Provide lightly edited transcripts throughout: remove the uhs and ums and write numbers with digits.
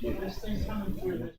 This thing's coming through this.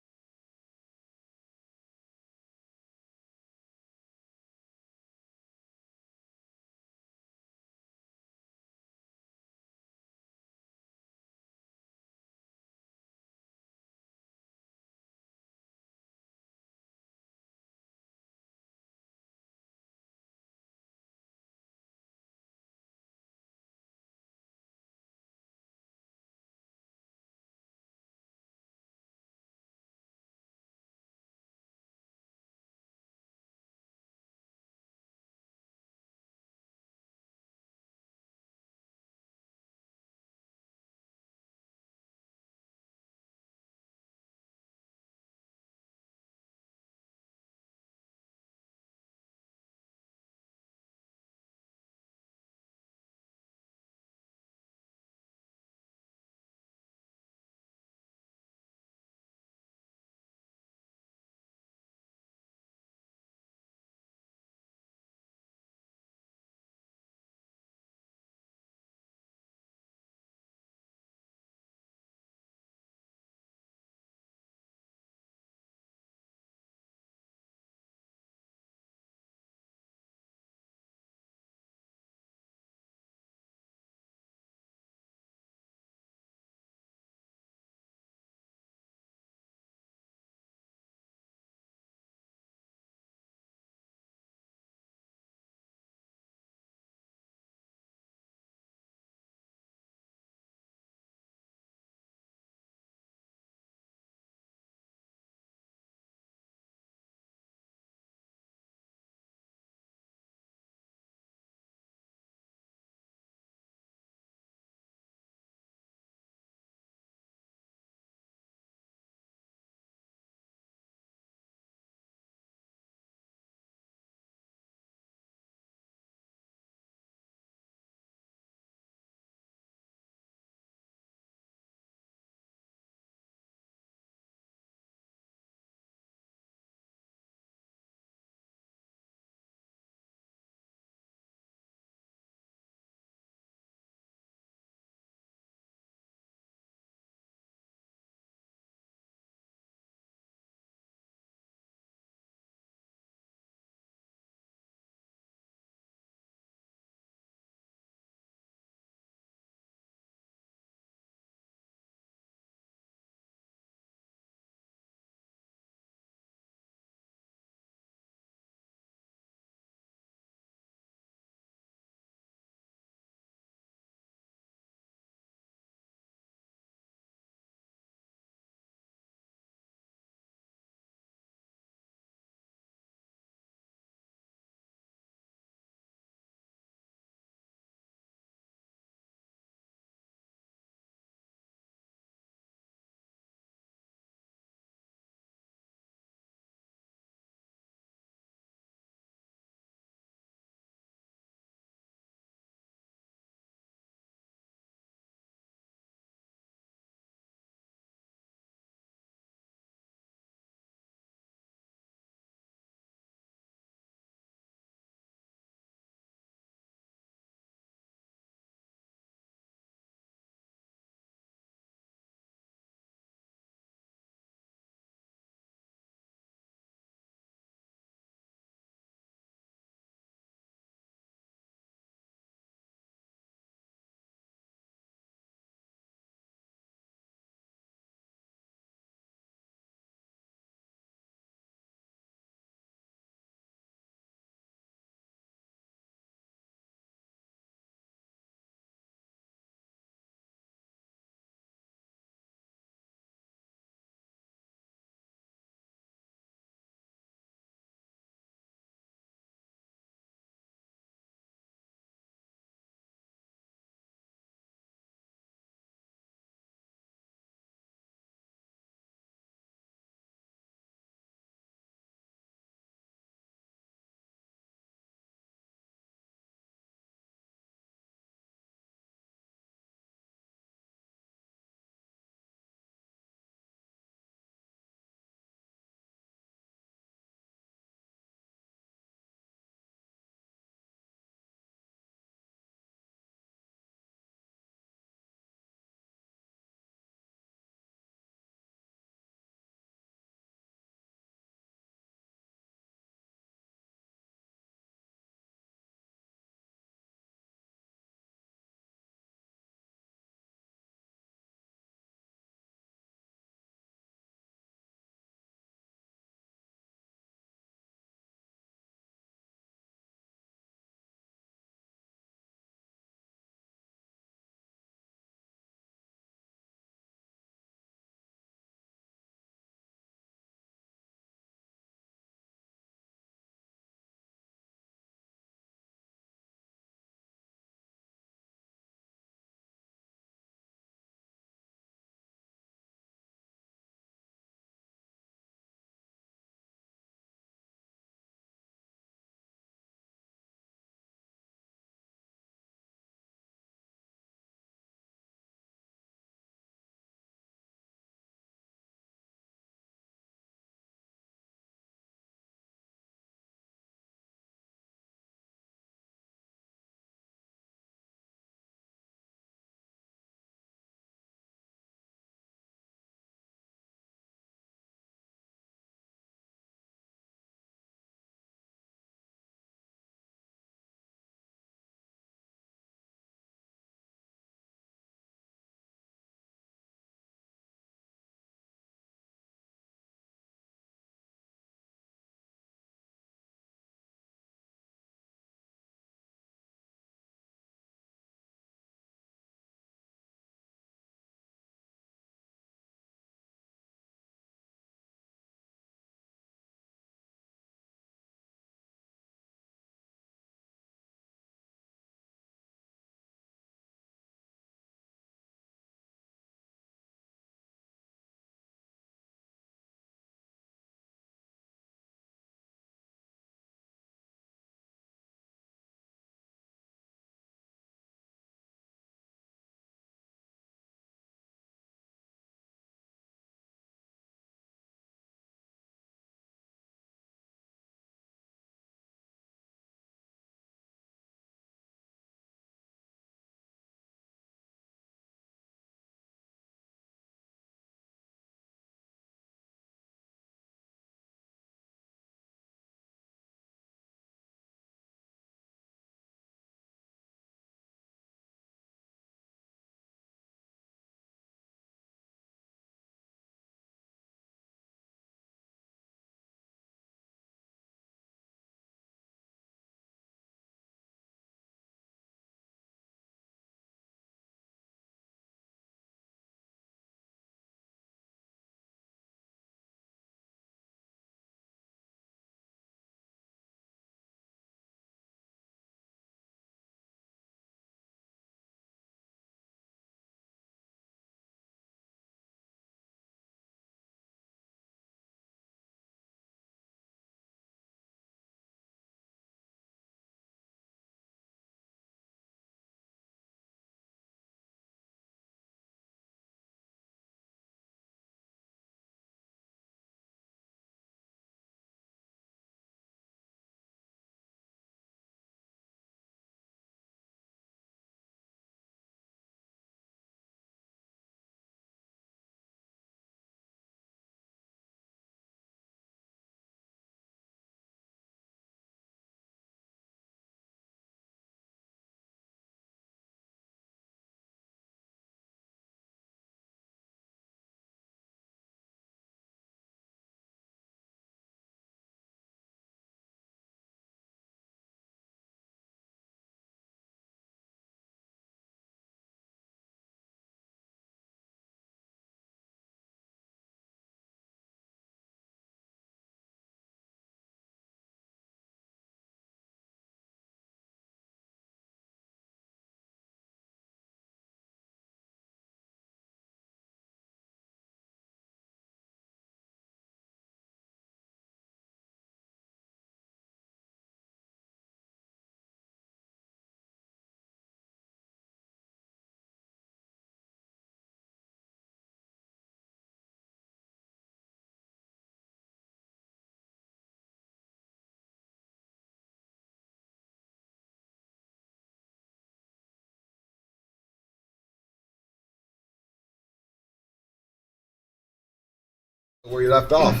Where you left off.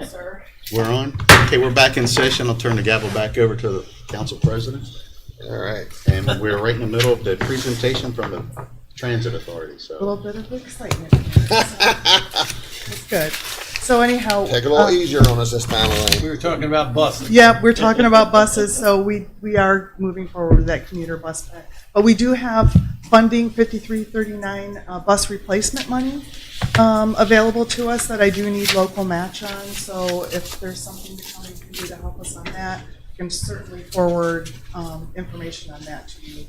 Sir. We're on. Okay, we're back in session. I'll turn the gavel back over to the council president. All right. And we're right in the middle of the presentation from the Transit Authority, A so. little bit of excitement. It's good. So anyhow. Take it a little easier on us this time, Elaine. We were talking about buses. Yeah, we're talking about buses, so we are moving forward with that commuter bus pack. But we do have funding, 5339 bus replacement money available to us that I do need local match on. So if there's something the county can do to help us on that, I can certainly forward information on that to you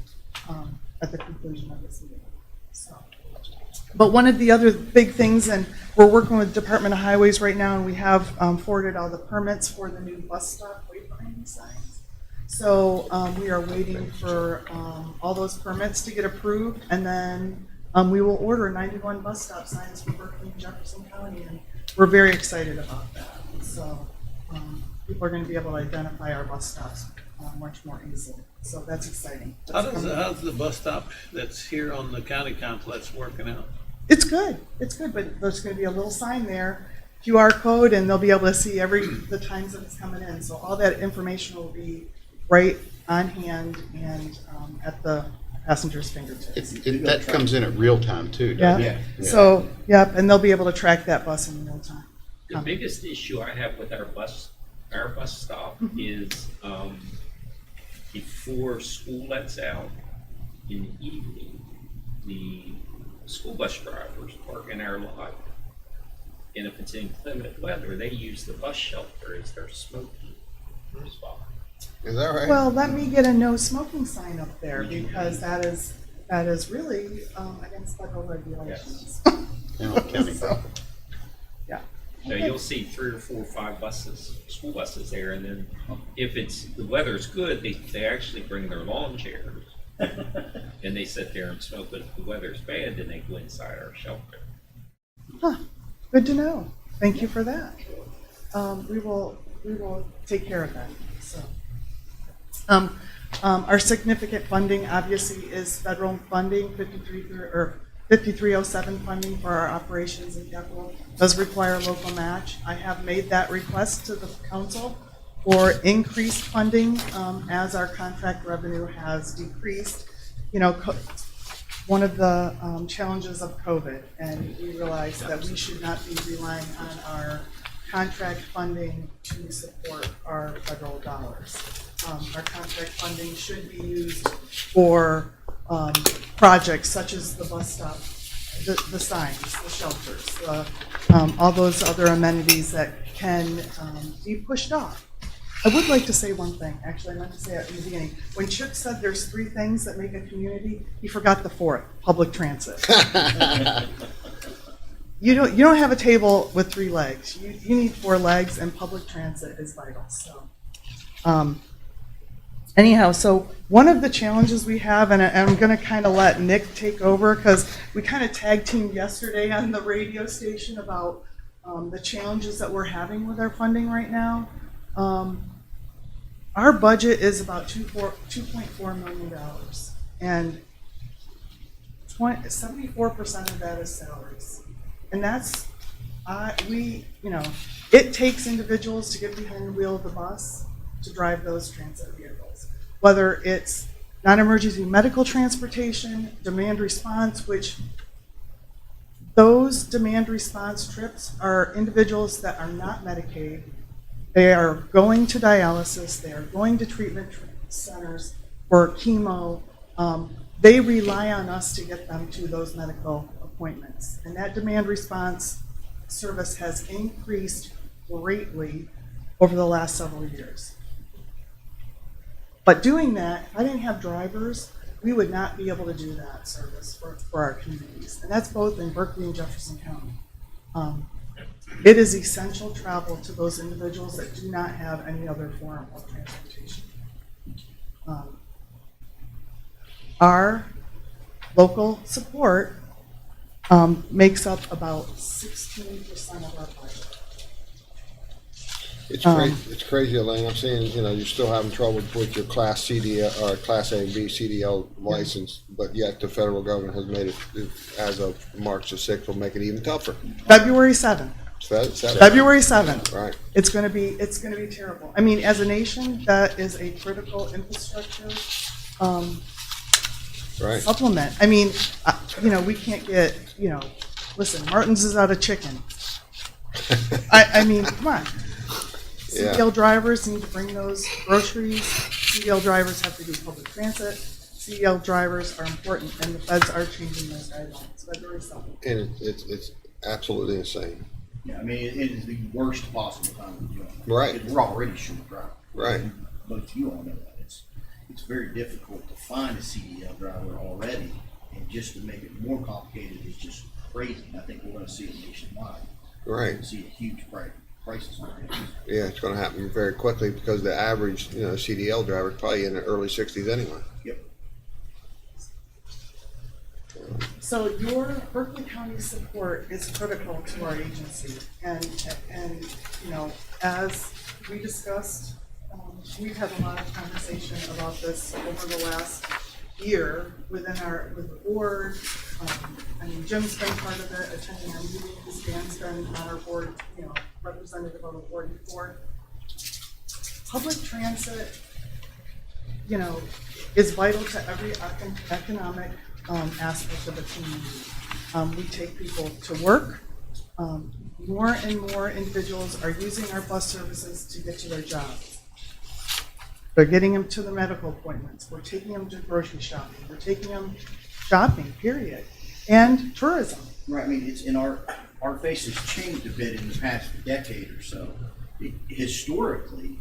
at the conclusion of this meeting. So. But one of the other big things, and we're working with Department of Highways right now, and we have forwarded all the permits for the new bus stop wayfinding signs. So we are waiting for all those permits to get approved, and then we will order 91 bus stop signs for Berkeley and Jefferson County, and we're very excited about that. So people are going to be able to identify our bus stops much more easily. So that's exciting. How's the bus stop that's here on the county complex working out? It's good. It's good, but there's going to be a little sign there, QR code, and they'll be able to see the times that it's coming in. So all that information will be right on hand and at the passenger's fingertips. That comes in at real time too, Yeah. doesn't it? So, yep, and they'll be able to track that bus in real time. The biggest issue I have with our bus stop is before school lets out in the evening, the school bus drivers park in our lot. And if it's inclement weather, they use the bus shelter as their smoking spot. Is that right? Well, let me get a no smoking sign up there because that is really against federal regulations. Yeah, county. So, yeah. So you'll see 3 or 4 or 5 buses, school buses there, and then if the weather's good, they actually bring their lawn chairs and they sit there and smoke. But if the weather's bad, then they go inside our shelter. Huh. Good to know. Thank you for that. We will take care of that. So, our significant funding obviously is federal funding, 5307 funding for our operations and capital does require local match. I have made that request to the council for increased funding as our contract revenue has decreased. You know, one of the challenges of COVID, and we realized that we should not be relying on our contract funding to support our federal dollars. Our contract funding should be used for projects such as the bus stop, the signs, the shelters, all those other amenities that can be pushed off. I would like to say one thing. Actually, I meant to say it in the beginning. When Chip said there's 3 things that make a community, he forgot the 4th: public transit. You don't have a table with 3 legs. You need 4 legs, and public transit is vital. So, anyhow, so one of the challenges we have, and I'm going to kind of let Nick take over because we kind of tag teamed yesterday on the radio station about the challenges that we're having with our funding right now. Our budget is about $2.4 million, and 74% of that is salaries. And that's, it takes individuals to get behind the wheel of the bus to drive those transit vehicles. Whether it's non-emergency medical transportation, demand response, which those demand response trips are individuals that are not Medicaid. They are going to dialysis, they are going to treatment centers for chemo. They rely on us to get them to those medical appointments. And that demand response service has increased greatly over the last several years. But doing that, if I didn't have drivers, we would not be able to do that service for our communities. And that's both in Berkeley and Jefferson County. It is essential travel to those individuals that do not have any other form of transportation. Our local support makes up about 16% of our budget. It's crazy, Elaine. I'm seeing, you're still having trouble with your Class CDL or Class A and B CDL license, but yet the federal government has made it, as of March the 6th, will make it even tougher. February 7th. February 7th. Right, It's going to be terrible. I mean, as a nation, that is a critical infrastructure right. supplement. I mean, we can't get, listen, Martin's is out of chicken. I mean, come on. Yeah. CDL drivers need to bring those groceries. CDL drivers have to do public transit. CDL drivers are important, and the feds are changing those guidelines. February 7th. And it's absolutely insane. Yeah, I mean, it is the worst possible time to do it. Right. Because we're already short drivers. Right. Both you all know that. It's very difficult to find a CDL driver already, and just to make it more complicated is just crazy. And I think we're going to see it nationwide. We're Right. going to see a huge crisis on it. Yeah, it's going to happen very quickly because the average, CDL driver is probably in the early 60s anyway. Yep. So your Berkeley County support is critical to our agency, and as we discussed, we've had a lot of conversation about this over the last year with the board. I mean, Jim's been part of it, attending our meetings. Dan's been on our board, representative of the board before. Public transit, is vital to every economic aspect of the community. We take people to work. More and more individuals are using our bus services to get to their jobs. They're getting them to the medical appointments. We're taking them to grocery shopping. We're taking them shopping, period. And tourism. Right. I mean, it's in our face has changed a bit in the past decade or so. Historically,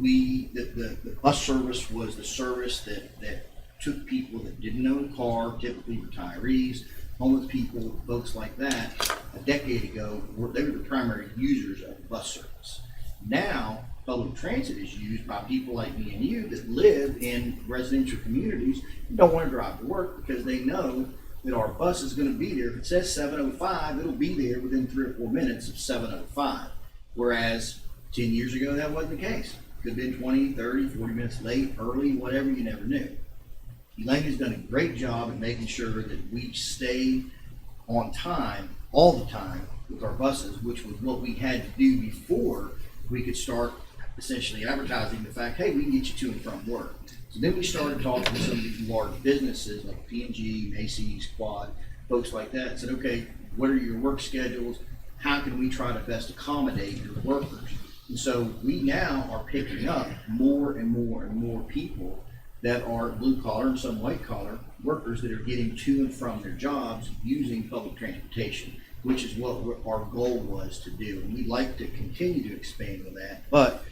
the bus service was the service that took people that didn't own a car, typically retirees, homeless people, folks like that. A decade ago, they were the primary users of the bus service. Now, public transit is used by people like me and you that live in residential communities and don't want to drive to work because they know that our bus is going to be there. If it says 7:05, it'll be there within 3 or 4 minutes of 7:05. Whereas 10 years ago, that wasn't the case. Could have been 20, 30, 40 minutes late, early, whatever, you never knew. Elaine has done a great job in making sure that we stay on time all the time with our buses, which was what we had to do before we could start essentially advertising the fact, hey, we can get you to and from work. So then we started talking to some of these large businesses like P&G, Macy's, Quad, folks like that, and said, okay, what are your work schedules? How can we try to best accommodate your workers? And so we now are picking up more and more and more people that are blue collar and some white collar workers that are getting to and from their jobs using public transportation, which is what our goal was to do. And we'd like to continue to expand on that. But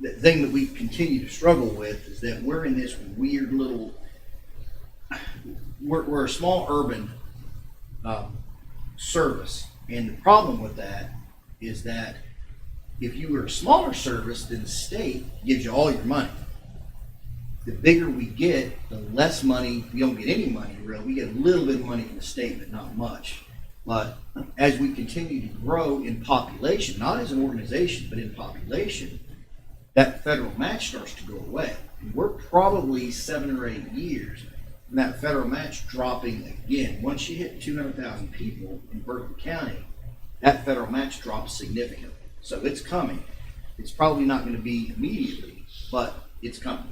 the thing that we continue to struggle with is that we're in this weird little, we're a small urban service. And the problem with that is that if you were a smaller service, then the state gives you all your money. The bigger we get, the less money, we don't get any money really. We get a little bit of money from the state, but not much. But as we continue to grow in population, not as an organization, but in population, that federal match starts to go away. And we're probably 7 or 8 years from that federal match dropping again. Once you hit 200,000 people in Berkeley County, that federal match drops significantly. So it's coming. It's probably not going to be immediately, but it's coming.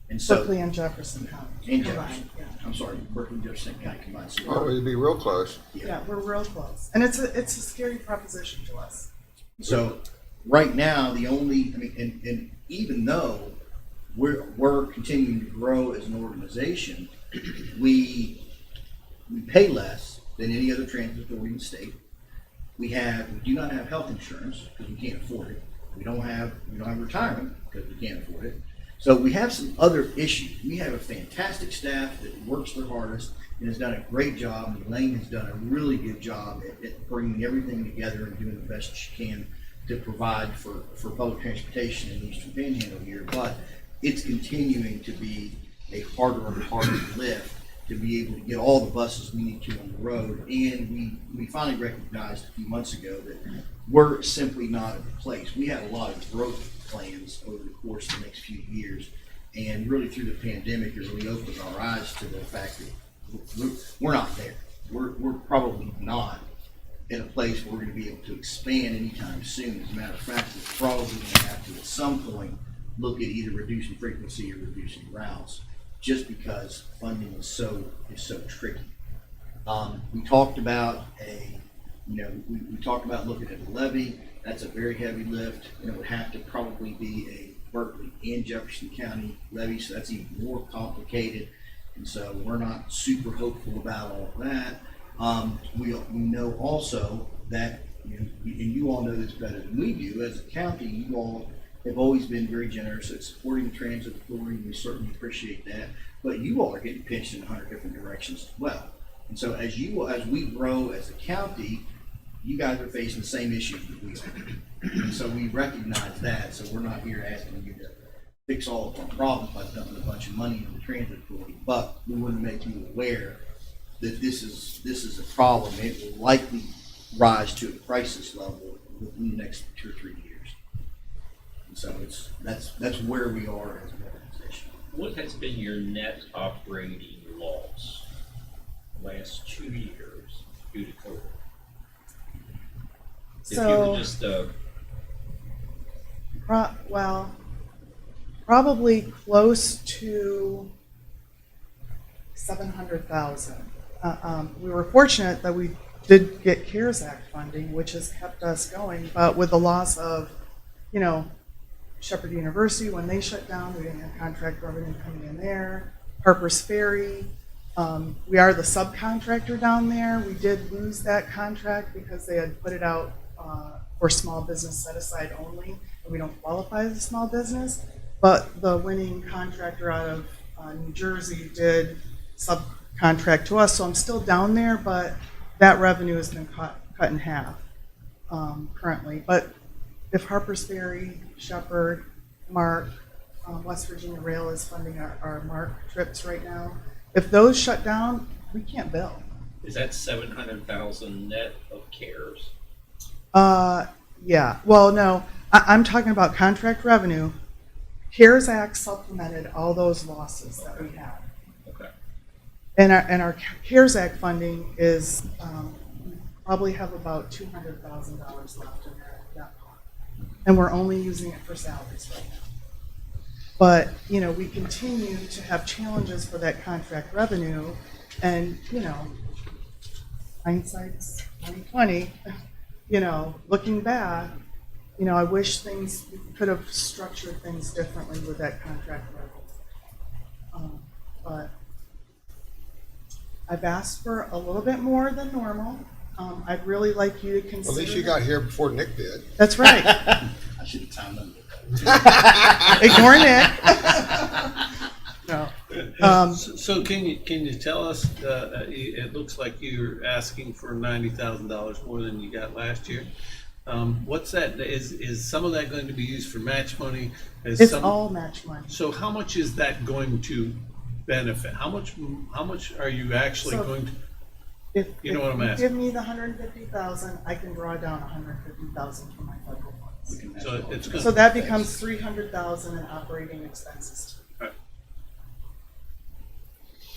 And so, Berkeley and Jefferson County. and combined, Jefferson. yeah. I'm sorry, Berkeley and Jefferson County combined. So Oh, it'd be real close. Yeah, we're real close. And it's a scary proposition to us. So right now, and even though we're continuing to grow as an organization, we pay less than any other transit authority in the state. We do not have health insurance because we can't afford it. We don't have retirement because we can't afford it. So we have some other issues. We have a fantastic staff that works their hardest and has done a great job. And Elaine has done a really good job at bringing everything together and doing the best she can to provide for public transportation in the Eastern Panhandle here. But it's continuing to be a harder and harder lift to be able to get all the buses we need to on the road. And we finally recognized a few months ago that we're simply not at the place. We had a lot of growth plans over the course of the next few years, and really through the pandemic, it really opened our eyes to the fact that we're not there. We're probably not in a place where we're gonna be able to expand anytime soon. As a matter of fact, we're probably gonna have to, at some point, look at either reducing frequency or reducing routes, just because funding is so tricky. We talked about we talked about looking at a levy. That's a very heavy lift, and it would have to probably be a Berkeley and Jefferson County levy, so that's even more complicated. And so we're not super hopeful about all of that. We know also that, and you all know this better than we do, as a county, you all have always been very generous at supporting the transit authority. We certainly appreciate that. But you all are getting pinched in 100 different directions as well. And so as we grow as a county, you guys are facing the same issues that we are. And so we recognize that. So we're not here asking you to fix all of our problems by dumping a bunch of money into the transit authority. But we want to make you aware that this is a problem. It will likely rise to a crisis level within the next 2 or 3 years. And so that's where we are as an organization. What has been your net operating loss the last 2 years due to COVID? If you So, were just probably close to 700,000. We were fortunate that we did get CARES Act funding, which has kept us going. But with the loss of, Shepherd University, when they shut down, we didn't have contract revenue coming in there. Harper's Ferry, we are the subcontractor down there. We did lose that contract because they had put it out for small business set aside only, and we don't qualify as a small business. But the winning contractor out of New Jersey did subcontract to us, so I'm still down there, but that revenue has been cut in half currently. But if Harper's Ferry, Shepherd, Mark, West Virginia Rail is funding our Mark trips right now, if those shut down, we can't bill. is that 700,000 net of CARES? Yeah. Well, no, I'm talking about contract revenue. CARES Act supplemented all those losses that we had. Okay. And our CARES Act funding is, we probably have about $200,000 left in that pot. And we're only using it for salaries right now. But, we continue to have challenges for that contract revenue, and, hindsight's 2020, looking back, I wish we could have structured things differently with that contract revenue. But I've asked for a little bit more than normal. I'd really like you to consider. At least you got here before Nick did. That's right. I should have timed them. Ignore Nick. No. So can you tell us, it looks like you're asking for $90,000 more than you got last year. What's that, is some of that going to be used for match money? It's all match money. So how much is that going to benefit? How much are you actually going to? If what I'm you asking. give me the $150,000, I can draw down $150,000 from my federal funds. So it's going So that becomes $300,000 in operating expenses, Right.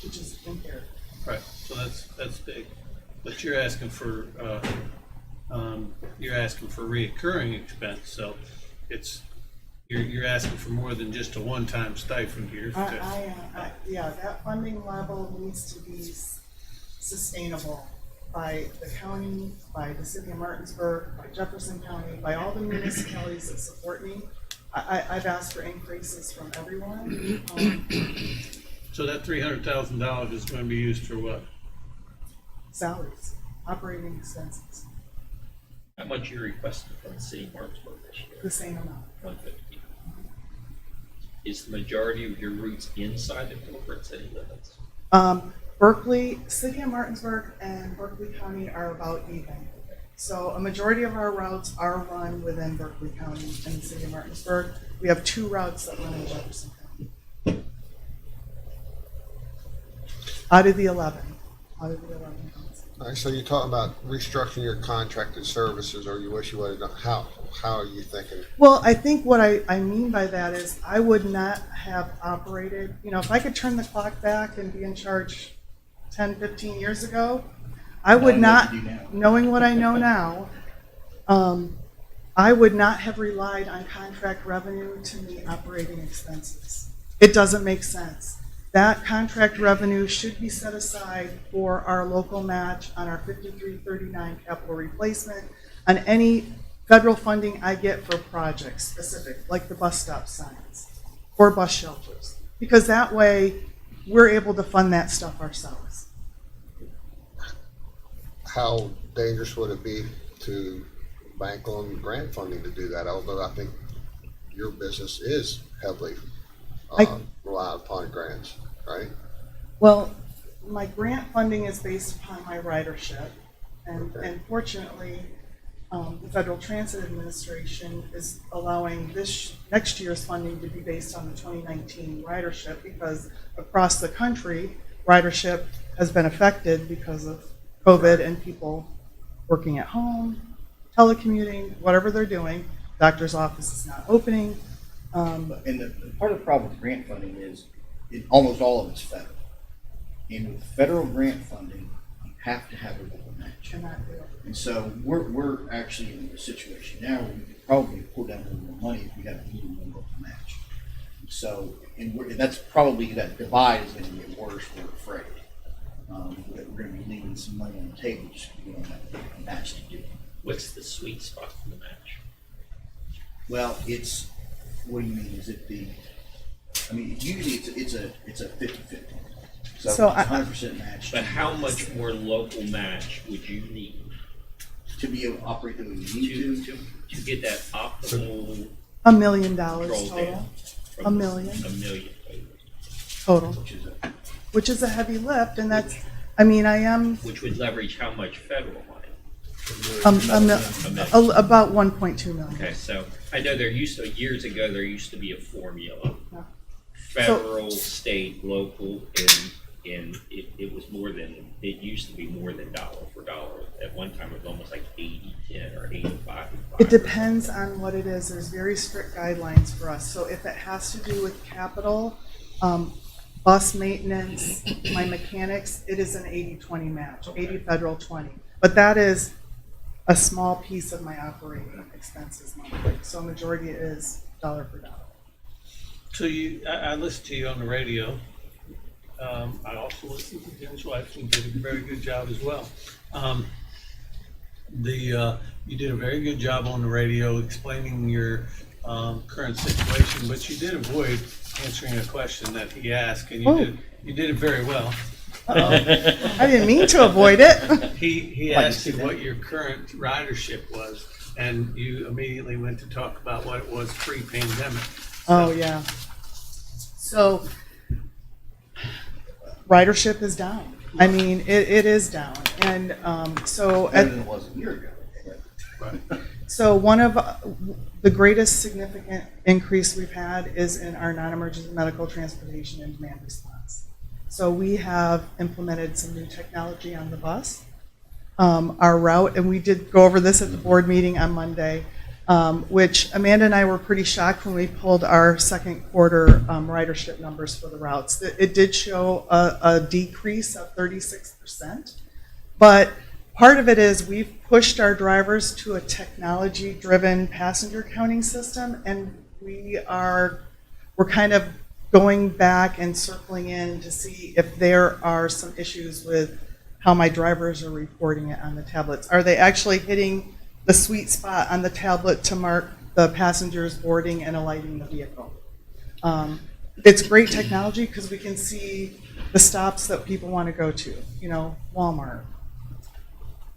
which is impaired. Right, so that's big, but you're asking for reoccurring expense, so you're asking for more than just a one-time stipend here. Yeah, that funding level needs to be sustainable by the county, by the city of Martinsburg, by Jefferson County, by all the municipalities that support me. I've asked for increases from everyone. So that $300,000 is going to be used for what? Salaries, operating expenses, How much you requested from the city of Martinsburg this year? the same amount. 150. Is the majority of your routes inside the corporate city limits? Berkeley, City of Martinsburg and Berkeley County are about even. So a majority of our routes are run within Berkeley County and the City of Martinsburg. We have 2 routes that run in Jefferson County. Out of the 11 routes. All right, so you're talking about restructuring your contracted services, or you wish you would have done, how are you thinking? Well, I think what I mean by that is I would not have operated, if I could turn the clock back and be in charge 10, 15 years ago, I would Knowing not, what you do now. knowing what I know now, I would not have relied on contract revenue to meet operating expenses. It doesn't make sense. That contract revenue should be set aside for our local match on our 5339 capital replacement, on any federal funding I get for projects specific, like the bus stop signs or bus shelters, because that way we're able to fund that stuff ourselves. How dangerous would it be to bank on grant funding to do that? Although I think your business is heavily reliant upon grants, right? Well, my grant funding is based upon my ridership, and, Okay. and fortunately, the Federal Transit Administration is allowing next year's funding to be based on the 2019 ridership, because across the country, ridership has been affected because of COVID and people working at home, telecommuting, whatever they're doing. Doctor's office is not opening. And the part of the problem with grant funding is almost all of it's federal. And with federal grant funding, you have to have a local match. Cannot do it. And so we're actually in a situation now where we could probably pull down a little more money if we had a little more local match. So, and that's probably, that divide is gonna get worse, we're afraid. That we're gonna be leaving some money on the table just because we don't have a match to do. What's the sweet spot for the match? Well, what do you mean? Is it usually it's a 50-50. So So it's I- 100% match. But how much more local match would you need To be able to operate the way we need to get that optimal $1 million control total, down? from $1 million. $1 million total, total, which is which is a heavy lift, and that's, I mean, I am which would leverage how much federal money? about 1.2 million. Okay, so I know years ago, there used to be a formula. Yeah. Federal, state, local, and it was more than, it used to be more than dollar for dollar. At one time, it was almost like 80-10 or 85-5. It depends on what it is. There's very strict guidelines for us. So if it has to do with capital, bus maintenance, my mechanics, it is an 80-20 match, Okay. 80 federal, 20. But that is a small piece of my operating expenses monthly. So majority is dollar for dollar. So I listened to you on the radio. I also listened to Jim's wife, who did a very good job as well. You did a very good job on the radio explaining your current situation, but you did avoid answering a question that he asked, and you did it very well. I didn't mean to avoid it. He asked you what your current ridership was, and you immediately went to talk about what it was pre-pandemic. Oh, yeah. So ridership is down. I mean, it is down. And so better than it was a year ago. Right. So one of the greatest significant increase we've had is in our non-emergency medical transportation and demand response. So we have implemented some new technology on the bus. Our route, and we did go over this at the board meeting on Monday, which Amanda and I were pretty shocked when we pulled our second quarter ridership numbers for the routes. It did show a decrease of 36%, but part of it is we've pushed our drivers to a technology-driven passenger counting system, and we're kind of going back and circling in to see if there are some issues with how my drivers are reporting it on the tablets. Are they actually hitting the sweet spot on the tablet to mark the passengers boarding and alighting the vehicle? It's great technology because we can see the stops that people want to go to, Walmart,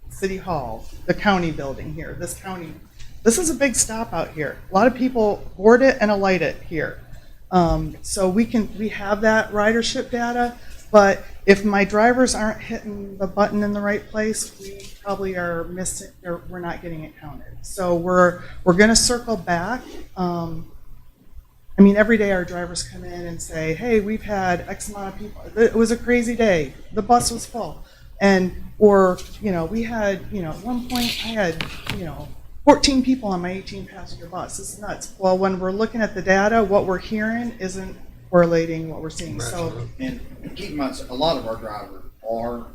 City Hall, the county building here, this county. This is a big stop out here. A lot of people board it and alight it here. So we have that ridership data, but if my drivers aren't hitting the button in the right place, we probably are missing, or we're not getting it counted. So we're going to circle back. Every day our drivers come in and say, hey, we've had X amount of people. It was a crazy day. The bus was full. We had, at one point I had, 14 people on my 18 passenger bus. This is nuts. Well, when we're looking at the data, what we're hearing isn't correlating what we're seeing. So And keep in mind, a lot of our drivers are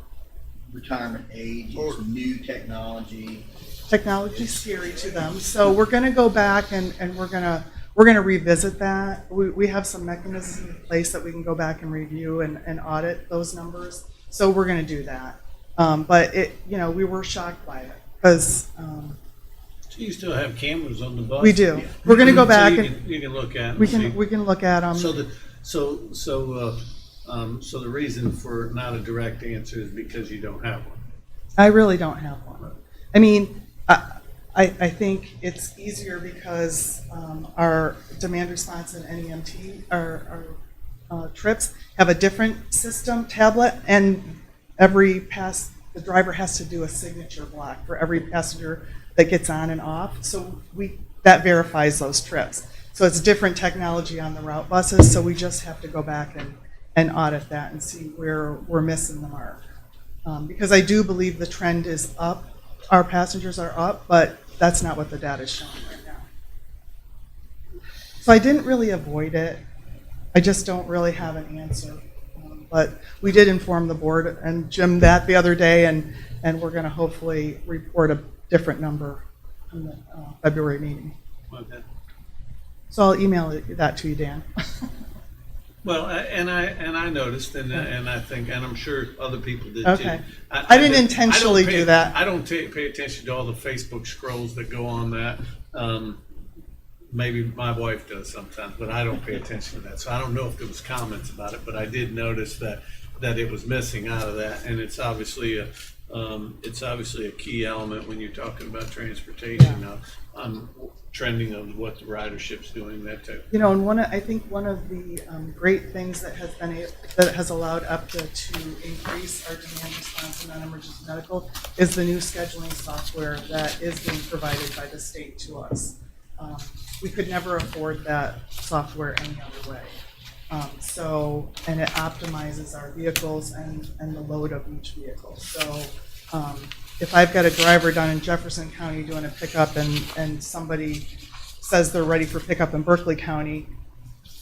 retirement age, it's new technology. Technology's scary to them, so we're gonna go back and we're gonna revisit that. We have some mechanisms in place that we can go back and review and audit those numbers, so we're gonna do that. But we were shocked by it, because, So you still have cameras on the bus? we do. We're gonna go back So and you can look at them. we can look at them. So the reason for not a direct answer is because you don't have one. I really don't have one. I mean, I think it's easier because our demand response and NEMT, our trips, have a different system, tablet, and the driver has to do a signature block for every passenger that gets on and off. So that verifies those trips. So it's different technology on the route buses, so we just have to go back and audit that and see where we're missing the mark. Because I do believe the trend is up, our passengers are up, but that's not what the data is showing right now. So I didn't really avoid it. I just don't really have an answer. But we did inform the board and Jim that the other day, and we're going to hopefully report a different number in the February meeting. Okay. So I'll email that to you, Dan. Well, and I noticed, and I think, and I'm sure other people did Okay. too. I didn't intentionally do that. I don't pay attention to all the Facebook scrolls that go on that. Maybe my wife does sometimes, but I don't pay attention to that. So I don't know if there was comments about it, but I did notice that it was missing out of that, and it's obviously a key element when you're talking about transportation. Trending of what the ridership's doing, that type. And I think one of the great things that has allowed UPTA to increase our demand response and non-emergency medical is the new scheduling software that is being provided by the state to us. We could never afford that software any other way. And it optimizes our vehicles and the load of each vehicle. So if I've got a driver down in Jefferson County doing a pickup and somebody says they're ready for pickup in Berkeley County,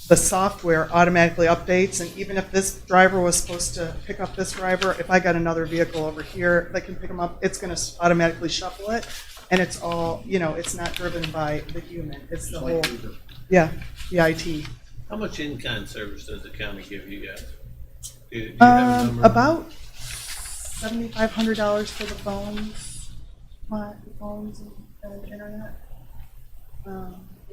the software automatically updates, and even if this driver was supposed to pick up this driver, if I got another vehicle over here that can pick them up, it's going to automatically shuffle it, and it's all, it's not driven by the human, it's the whole, the IT. How much in-kind service does the county give you guys? Do you have a number? About $7,500 for the phones, and internet.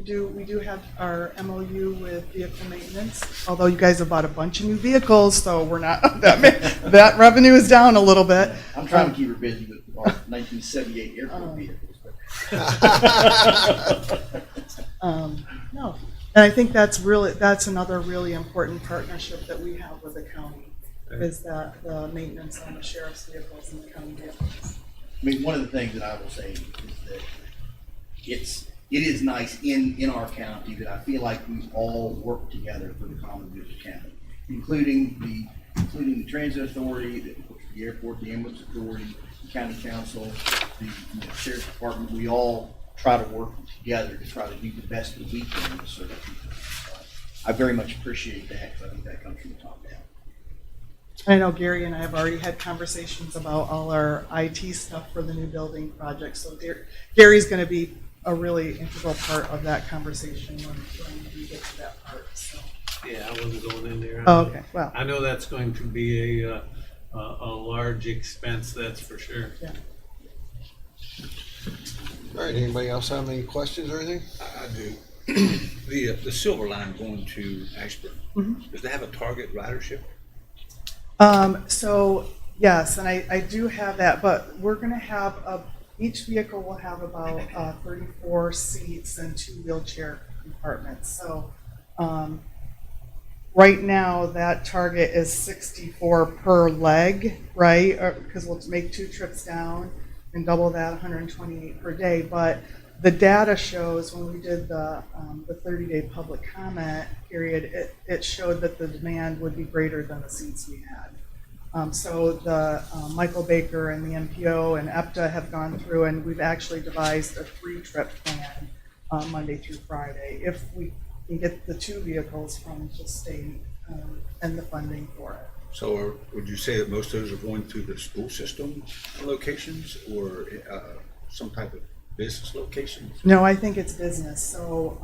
We do have our MOU with vehicle maintenance, although you guys have bought a bunch of new vehicles, so we're not, that revenue is down a little bit. I'm trying to keep her busy with our 1978 airport vehicles. No, and I think that's another really important partnership that we have with the county, is that the maintenance on the sheriff's vehicles and the county vehicles. I mean, one of the things that I will say is that it is nice in our county that I feel like we all work together for the common good of the county, including the transit authority, the airport, the ambulance authority, the county council, the sheriff's department. We all try to work together to try to do the best that we can to serve people. I very much appreciate that, because I think that comes from the top down. I know Gary and I have already had conversations about all our IT stuff for the new building project, so Gary's going to be a really integral part of that conversation when we get to that part. So. Yeah, I wasn't going in there. Oh, okay. Well, I know that's going to be a large expense, that's for sure. yeah. All right, anybody else have any questions or anything? I do. The Silver Line going to Ashburn, does that have a target ridership? So yes, and I do have that, but we're going to have each vehicle will have about 34 seats and 2 wheelchair compartments. So right now that target is 64 per leg, right? Because we'll make 2 trips down and double that, 128 per day. But the data shows when we did the 30-day public comment period, it showed that the demand would be greater than the seats we had. So the Michael Baker and the MPO and EPTA have gone through, and we've actually devised a 3-trip plan Monday through Friday if we can get the 2 vehicles from the state and the funding for it. So would you say that most of those are going through the school system locations or some type of business locations? No, I think it's business. So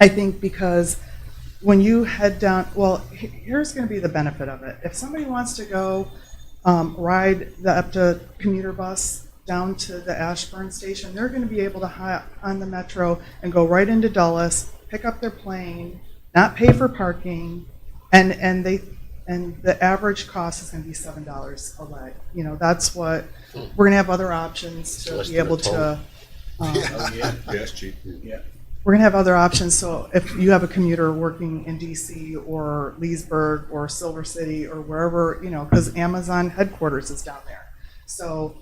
I think because when you head down, well, here's going to be the benefit of it. If somebody wants to go ride the EPTA commuter bus down to the Ashburn station, they're going to be able to hop on the metro and go right into Dulles, pick up their plane, not pay for parking, and the average cost is going to be $7 a leg. You know, that's what we're going to have other options to Less be than a able toll. to. Oh, yeah. Yeah, that's cheap. Yeah. We're gonna have other options, so if you have a commuter working in DC or Leesburg or Silver City or wherever, you know, because Amazon headquarters is down there. So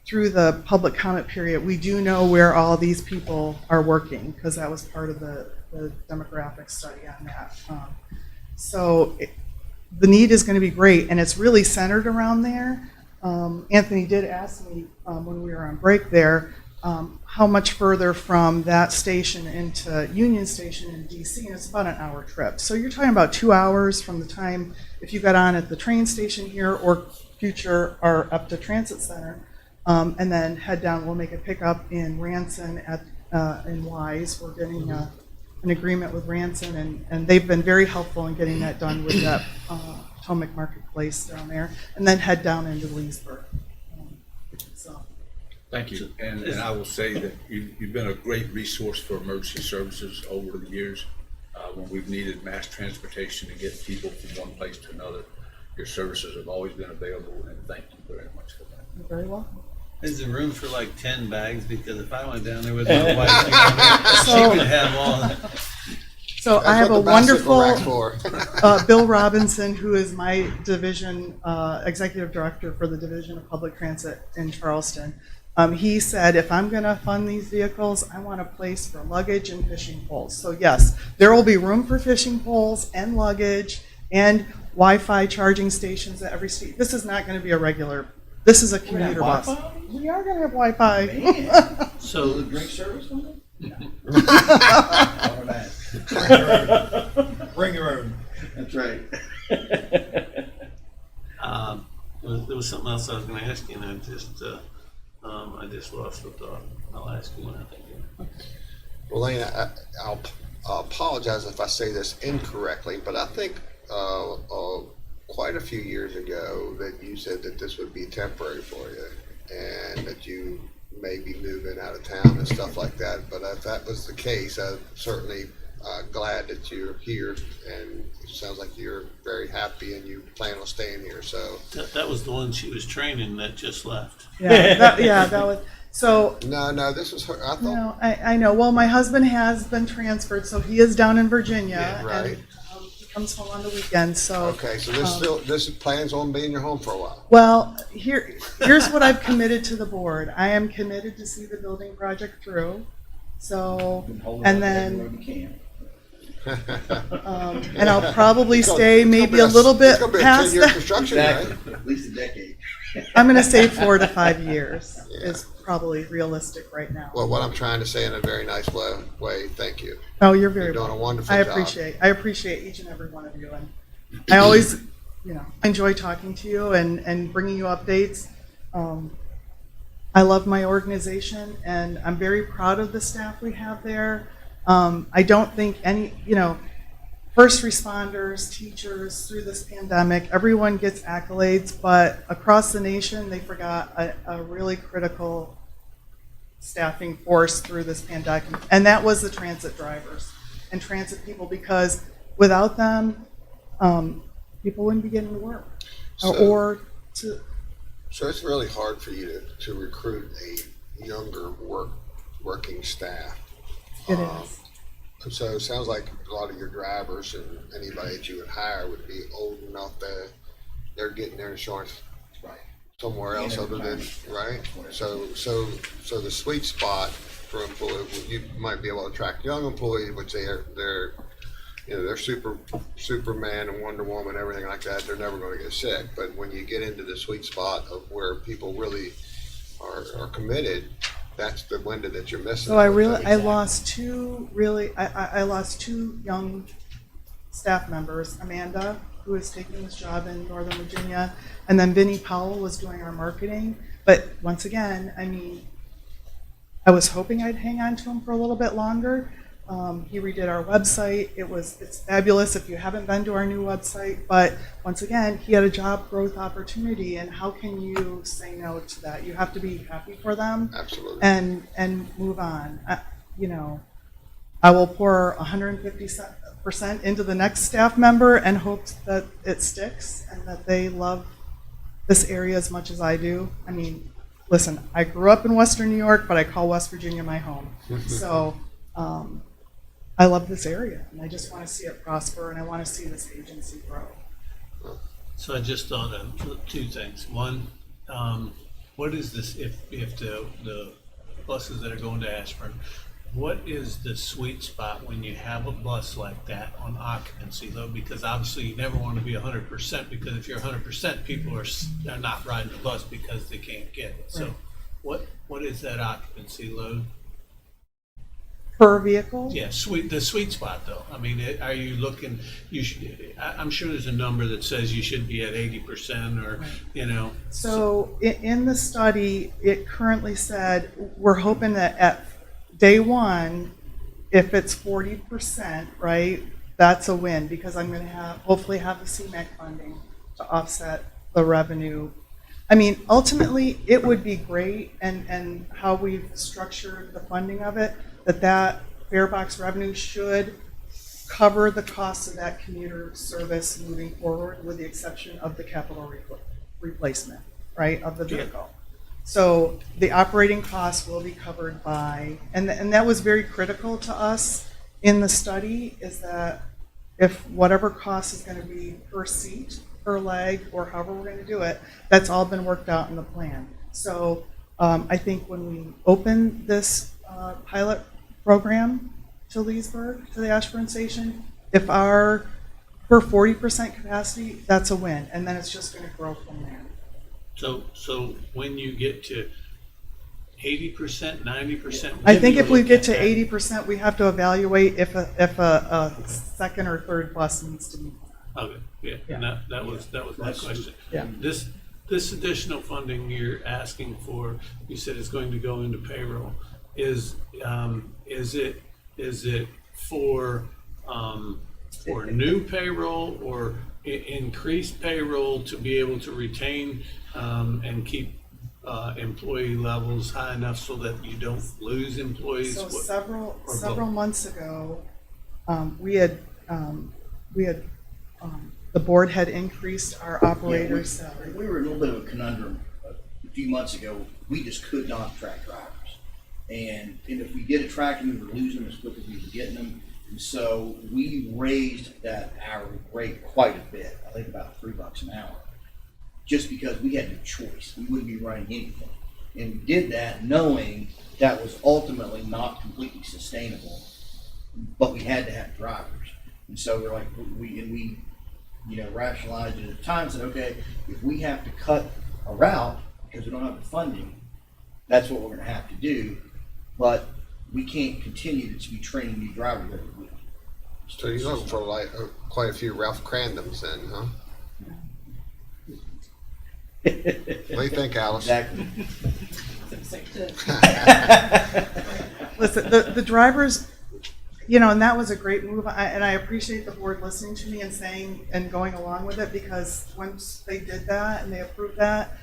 through the public comment period, we do know where all these people are working, because that was part of the demographic study on that. The need is gonna be great, and it's really centered around there. Anthony did ask me when we were on break there, how much further from that station into Union Station in DC, and it's about an hour trip. So you're talking about 2 hours from the time, if you got on at the train station here or future or up to Transit Center, and then head down. We'll make a pickup in Ranson in Wise. We're getting an agreement with Ranson, and they've been very helpful in getting that done with that Potomac Marketplace down there, and then head down into Leesburg. Thank you. And I will say that you've been a great resource for emergency services over the years. When we've needed mass transportation to get people from one place to another, your services have always been available, and thank you very much for that. You're very welcome. Is there room for like 10 bags? Because if I went down there with my wife, she would have all. So I have That's a what the bicycle wonderful rack's for. Bill Robinson, who is my division executive director for the Division of Public Transit in Charleston. He said, if I'm going to fund these vehicles, I want a place for luggage and fishing poles. So yes, there will be room for fishing poles and luggage and Wi-Fi charging stations at every station. This is not going to be a regular, this is a commuter bus. We are going to have Wi-Fi. So The drink service on it? All of that. Bring your own. That's right. there was something else I was going to ask you, and I just lost the thought. I'll ask you when I think of it. Well, Lane, I'll apologize if I say this incorrectly, but I think quite a few years ago that you said that this would be temporary for you and that you may be moving out of town and stuff like that. But if that was the case, I'm certainly glad that you're here, and it sounds like you're very happy and you plan on staying here. So That was the one she was training that just left. that was, so, no, this was her. I thought. no, I know. Well, my husband has been transferred, so he is down in Virginia. Yeah, right. And he comes home on the weekends, so. Okay, so this plans on being your home for a while. Well, here's what I've committed to the board. I am committed to see the building project through. So, and then, and I'll probably stay maybe a little bit It's gonna be a past 10-year that. construction, right? At least a decade. I'm going to say 4 to 5 years Yeah. is probably realistic right now. Well, what I'm trying to say in a very nice way, thank you. Oh, you're very You're doing a welcome. wonderful I job. appreciate each and every one of you, and I always, enjoy talking to you and bringing you updates. I love my organization, and I'm very proud of the staff we have there. I don't think any, first responders, teachers through this pandemic, everyone gets accolades, but across the nation, they forgot a really critical staffing force through this pandemic, and that was the transit drivers and transit people, because without them, people wouldn't be getting to work. So it's really hard for you to recruit a younger working staff. It is. So it sounds like a lot of your drivers and anybody that you would hire would be old enough that they're getting their insurance somewhere else other than, right? So the sweet spot for employees, you might be able to attract young employees, which they're Superman and Wonder Woman, everything like that. They're never going to get sick. But when you get into the sweet spot of where people really are committed, that's the window that you're missing. So I lost two young staff members, Amanda, who is taking this job in Northern Virginia, and then Vinnie Powell was doing our marketing. But once again, I mean, I was hoping I'd hang on to him for a little bit longer. He redid our website. It's fabulous if you haven't been to our new website. But once again, he had a job growth opportunity, and how can you say no to that? You have to be happy for them Absolutely. and move on. You know, I will pour 150% into the next staff member and hope that it sticks and that they love this area as much as I do. I mean, listen, I grew up in Western New York, but I call West Virginia my home. So I love this area, and I just want to see it prosper, and I want to see this agency grow. So I just thought of two things. One, what is this, if the buses that are going to Ashburn, what is the sweet spot when you have a bus like that on occupancy though? Because obviously you never want to be 100%, because if you're 100%, people are not riding the bus because they can't get it. So what is that occupancy load? Per vehicle? Yeah, the sweet spot though. I mean, are you looking, I'm sure there's a number that says you should be at 80% or, you know. So in the study, it currently said, we're hoping that at day one, if it's 40%, right, that's a win, because I'm going to hopefully have the CMAQ funding to offset the revenue. I mean, ultimately, it would be great, and how we've structured the funding of it, that fare box revenue should cover the cost of that commuter service moving forward, with the exception of the capital replacement, right, of the vehicle. So the operating costs will be covered by, and that was very critical to us in the study, is that if whatever cost is going to be per seat, per leg, or however we're going to do it, that's all been worked out in the plan. So I think when we open this pilot program to Leesburg, to the Ashburn station, if our per 40% capacity, that's a win, and then it's just going to grow from there. So when you get to 80%, 90%? I think if we get to 80%, we have to evaluate if a second or third bus needs to be. Okay, yeah, and that was my question. Yeah. This additional funding you're asking for, you said it's going to go into payroll. Is it for new payroll, or increased payroll to be able to retain and keep employee levels high enough so that you don't lose employees? So several months ago, the board had increased our operator's salary. We were in a little bit of a conundrum a few months ago. We just could not attract drivers. And if we did attract them, we were losing them as quick as we were getting them. And so we raised that hourly rate quite a bit, I think about $3 an hour, just because we had no choice. We wouldn't be running anything. And we did that knowing that was ultimately not completely sustainable, but we had to have drivers. And so we're like, we rationalized it at the time, said, okay, if we have to cut a route because we don't have the funding, that's what we're going to have to do. But we can't continue to be training new drivers every week. So you're looking for like quite a few Ralph Crandons then, huh? What do you think, Alice? Exactly. Listen, the drivers, and that was a great move, and I appreciate the board listening to me and saying and going along with it, because once they did that and they approved that,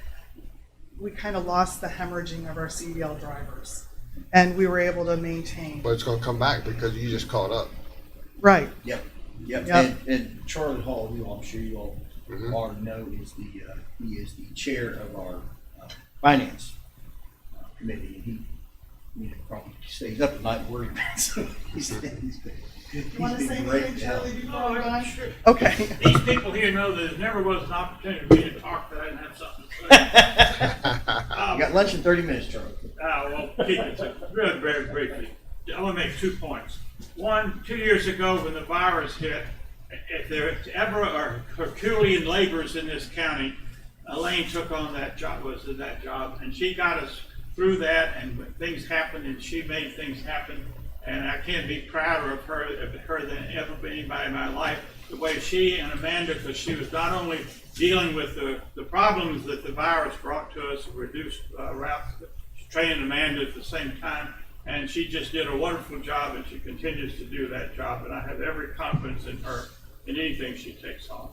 we kind of lost the hemorrhaging of our CDL drivers, and we were able to maintain. But it's going to come back because you just caught up. Right. Yep. And Charlie Hall, who I'm sure you all already know, is he is the chair of our finance committee, and he probably stays up at night worrying about it. So he's You want to say anything, Charlie, before we go on? Sure. Okay. These people here know that there never was an opportunity for me to talk that I didn't have something to say. You got lunch in 30 minutes, Charlie. Well, keep it really very briefly. I want to make 2 points. One, 2 years ago when the virus hit, if there ever are Herculean labors in this county, Elaine took on that job, and she got us through that, and things happened, and she made things happen And I can't be prouder of her than ever anybody in my life. The way she and Amanda, because she was not only dealing with the problems that the virus brought to us, reduced routes, training Amanda at the same time, and she just did a wonderful job, and she continues to do that job, and I have every confidence in her in anything she takes on.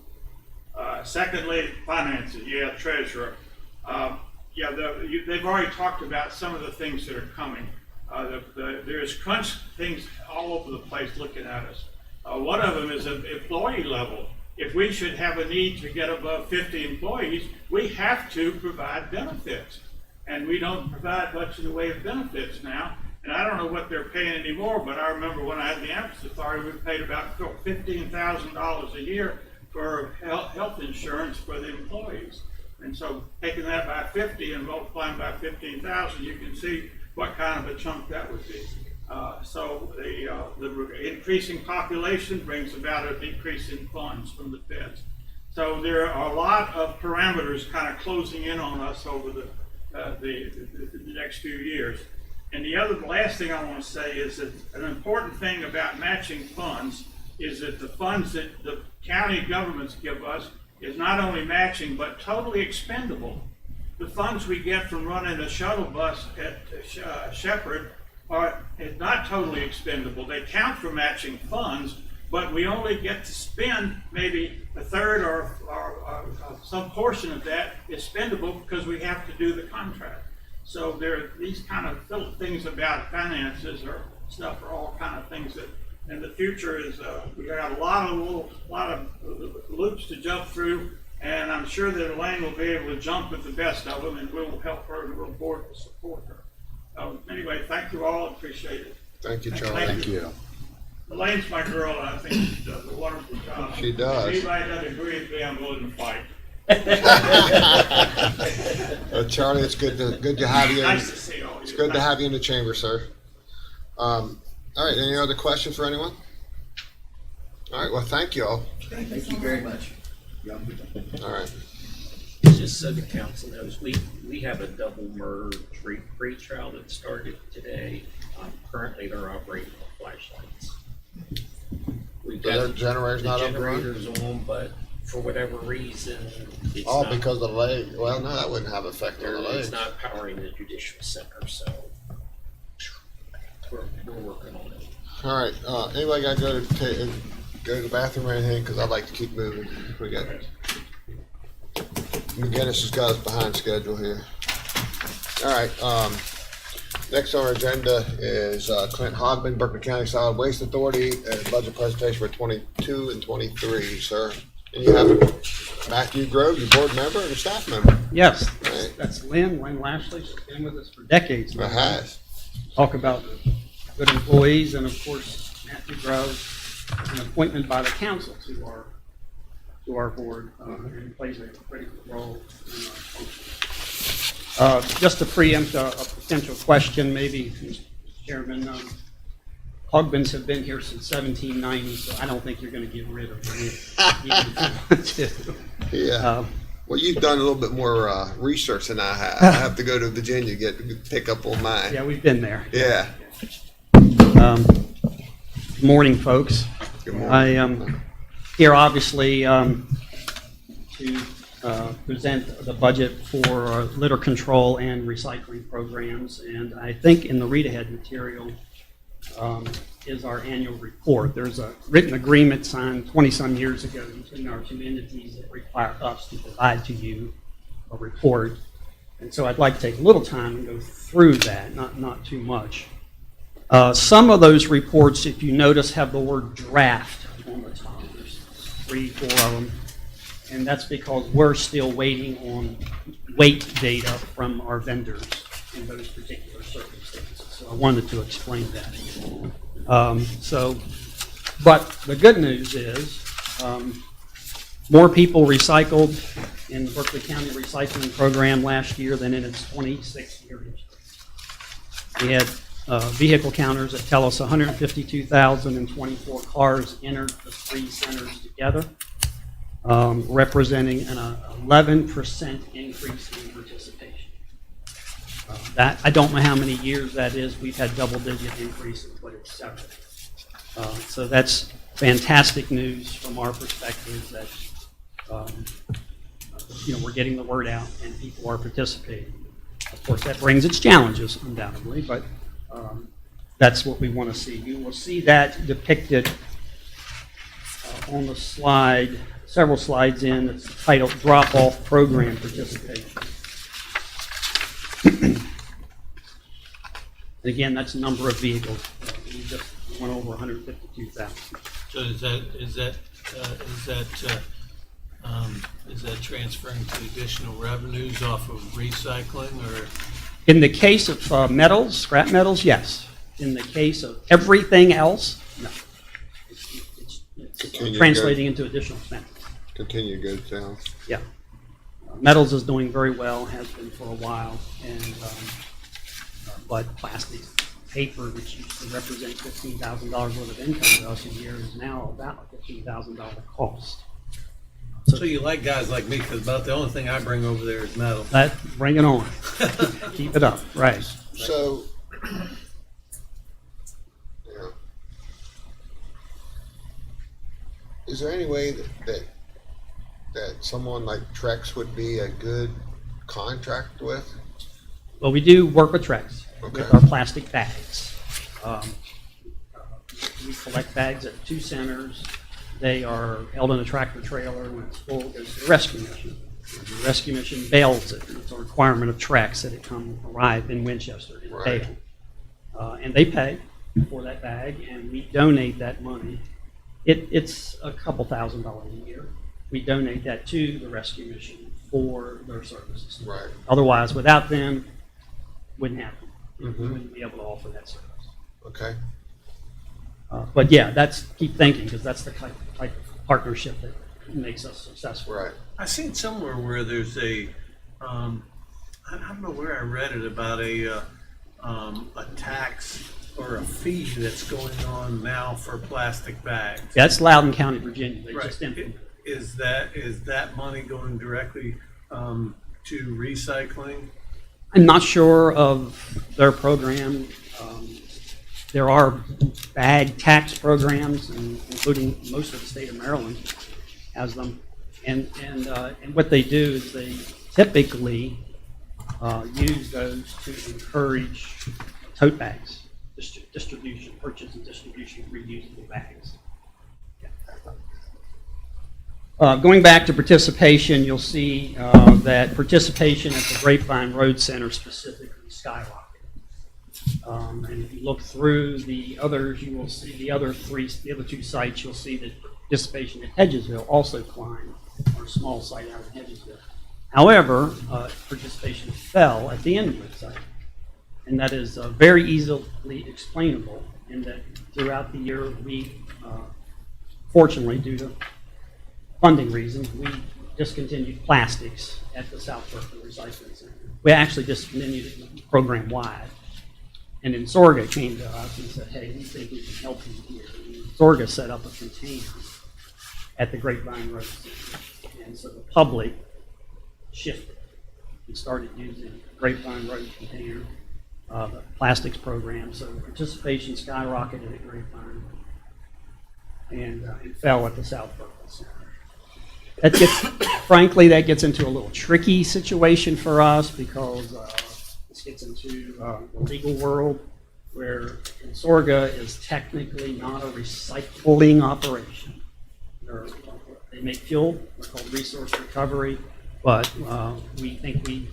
Secondly, finances, treasurer. They've already talked about some of the things that are coming. There's crunch things all over the place looking at us. One of them is an employee level. If we should have a need to get above 50 employees, we have to provide benefits. And we don't provide much in the way of benefits now. And I don't know what they're paying anymore, but I remember when I had the Ambulance Authority, we paid about $15,000 a year for health insurance for the employees. And so taking that by 50 and multiplying by 15,000, you can see what kind of a chunk that would be. So the increasing population brings about a decrease in funds from the feds. So there are a lot of parameters kind of closing in on us over the next few years. And the last thing I want to say is that an important thing about matching funds is that the funds that the county governments give us is not only matching, but totally expendable. The funds we get from running a shuttle bus at Shepherd are not totally expendable. They count for matching funds, but we only get to spend maybe a third or some portion of that is spendable because we have to do the contract. So there are these kind of things about finances or stuff are all kind of things that in the future is we got a lot of loops to jump through, and I'm sure that Elaine will be able to jump with the best of them, and we'll help her and we'll board to support her. Anyway, thank you all. Appreciate it. Thank you, Charlie. Thank you. Elaine's my girl, and I think she does a wonderful job. She does. If anybody doesn't agree with me, I'm willing to fight. Charlie, it's good to have you. Nice to see all you. It's good to have you in the chamber, sir. All right, any other questions for anyone? All right, well, thank you all. Thank you very much. All right. Just so the council knows, we have a double murder pre-trial that started today. Currently, they're operating on flashlights. We've So their got generator's the not up and running? generators on, but for whatever reason, it's Oh, not. because of the leg. Well, no, that wouldn't have effect on the It's legs. not powering the judicial center, so we're working on it. All right, anybody got to go to the bathroom or anything? Because I'd like to keep moving. We got McGinnis has got us behind schedule here. All right, next on our agenda is Clint Hodman, Berkeley County Solid Waste Authority, and budget presentation for 22 and 23, sir. And you have Matthew Grove, your board member and a staff member. Yes, Right. that's Lynn Lashley. She's been with us for decades now. It has. Talk about good employees, and of course, Matthew Grove, an appointment by the council to our board, and plays a critical role in our function. Just to preempt a potential question, maybe, Mr. Chairman, Hogbins have been here since 1790, so I don't think you're going to get rid of them. Yeah. Well, you've done a little bit more research than I have. I have to go to Virginia to pick up on mine. Yeah, we've been there. Yeah. Good morning, folks. Good morning. I am here obviously to present the budget for litter control and recycling programs, and I think in the read-ahead material is our annual report. There's a written agreement signed 20-some years ago between our two entities that require us to provide to you a report, and so I'd like to take a little time and go through that, not too much. Some of those reports, if you notice, have the word draft on the top. There's 3, 4 of them. And that's because we're still waiting on weight data from our vendors in those particular circumstances. So I wanted to explain that. But the good news is more people recycled in the Berkeley County Recycling Program last year than in its 26 years. We had vehicle counters that tell us 152,024 cars entered the 3 centers together, representing an 11% increase in participation. That, I don't know how many years that is. We've had double-digit increases, but it's several. So that's fantastic news from our perspective that, we're getting the word out and people are participating. Of course, that brings its challenges, undoubtedly, but that's what we want to see. You will see that depicted on the slide, several slides in. It's titled Drop-Off Program Participation. And again, that's the number of vehicles. We just went over 152,000. So is that transferring to additional revenues off of recycling, or? In the case of metals, scrap metals, yes. In the case of everything else, no. It's Continue translating into additional expenses. Continue to go down. Yeah. Metals is doing very well, has been for a while, and but plastics, paper, which used to represent $15,000 worth of income to us a year, is now about a $15,000 cost. So you like guys like me, because about the only thing I bring over there is metal. Bring it on. Keep it up, right. So, is there any way that someone like Trex would be a good contract with? Well, we do work with Trex, with Okay. our plastic bags. We collect bags at 2 centers. They are held in a tractor trailer. When it's full, it goes to the rescue mission. The rescue mission bails it. It's a requirement of Trex that it arrive in Winchester and Right. bail. And they pay for that bag, and we donate that money. It's a couple $1,000s a year. We donate that to the rescue mission for their services. Right. Otherwise, without them, wouldn't happen. Mhm. We wouldn't be able to offer that service. Okay. But yeah, keep thinking, because that's the type of partnership that makes us successful. Right. I seen somewhere where there's I don't know where I read it, about a tax or a fee that's going on now for plastic bags. That's Loudoun County, Virginia. They just Right. implemented. Is that money going directly to recycling? I'm not sure of their program. There are bag tax programs, including most of the state of Maryland has them. And what they do is they typically use those to encourage tote bags, distribution, purchase and distribution of reusable bags. Going back to participation, you'll see that participation at the Grapevine Road Center specifically skyrocketed. And if you look through the others, you will see the other 2 sites, you'll see that participation at Hedgesville also climbed, our small site out of Hedgesville. However, participation fell at the Inwood site. And that is very easily explainable in that throughout the year, we, fortunately, due to funding reasons, we discontinued plastics at the South Berkeley Recycling Center. We actually discontinued it program-wide. And then Sorga came to us and said, hey, we think we can help you here. And Sorga set up a container at the Grapevine Road Center. And so the public shifted and started using the Grapevine Road container, the plastics program. So the participation skyrocketed at Grapevine, and it fell at the South Berkeley Center. Frankly, that gets into a little tricky situation for us, because this gets into the legal world, where Sorga is technically not a recycling operation. They make fuel, it's called resource recovery, but we think we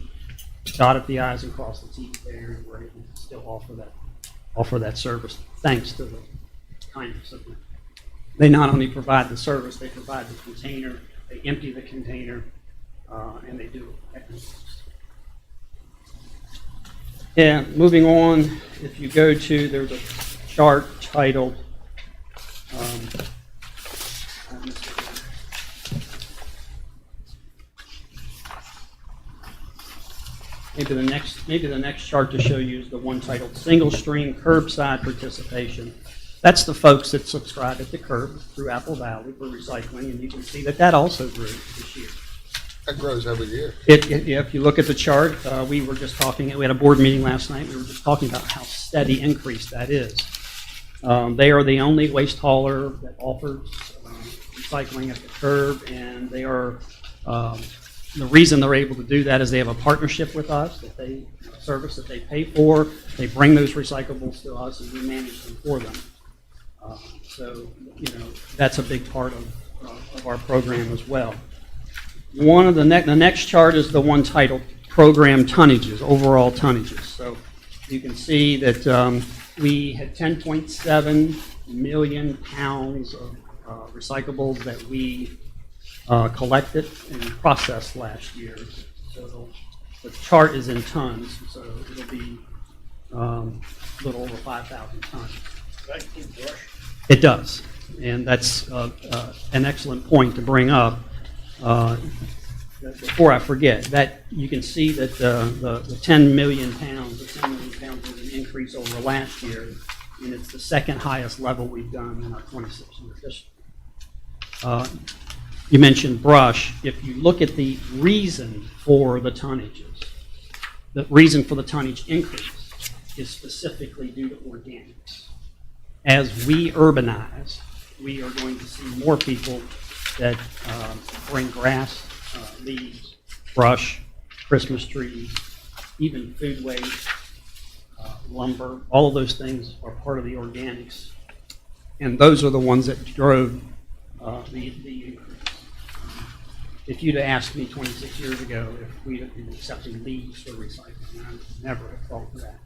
dotted the I's and crossed the T's there, and we're able to still offer that service, thanks to the kindness of them. They not only provide the service, they provide the container, they empty the container, and they do it. Yeah, moving on, if you go to, there's a chart titled, maybe the next chart to show you is the one titled Single Stream Curbside Participation. That's the folks that subscribe at the curb through Apple Valley for recycling, and you can see that also grew this year. That grows every year. Yeah, if you look at the chart, we were just talking, we had a board meeting last night, we were just talking about how steady increase that is. They are the only waste hauler that offers recycling at the curb, and they are, the reason they're able to do that is they have a partnership with us, that they, a service that they pay for, they bring those recyclables to us, and we manage them for them. So, that's a big part of our program as well. One of the next chart is the one titled Program Tonnages, overall tonnages. So you can see that we had 10.7 million pounds of recyclables that we collected and processed last year. So the chart is in tons, so it'll be a little over 5,000 tons. It does, and that's an excellent point to bring up. Before I forget, that you can see that the 10 million pounds is an increase over last year, and it's the second highest level we've done in our 26-year history. You mentioned brush. If you look at the reason for the tonnages, the reason for the tonnage increase is specifically due to organics. As we urbanize, we are going to see more people that bring grass, leaves, brush, Christmas trees, even food waste, lumber. All of those things are part of the organics, and those are the ones that drove the increase. If you'd have asked me 26 years ago if we'd have been accepting leaves for recycling, I would never have thought of that.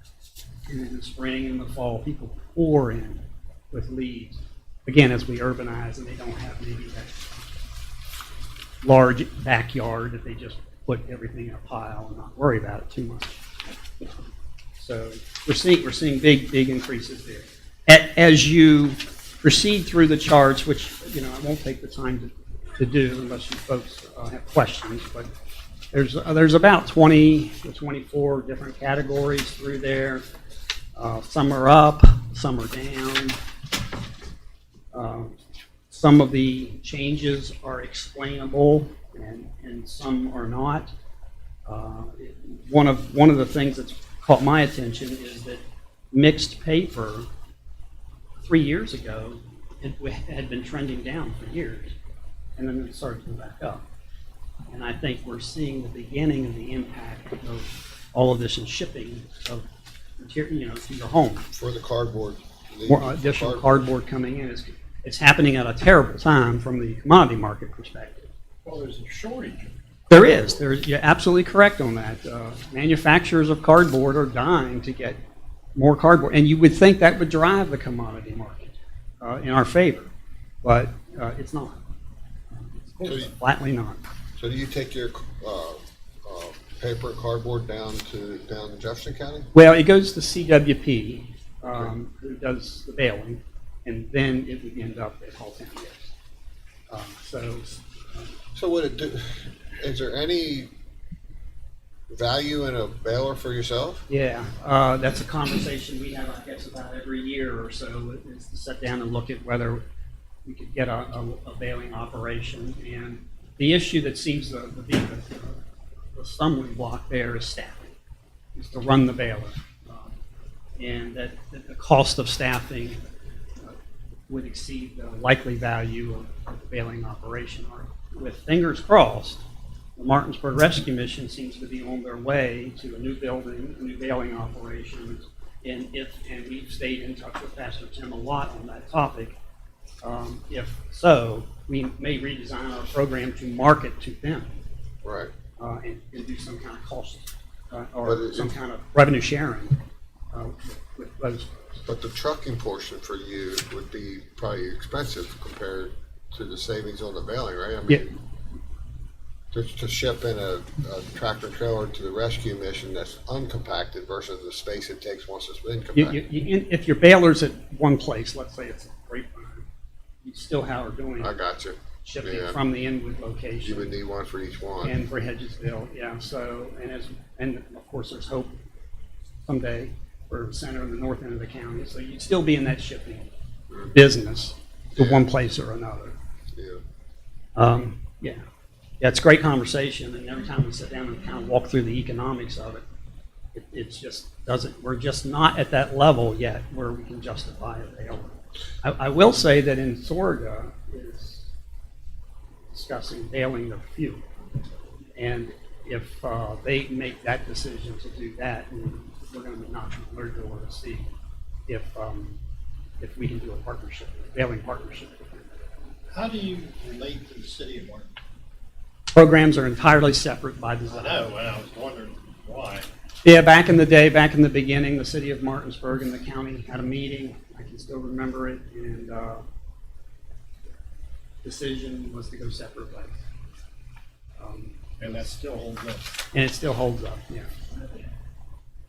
And in the spring and the fall, people pour in with leaves. Again, as we urbanize and they don't have maybe that large backyard that they just put everything in a pile and not worry about it too much. So we're seeing big increases there. As you proceed through the charts, which I won't take the time to do unless you folks have questions, but there's about 20 to 24 different categories through there. Some are up, some are down. Some of the changes are explainable, and some are not. One of the things that's caught my attention is that mixed paper 3 years ago it had been trending down for years, and then it started to go back up. And I think we're seeing the beginning of the impact of all of this in shipping of material, to your home. For the cardboard. More additional cardboard coming in. It's happening at a terrible time from the commodity market perspective. Well, there's a shortage. There is. You're absolutely correct on that. Manufacturers of cardboard are dying to get more cardboard, and you would think that would drive the commodity market in our favor, but it's not. It's flatly not. So do you take your paper and cardboard down to Jefferson County? Well, it goes to CWP, who does the baling, and then it would end up at Hall Town. So would it do? Is there any value in a baler for yourself? Yeah, that's a conversation we have, I guess, about every year or so, is to sit down and look at whether we could get a baling operation. And the issue that seems to be the stumbling block there is staffing, is to run the baler. And that the cost of staffing would exceed the likely value of the baling operation. With fingers crossed, the Martinsburg Rescue Mission seems to be on their way to a new building, a new baling operation, and we've stayed in touch with Pastor Tim a lot on that topic. If so, we may redesign our program to market to them, Right. and do some kind of cost But some kind of revenue sharing with those. But the trucking portion for you would be probably expensive compared to the savings on the baling, right? I mean, to ship in a tractor trailer to the rescue mission that's uncompacted versus the space it takes once it's been compacted. If your baler's at one place, let's say it's a Grapevine, you still are doing I got you. shipping Yeah. from the Inwood location. You would need one for each one. And for Hedgesville, yeah. So, and of course, there's hope someday for center in the north end of the county. So you'd still be in that shipping business to one place or another. Yeah. Yeah. Yeah, it's a great conversation, and every time we sit down and kind of walk through the economics of it, it's just doesn't, we're just not at that level yet where we can justify a bail. I will say that in Sorga is discussing bailing the few. And if they make that decision to do that, we're going to be knocking on their door to see if we can do a partnership, a bailing partnership. How do you relate to the city of Martin? Programs are entirely separate by design. I know, and I was wondering why. Yeah, back in the day, back in the beginning, the city of Martinsburg and the county had a meeting. I can still remember it, and decision was to go separate ways. And that still holds up. And it still holds up, yeah.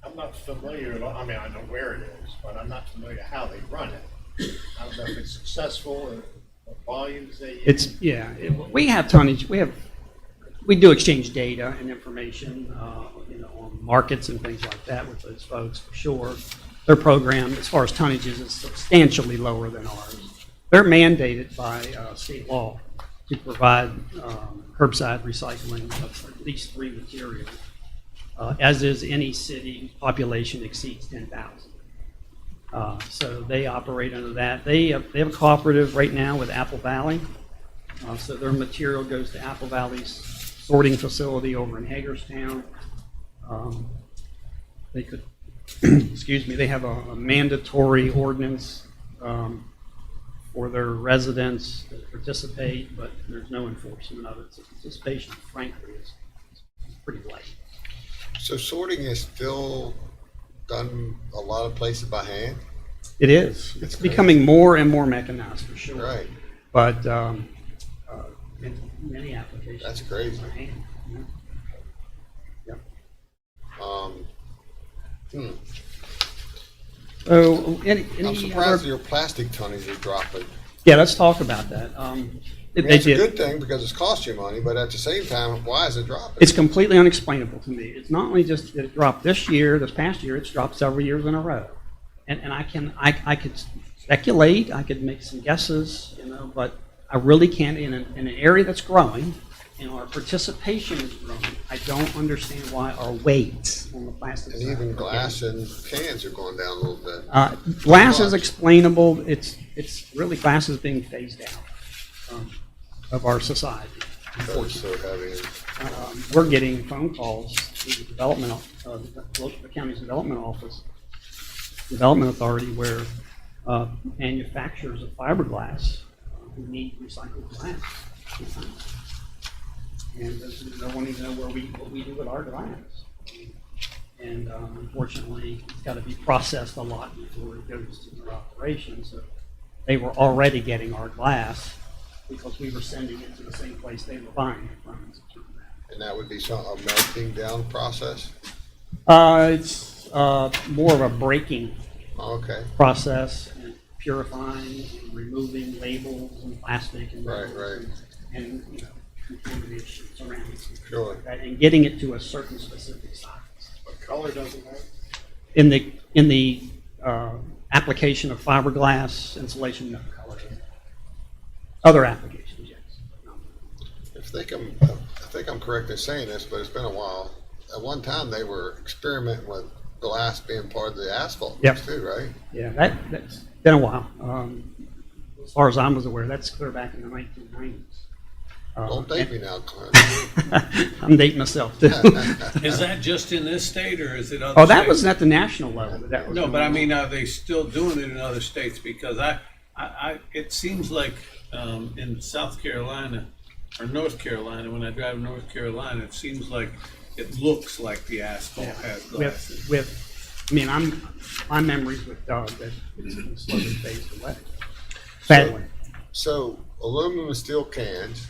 I'm not familiar at all, I mean, I know where it is, but I'm not familiar how they run it. I don't know if it's successful or what volumes they use. It's, yeah, we have tonnage, we do exchange data and information, on markets and things like that with those folks, for sure. Their program, as far as tonnages, is substantially lower than ours. They're mandated by state law to provide curbside recycling of at least 3 materials, as is any city population exceeds 10,000. So they operate under that. They have a cooperative right now with Apple Valley. So their material goes to Apple Valley's sorting facility over in Hagerstown. They could, excuse me, they have a mandatory ordinance for their residents to participate, but there's no enforcement of it. So participation, frankly, is pretty light. So sorting is still done a lot of places by hand? It is. It's crazy. becoming more and more mechanized, for sure. Right. But in many applications, That's crazy. it's by hand. Yeah. So, any I'm other? surprised your plastic tonnage is dropping. Yeah, let's talk about that. I mean, They it's a did. good thing because it's cost you money, but at the same time, why is it dropping? It's completely unexplainable to me. It's not only just that it dropped this past year, it's dropped several years in a row. And I could speculate, I could make some guesses, but I really can't, in an area that's growing, and our participation is growing, I don't understand why our weight on the plastic And side. even glass and cans are going down a little bit. Glass is explainable. It's really glass is being phased out of our society. Because it's so heavy. We're getting phone calls to the development, the county's development authority, where manufacturers of fiberglass who need recycled glass. And there's no one even know what we do with our glass. And unfortunately, it's got to be processed a lot before it goes to their operation. So they were already getting our glass because we were sending it to the same place they were buying it from. And that would be a melting down process? It's more of a breaking Okay. process, and purifying and removing labels and plastic and Right, rubber right. and contamination ceramics and things Sure. like that, and getting it to a certain specific size. But color doesn't matter. In the application of fiberglass insulation, no color. Other applications, yes. No. I think I'm correct in saying this, but it's been a while. At one time, they were experimenting with glass being part of the asphalt mix Yep. too, right? Yeah, that's been a while. As far as I was aware, that's clear back in the 1990s. Don't date me now, Clint. I'm dating myself too. Is that just in this state or is it other Oh, that was states? at the national level. That was No, going but I on. mean, are they still doing it in other states? Because it seems like in South Carolina or North Carolina, when I drive to North Carolina, it seems like it looks like the asphalt has glass. My memories with Doug that it's been slowly phased away. Sadly. So aluminum and steel cans,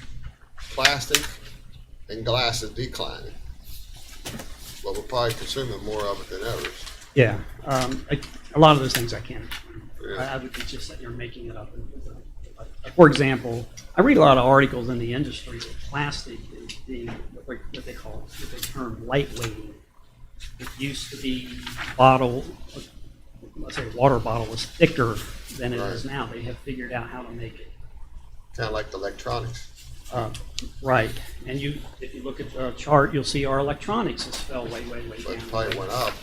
plastic, and glass is declining. But we're probably consuming more of it than others. Yeah, a lot of those things I can't explain. Yeah. I would be just sitting here making it up. For example, I read a lot of articles in the industry that plastic is being what they term lightweighting. It used to be let's say a water bottle was thicker than it is Right. now. They have figured out how to make it. Kind of like the electronics. Right, and if you look at the chart, you'll see our electronics has fell way So it down. probably went up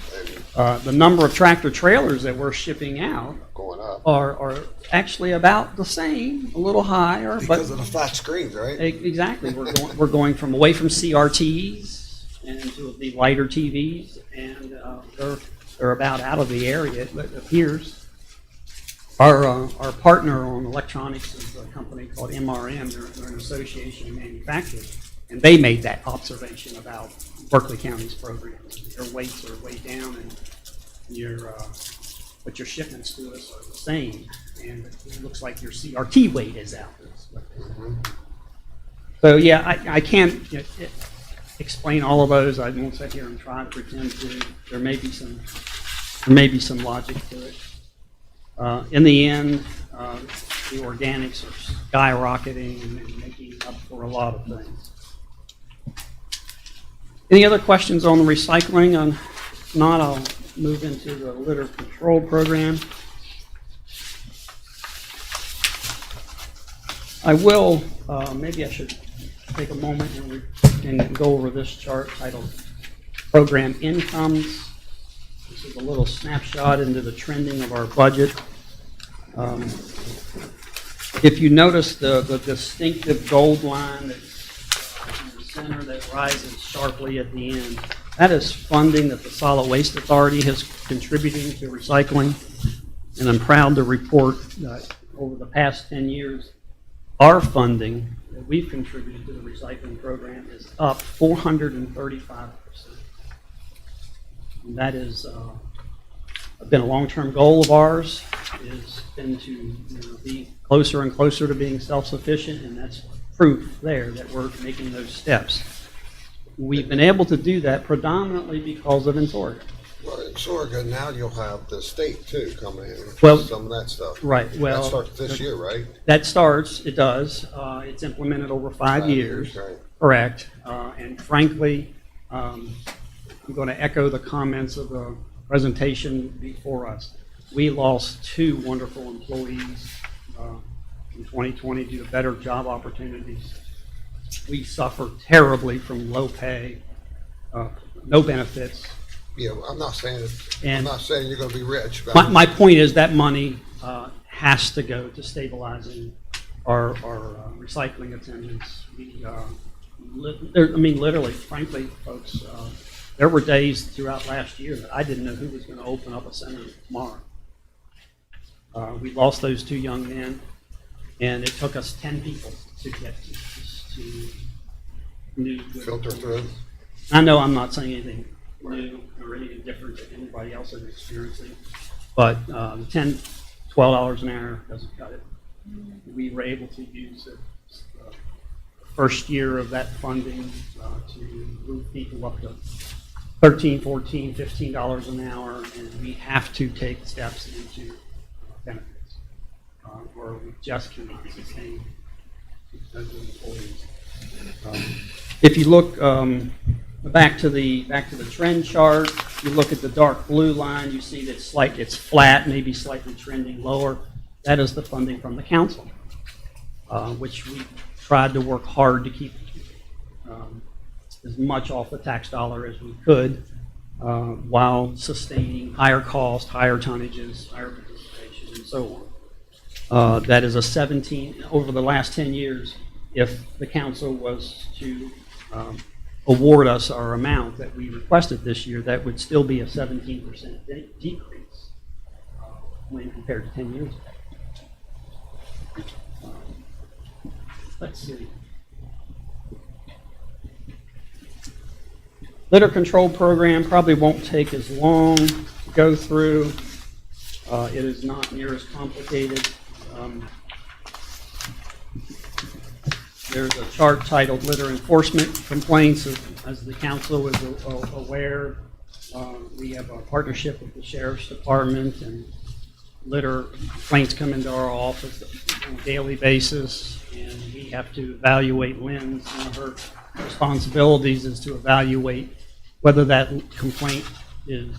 and The number of tractor trailers that we're shipping out going up. are actually about the same, a little higher, Because but of the flat screens, right? exactly, we're going from away from CRTs and to the lighter TVs, and they're about out of the area, it appears. Our partner on electronics is a company called MRM. They're an association of manufacturers, and they made that observation about Berkeley County's programs. Their weights are way down, and but your shipments to us are the same, and it looks like your CRT weight is out. So yeah, I can't explain all of those. I won't sit here and try to pretend to. There may be some logic to it. In the end, the organics are skyrocketing and making up for a lot of things. Any other questions on the recycling? If not, I'll move into the litter control program. I will, maybe I should take a moment and go over this chart titled Program Incomes. This is a little snapshot into the trending of our budget. If you notice the distinctive gold line that's in the center that rises sharply at the end, that is funding that the Solid Waste Authority has contributing to recycling. And I'm proud to report that over the past 10 years, our funding that we've contributed to the recycling program is up 435%. And that is been a long-term goal of ours, has been to be closer and closer to being self-sufficient, and that's proof there that we're making those steps. We've been able to do that predominantly because of Insorga. Well, in Sorga, now you'll have the state too coming in, Well, some of that stuff. Right, well. That starts this year, right? That starts, it does. It's implemented over 5 years. Right. Correct. And frankly, I'm going to echo the comments of the presentation before us. We lost 2 wonderful employees in 2020 due to better job opportunities. We suffer terribly from low pay, no benefits. Yeah, I'm not saying And I'm not saying you're going to be rich. But My point is that money has to go to stabilizing our recycling attendance. Literally, frankly, folks, there were days throughout last year that I didn't know who was going to open up a center tomorrow. We lost those 2 young men, and it took us 10 people to get to new. filter through. I know I'm not saying anything new or anything different that anybody else is experiencing, but $10, $12 an hour doesn't cut it. We were able to use the first year of that funding to move people up to $13, $14, $15 an hour, and we have to take steps into benefits, or we just cannot sustain those employees. If you look back to the trend chart, you look at the dark blue line, you see that it's flat, maybe slightly trending lower. That is the funding from the council, which we tried to work hard to keep as much off the tax dollar as we could, while sustaining higher cost, higher tonnages, higher participation, and so on. That is over the last 10 years, if the council was to award us our amount that we requested this year, that would still be a 17% decrease when compared to 10 years ago. Let's see. Litter control program probably won't take as long to go through. It is not near as complicated. There's a chart titled Litter Enforcement Complaints. As the council is aware, we have a partnership with the Sheriff's Department, and litter complaints come into our office on a daily basis, and we have to evaluate Lynn's. One of her responsibilities is to evaluate whether that complaint is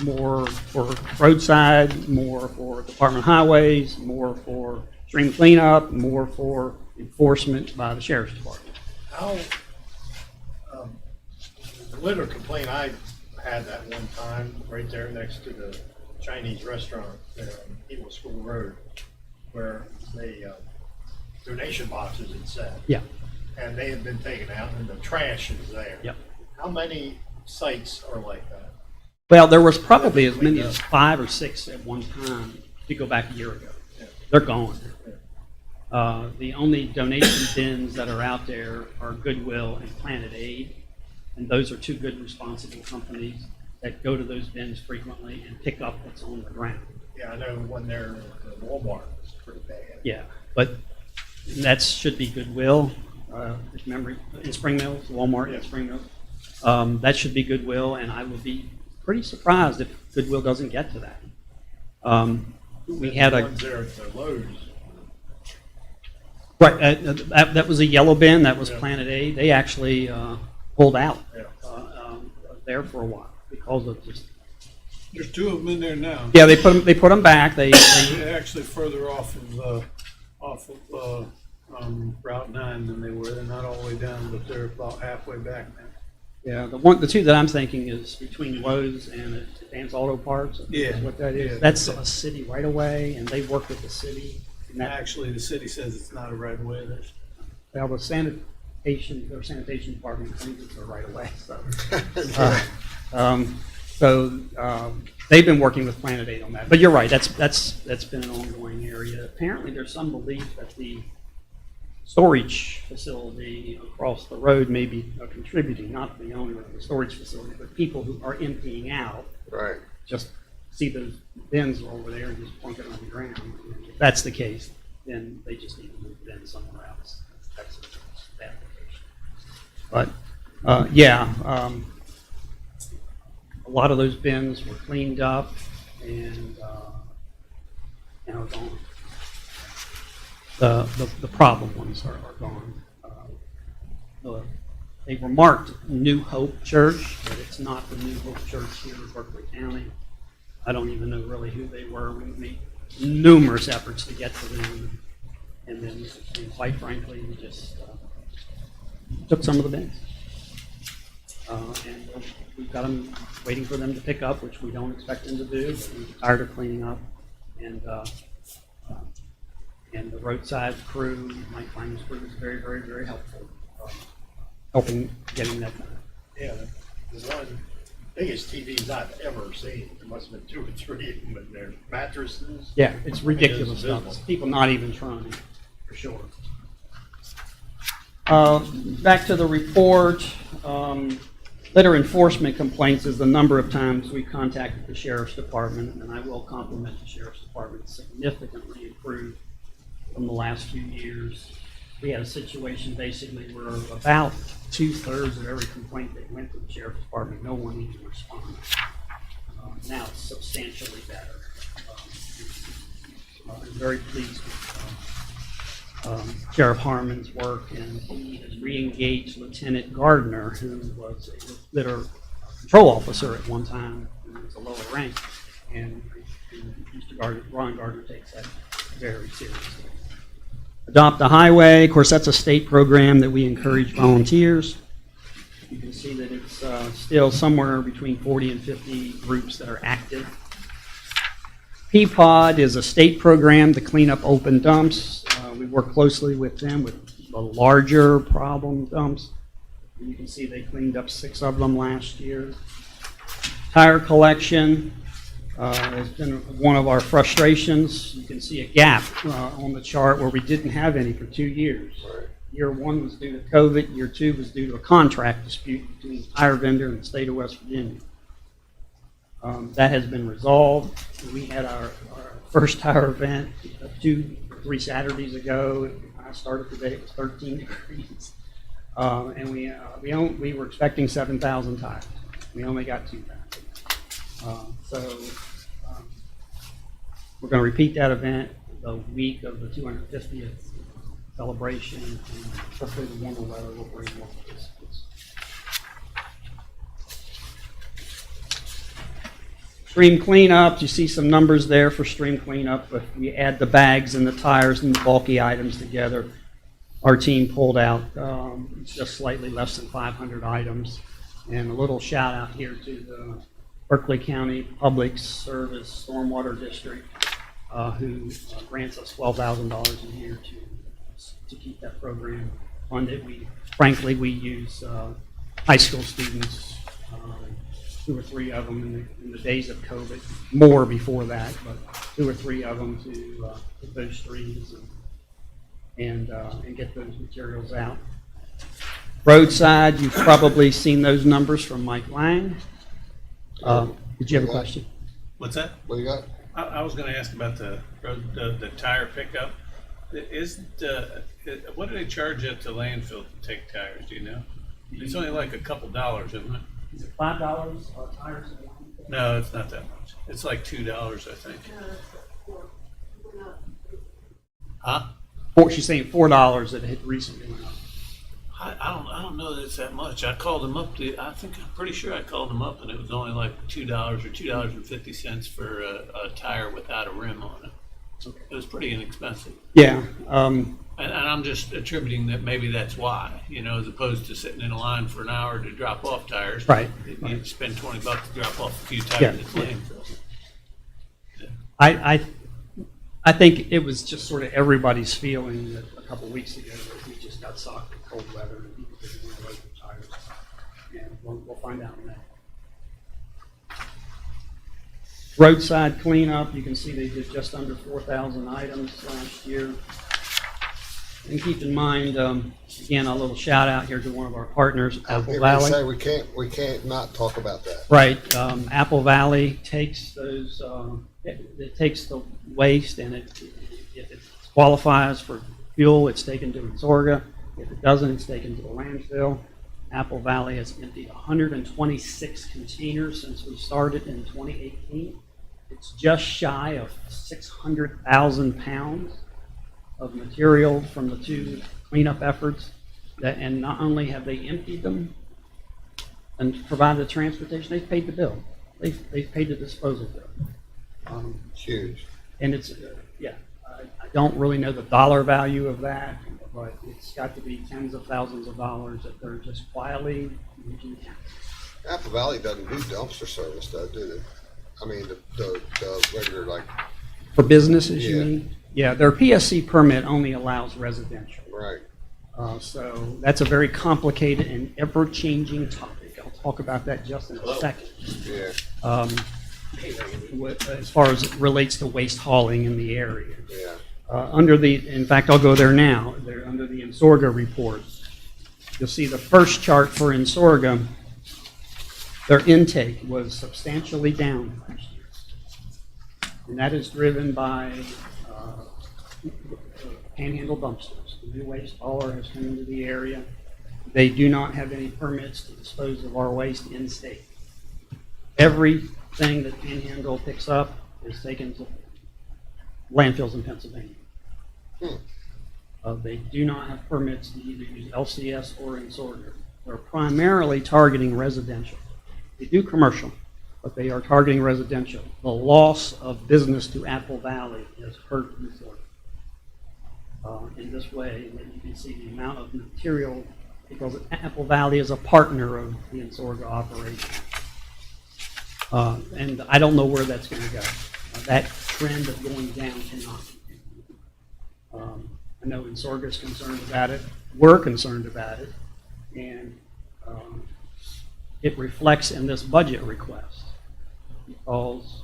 more for roadside, more for Department of Highways, more for stream cleanup, more for enforcement by the sheriff's department. How, the litter complaint I had that one time, right there next to the Chinese restaurant there on Eagle School Road, where they, donation boxes had sat. Yeah. And they had been taken out and the trash is there. Yep. How many sites are like that? Well, there was probably as many as 5 or 6 at one time, if you go back a year ago. Yeah. They're gone. The only donation bins that are out there are Goodwill and Planet Aid, and those are 2 good, responsible companies that go to those bins frequently and pick up what's on the ground. Yeah, I know when they're at Walmart, it's pretty bad. Yeah, but that should be Goodwill, if memory, in Spring Mills, Walmart in Spring Mills. That should be Goodwill, and I would be pretty surprised if Goodwill doesn't get to that. We had The a, ones there at the Lowe's. right, that was a yellow bin, that was Yeah. Planet Aid. They actually pulled out Yeah. there for a while because of just, There's 2 of them in there now. yeah, they put them back. They They're actually further off of Route 9 than they were. They're not all the way down, but they're about halfway back now. yeah, the 2 that I'm thinking is between Lowe's and Advanced Auto Parts. Yeah. Is what that is. Yeah. That's a city right away, and they work with the city. And that, Actually, the city says it's not a right of way. There's well, the sanitation department claims it's a right of way. So they've been working with Planet Aid on that. But you're right. That's been an ongoing area. Apparently, there's some belief that the storage facility across the road may be contributing, not the owner of the storage facility, but people who are emptying out Right. just see those bins over there and just plunk it on the ground. If that's the case, then they just need to move the bin somewhere else. That's the application. But, a lot of those bins were cleaned up and are gone. The problem ones are gone. They were marked New Hope Church, but it's not the New Hope Church here in Berkeley County. I don't even know really who they were. We made numerous efforts to get to them, and then quite frankly, we just took some of the bins. And we've got them waiting for them to pick up, which we don't expect them to do, but we're tired of cleaning up. And the roadside crew, Mike Klein's crew, is very, very, very helpful, helping getting that done. Yeah, the one biggest TVs I've ever seen, there must have been 2 or 3 of them in there, mattresses. Yeah, it's ridiculous It is stuff. visible. People not even trying, for sure. Back to the report, litter enforcement complaints is the number of times we contacted the sheriff's department, and I will compliment the sheriff's department. It's significantly improved from the last few years. We had a situation basically where about 2/3 of every complaint that went to the sheriff's department, no one even responded. Now it's substantially better. I'm very pleased with Sheriff Harmon's work, and he has re-engaged Lieutenant Gardner, who was a litter control officer at one time, and was a lower rank, and Mr. Gardner, Ron Gardner takes that very seriously. Adopt a Highway, of course, that's a state program that we encourage volunteers. You can see that it's still somewhere between 40 and 50 groups that are active. PPOD is a state program to clean up open dumps. We work closely with them with the larger problem dumps. You can see they cleaned up 6 of them last year. Tire collection has been one of our frustrations. You can see a gap on the chart where we didn't have any for 2 years. Right. Year 1 was due to COVID. Year 2 was due to a contract dispute between the tire vendor and the state of West Virginia. That has been resolved. We had our first tire event 2 or 3 Saturdays ago. I started today, it was 13 degrees. And we were expecting 7,000 tires. We only got 2,000. We're going to repeat that event the week of the 250th celebration, and hopefully the warmer weather will bring more participants. Stream cleanup, you see some numbers there for stream cleanup. If we add the bags and the tires and the bulky items together, our team pulled out just slightly less than 500 items. And a little shout out here to the Berkeley County Public Service Stormwater District, who grants us $12,000 a year to keep that program funded. Frankly, we use high school students, 2 or 3 of them in the days of COVID, more before that, but 2 or 3 of them to hit those streams and get those materials out. Roadside, you've probably seen those numbers from Mike Lang. Did you have a question? What's that? What do you got? I was gonna ask about the tire pickup. What do they charge at the landfill to take tires, do you know? It's only like a couple dollars, isn't it? Is it $5 tires? No, it's not that much. It's like $2, I think. Huh? She's saying $4 that it recently went up. I don't know that it's that much. I called them up. I'm pretty sure I called them up, and it was only like $2 or $2.50 for a tire without a rim on it. It was pretty inexpensive. Yeah. And I'm just attributing that maybe that's why, as opposed to sitting in a line for an hour to drop off tires. Right. You spend $20 to drop off a few tires Yeah. at the landfill. I think it was just sort of everybody's feeling that a couple weeks ago that we just got socked with cold weather and people didn't want to load their tires. And we'll find out in that. Roadside Cleanup, you can see they did just under 4,000 items last year. And keep in mind, again, a little shout out here to one of our partners, Apple Valley. Say we can't not talk about that. Right. Apple Valley takes those, it takes the waste and if it qualifies for fuel, it's taken to Insorga. If it doesn't, it's taken to the landfill. Apple Valley has emptied 126 containers since we started in 2018. It's just shy of 600,000 pounds of material from the 2 cleanup efforts. And not only have they emptied them and provided the transportation, they've paid the bill. They've paid the disposal bill. It's huge. And it's, I don't really know the dollar value of that, but it's got to be tens of thousands of dollars that they're just quietly making happen. Apple Valley doesn't do dumpster service though, do they? I mean, the regular, like, For businesses, you Yeah. mean? Yeah, their PSC permit only allows residential. right. So that's a very complicated and ever-changing topic. I'll talk about that just in a second. Yeah, As far as it relates to waste hauling in the area. yeah. In fact, I'll go there now. They're under the Insorga report. You'll see the first chart for Insorga. Their intake was substantially down last year. And that is driven by panhandle dumpsters. The new waste hauler has come into the area. They do not have any permits to dispose of our waste in state. Everything that Panhandle picks up is taken to landfills in Pennsylvania. They do not have permits to either use LCS or Insorga. They're primarily targeting residential. They do commercial, but they are targeting residential. The loss of business to Apple Valley has hurt Insorga. In this way, that you can see the amount of material, because Apple Valley is a partner of the Insorga operation. And I don't know where that's going to go. That trend of going down cannot continue. I know Insorga is concerned about it. We're concerned about it. And it reflects in this budget request because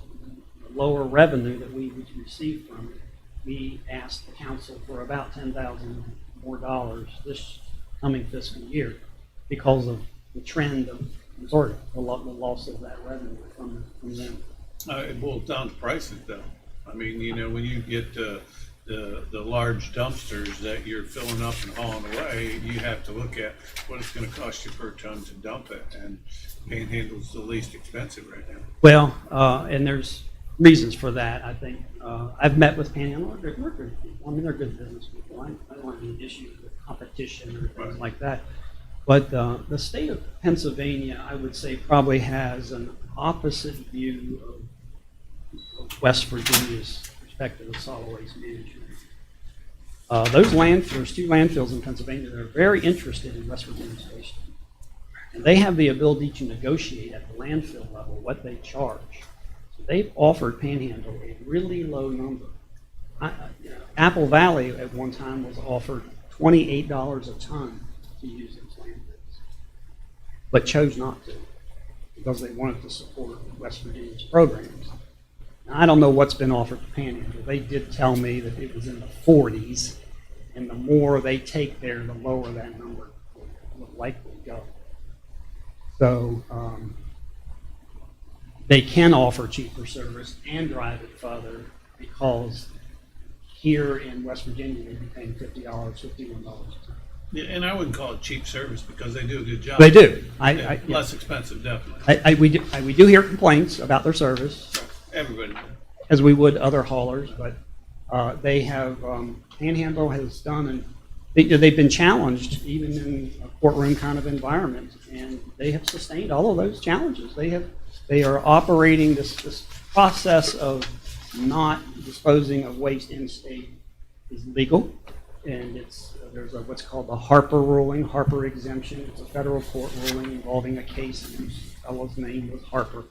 the lower revenue that we would receive from it, we asked the council for about $10,000 more this coming fiscal year because of the trend of Insorga, the loss of that revenue from them. It boils down to prices, though. I mean, when you get the large dumpsters that you're filling up and hauling away, you have to look at what it's going to cost you per ton to dump it, and Panhandle's the least expensive right now. Well, and there's reasons for that. I think I've met with Panhandle. They're good people. I mean, they're good business people. I don't have any issues with competition or things like that. But the state of Pennsylvania, I would say, probably has an opposite view of West Virginia's perspective of solid waste management. There's two landfills in Pennsylvania that are very interested in West Virginia Station. And they have the ability to negotiate at the landfill level what they charge. So they've offered Panhandle a really low number. Apple Valley at one time was offered $28 a ton to use its landfills, but chose not to because they wanted to support West Virginia's programs. Now, I don't know what's been offered to Panhandle. They did tell me that it was in the 40s, and the more they take there, the lower that number will likely go. So they can offer cheaper service and drive it further because here in West Virginia, they'd be paying $50, $51 a ton. Yeah, and I wouldn't call it cheap service because they do a good job. They do. Yeah, less expensive, definitely. We do hear complaints about their service, Everybody. as we would other haulers, but they have, Panhandle has done, and they've been challenged even in a courtroom kind of environment, and they have sustained all of those challenges. They are operating this process of not disposing of waste in state is legal, and there's what's called the Harper ruling, Harper exemption. It's a federal court ruling involving a case whose fellow's name was Harper.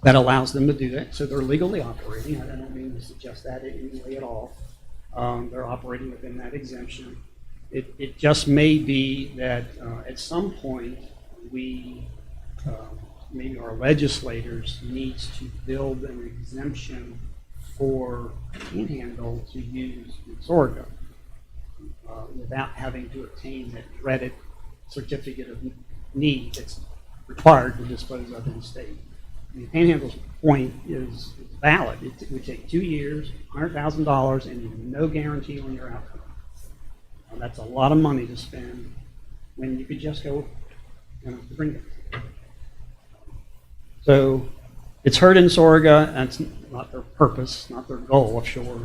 That allows them to do that. So they're legally operating. I don't mean to suggest that in any way at all. They're operating within that exemption. It just may be that at some point we, maybe our legislators, needs to build an exemption for Panhandle to use in Sorga without having to obtain that dreaded certificate of need that's required to dispose of in state. I mean, Panhandle's point is valid. It would take 2 years, $100,000, and no guarantee on your outcome. That's a lot of money to spend when you could just go bring it. So it's heard in Sorga, and it's not their purpose, not their goal, I'm sure.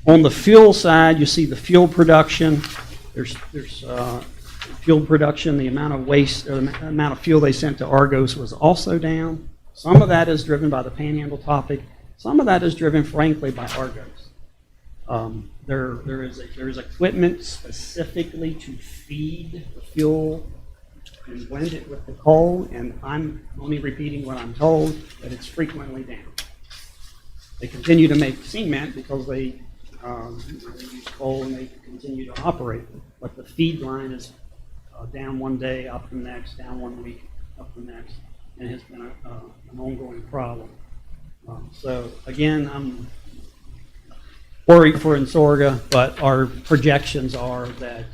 On the fuel side, you see the fuel production. There's fuel production, the amount of waste, or the amount of fuel they sent to Argos was also down. Some of that is driven by the Panhandle topic. Some of that is driven, frankly, by Argos. There is equipment specifically to feed the fuel and blend it with the coal, and I'm only repeating what I'm told, that it's frequently down. They continue to make cement because they use coal and they continue to operate, but the feed line is down one day, up the next, down 1 week, up the next, and it has been an ongoing problem. So again, I'm worried for Insorga, but our projections are that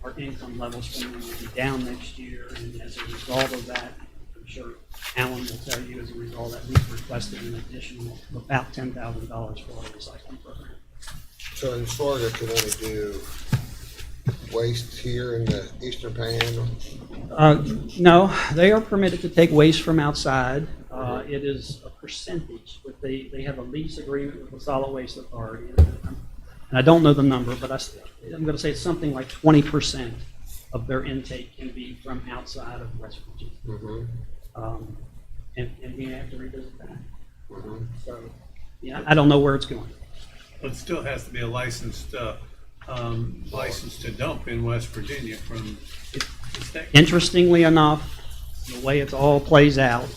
our income levels going to be down next year, and as a result of that, I'm sure Alan will tell you, as a result that we've requested an additional about $10,000 for our recycling program. So in Florida, can only do waste here in the Eastern Panhandle? No, they are permitted to take waste from outside. It is a percentage. They have a lease agreement with the Solid Waste Authority, and I don't know the number, but I'm going to say it's something like 20% of their intake can be from outside of West Virginia. Mm-hmm. And we have to revisit that. Mm-hmm. So, yeah, I don't know where it's going. But it still has to be a licensed license to dump in West Virginia from the state. Interestingly enough, the way it all plays out,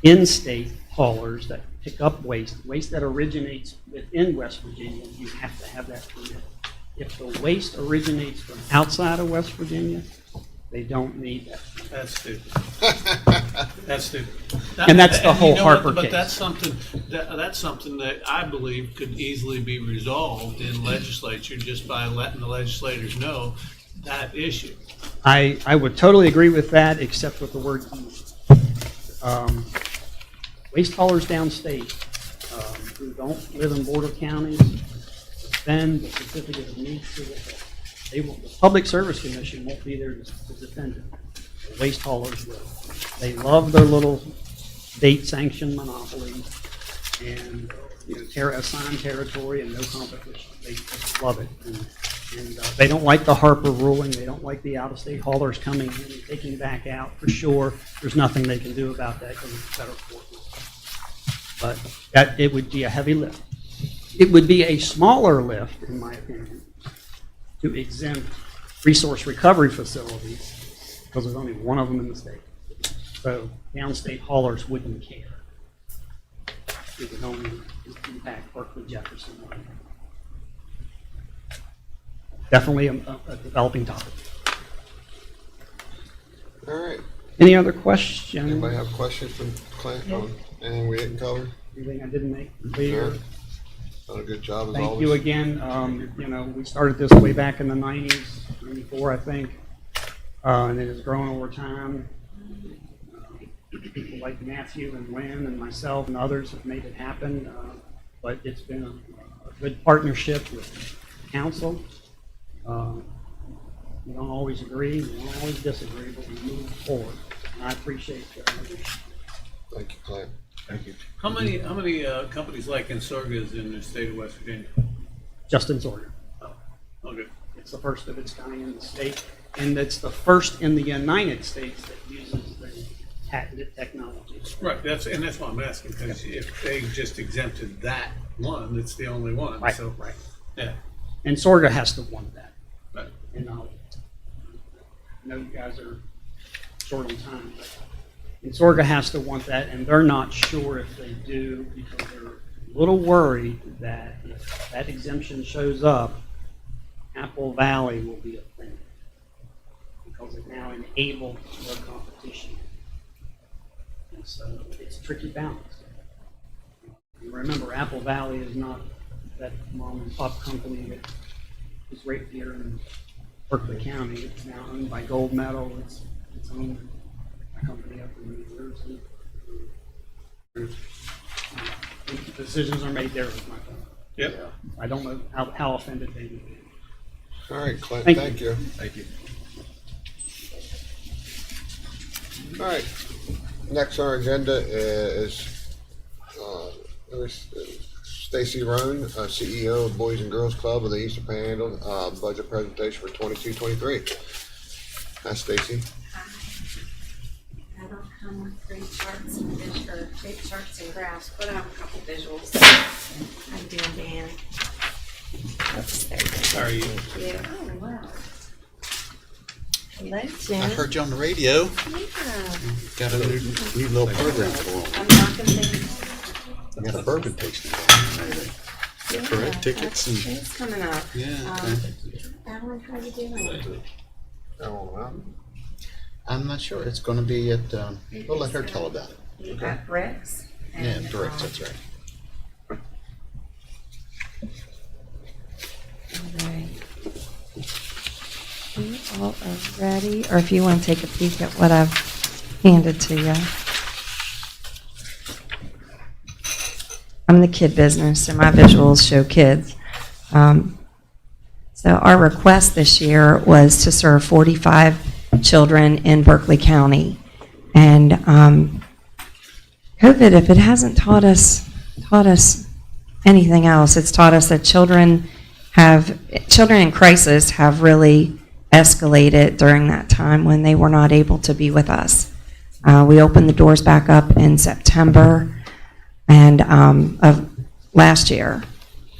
in-state haulers that pick up waste that originates within West Virginia, you have to have that permit. If the waste originates from outside of West Virginia, they don't need that. That's stupid. That's stupid. And that's the whole you know what, Harper but case. that's something that I believe could easily be resolved in legislature just by letting the legislators know that issue. I would totally agree with that, except with the word waste haulers downstate who don't live in border counties defend the certificate of need to the Public Service Commission won't be there to defend it. The waste haulers will. They love their little state-sanctioned monopoly and assigned territory and no competition. They just love it. And they don't like the Harper ruling. They don't like the out-of-state haulers coming in and taking back out. For sure, there's nothing they can do about that because it's federal court. But it would be a heavy lift. It would be a smaller lift, in my opinion, to exempt resource recovery facilities, because there's only one of them in the state. So downstate haulers wouldn't care. It would only impact Berkeley, Jefferson. Definitely a developing topic. All right. Any other questions? Anybody have questions from Clint on anything we didn't cover? Anything I didn't make clear? Done a good job as Thank always. you again. You know, we started this way back in the 90s, 94, I think, and it has grown over time. People like Matthew and Lynn and myself and others have made it happen, but it's been a good partnership with council. We don't always agree, we don't always disagree, but we move forward. And I appreciate that. Thank you, Clint. Thank you. How many companies like Insorga is in the state of West Virginia? Just in Oregon. Oh, okay. It's the first of its kind in the state, and it's the first in the United States that uses the patented technology. Right, that's why I'm asking, because if they just exempted that one, it's the only one, Right, so. right. Yeah, And Sorga has to want that. right. And I know you guys are short on time, but and Sorga has to want that, and they're not sure if they do, because they're a little worried that if that exemption shows up, Apple Valley will be a thing, because it now enables their competition. And so it's a tricky balance. You remember, Apple Valley is not that mom and pop company that is right here in Berkeley County. It's now owned by Gold Medal. It's owned by a company up in New Jersey. Decisions are made there with my phone. Yep. I don't know how offended they would be. All right, Clint, Thank thank you. Thank you. All right, next on our agenda is Stacy Roan, CEO of Boys and Girls Club of the Eastern Panhandle, budget presentation for 22-23. Hi, Stacy. I don't come with great charts and big charts and graphs, but I have a couple visuals. How you doing, Dan? Oops, there you go. How are you? Thank you. Oh, wow. Hello, I Jen. heard you on the radio. Yeah. Got a new little program for I'm knocking things. them. Got a bourbon tasting. Yeah, Correct, tickets and- It's coming up. Yeah. Alan, how you doing? Oh, well. I'm not sure. It's going to be at, we'll let her tell about it. You got bricks. Yeah, and, direct, that's right. All right. You all are ready, or if you want to take a peek at what I've handed to you. I'm in the kid business, and my visuals show kids. So our request this year was to serve 45 children in Berkeley County. And COVID, if it hasn't taught us anything else, it's taught us that children in crisis have really escalated during that time when they were not able to be with us. We opened the doors back up in September and of last year,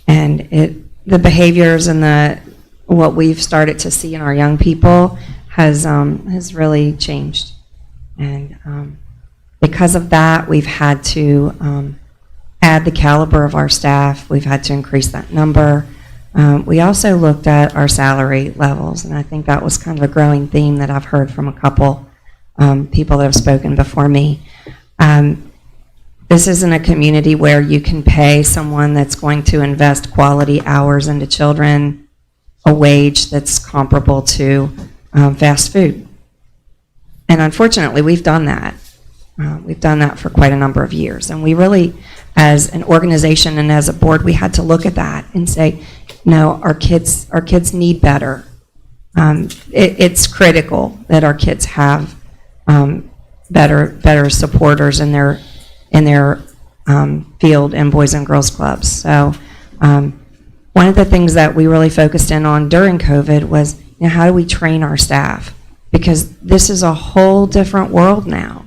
and the behaviors and what we've started to see in our young people has really changed. And because of that, we've had to add the caliber of our staff. We've had to increase that number. We also looked at our salary levels, and I think that was kind of a growing theme that I've heard from a couple people that have spoken before me. This isn't a community where you can pay someone that's going to invest quality hours into children a wage that's comparable to fast food. And unfortunately, we've done that. We've done that for quite a number of years. And we really, as an organization and as a board, we had to look at that and say, no, our kids need better. It's critical that our kids have better supporters in their field in Boys and Girls Clubs. So one of the things that we really focused in on during COVID was, how do we train our staff? Because this is a whole different world now.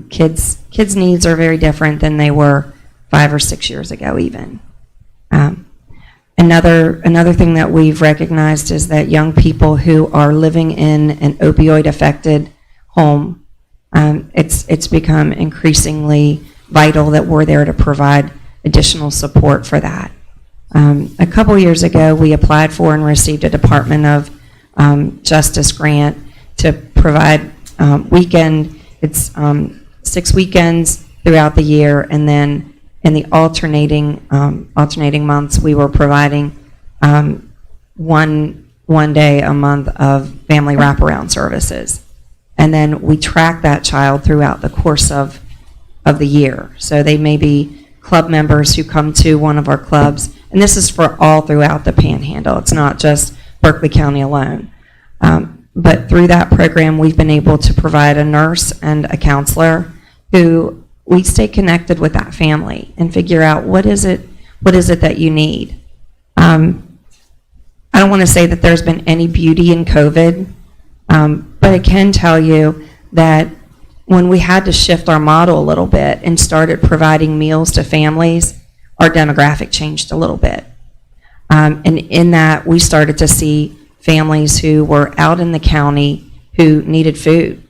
Kids' needs are very different than they were 5 or 6 years ago even. Another thing that we've recognized is that young people who are living in an opioid-affected home, it's become increasingly vital that we're there to provide additional support for that. A couple years ago, we applied for and received a Department of Justice grant to provide it's 6 weekends throughout the year, and then in the alternating months, we were providing one day a month of family wraparound services. And then we track that child throughout the course of the year. So they may be club members who come to one of our clubs, and this is for all throughout the Panhandle. It's not just Berkeley County alone. But through that program, we've been able to provide a nurse and a counselor who we stay connected with that family and figure out what is it that you need. I don't want to say that there's been any beauty in COVID, but I can tell you that when we had to shift our model a little bit and started providing meals to families, our demographic changed a little bit. And in that, we started to see families who were out in the county who needed food.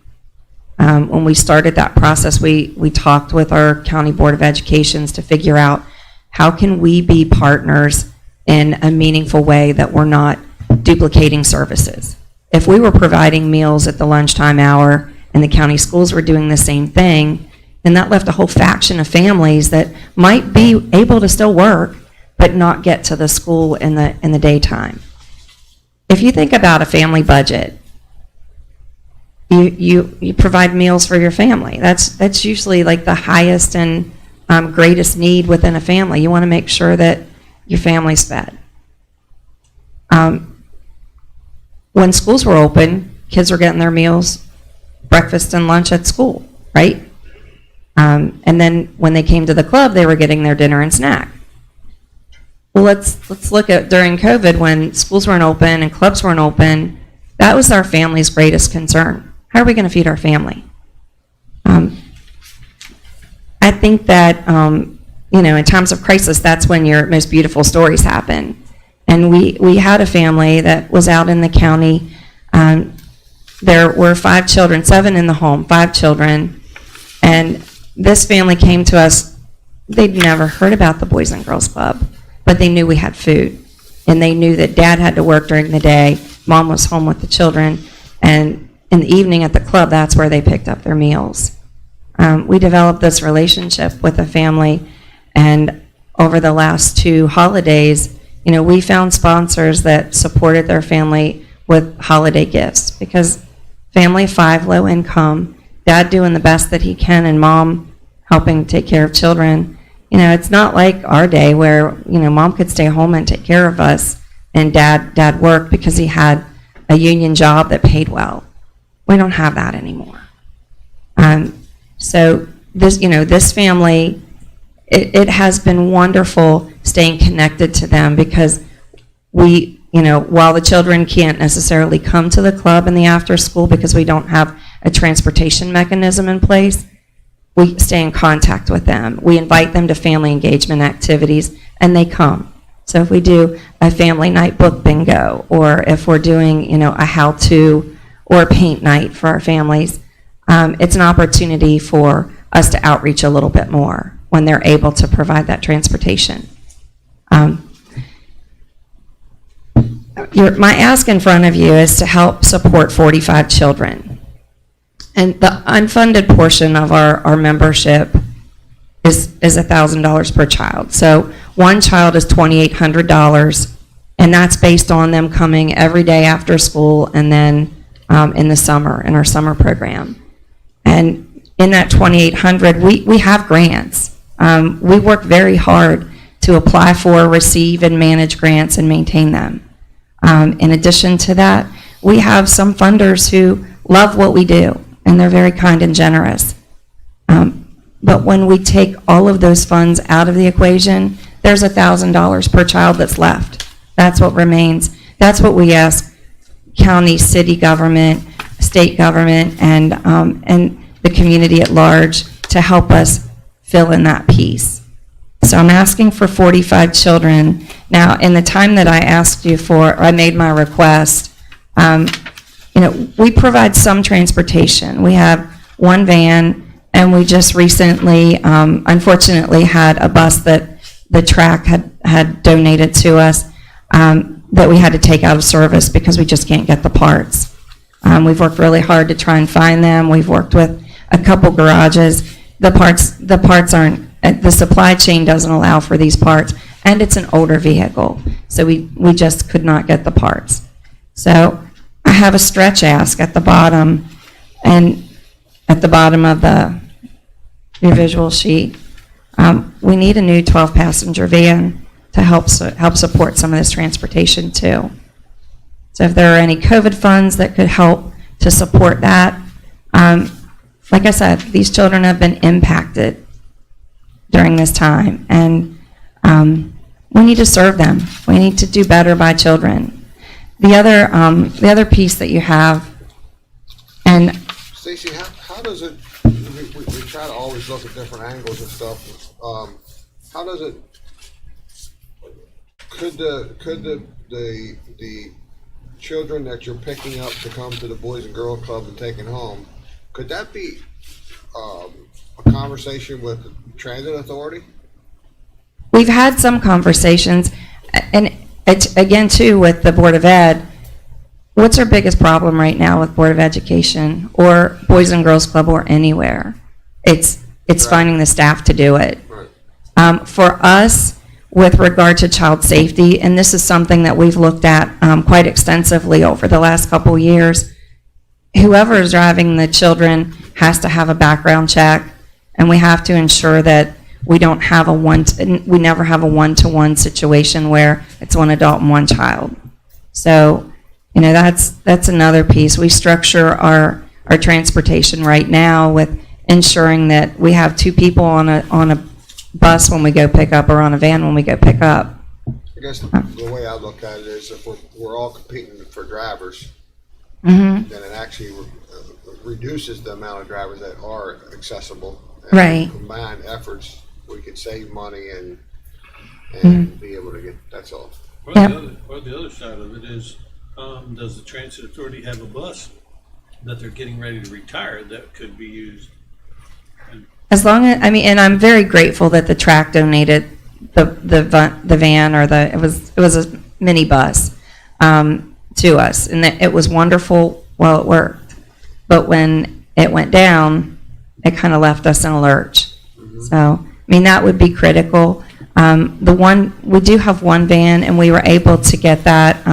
When we started that process, we talked with our County Board of Education to figure out how can we be partners in a meaningful way that we're not duplicating services. If we were providing meals at the lunchtime hour and the county schools were doing the same thing, then that left a whole faction of families that might be able to still work but not get to the school in the daytime. If you think about a family budget, you provide meals for your family. That's usually like the highest and greatest need within a family. You want to make sure that your family's fed. When schools were open, kids were getting their meals, breakfast and lunch at school, right? And then when they came to the club, they were getting their dinner and snack. Well, let's look at during COVID when schools weren't open and clubs weren't open. That was our family's greatest concern. How are we going to feed our family? I think that, in times of crisis, that's when your most beautiful stories happen. And we had a family that was out in the county. There were 5 children, 7 in the home, 5 children. And this family came to us. They'd never heard about the Boys and Girls Club, but they knew we had food. And they knew that Dad had to work during the day, Mom was home with the children, and in the evening at the club, that's where they picked up their meals. We developed this relationship with the family, and over the last 2 holidays, we found sponsors that supported their family with holiday gifts, because family of 5, low income, Dad doing the best that he can, and Mom helping take care of children. It's not like our day where, Mom could stay home and take care of us, and Dad worked because he had a union job that paid well. We don't have that anymore. So this family, it has been wonderful staying connected to them, because while the children can't necessarily come to the club in the after school because we don't have a transportation mechanism in place, we stay in contact with them. We invite them to family engagement activities, and they come. So if we do a family night book bingo, or if we're doing, a how-to or a paint night for our families, it's an opportunity for us to outreach a little bit more when they're able to provide that transportation. My ask in front of you is to help support 45 children. And the unfunded portion of our membership is $1,000 per child. So one child is $2,800, and that's based on them coming every day after school, and then in the summer, in our summer program. And in that $2,800, we have grants. We work very hard to apply for, receive, and manage grants and maintain them. In addition to that, we have some funders who love what we do, and they're very kind and generous. But when we take all of those funds out of the equation, there's $1,000 per child that's left. That's what remains. That's what we ask county, city government, state government, and the community at large to help us fill in that piece. So I'm asking for 45 children. Now, in the time that I asked you for, or I made my request, we provide some transportation. We have one van, and we just recently, unfortunately, had a bus that the track had donated to us that we had to take out of service because we just can't get the parts. We've worked really hard to try and find them. We've worked with a couple garages. The parts aren't, the supply chain doesn't allow for these parts, and it's an older vehicle, so we just could not get the parts. So I have a stretch ask at the bottom, and at the bottom of your visual sheet. We need a new 12-passenger van to help support some of this transportation too. So if there are any COVID funds that could help to support that, like I said, these children have been impacted during this time, and we need to serve them. We need to do better by children. The other piece that you have, and Stacy, how does it, we try to always look at different angles and stuff. How does it, could the children that you're picking up to come to the Boys and Girls Club and taking home, could that be a conversation with the transit authority? we've had some conversations, and it's, again, too, with the Board of Ed. What's our biggest problem right now with Board of Education or Boys and Girls Club or anywhere? It's finding the staff to do it. Right. For us, with regard to child safety, and this is something that we've looked at quite extensively over the last couple years, whoever is driving the children has to have a background check, and we have to ensure that we don't have we never have a one-to-one situation where it's one adult and one child. So, that's another piece. We structure our transportation right now with ensuring that we have two people on a bus when we go pick up or on a van when we go pick up. I guess the way I look at it is if we're all competing for drivers, Mm-hmm. then it actually reduces the amount of drivers that are accessible. And Right. Combined efforts, we could save money and Mm-hmm. be able to get, that's all. Or Yep. the other side of it is, does the transit authority have a bus that they're getting ready to retire that could be used? As long as, and I'm very grateful that the track donated the van, or it was a minibus to us, and that it was wonderful while it worked. But when it went down, it kind of left us in a lurch. So, that would be critical. We do have one van, and we were able to get that.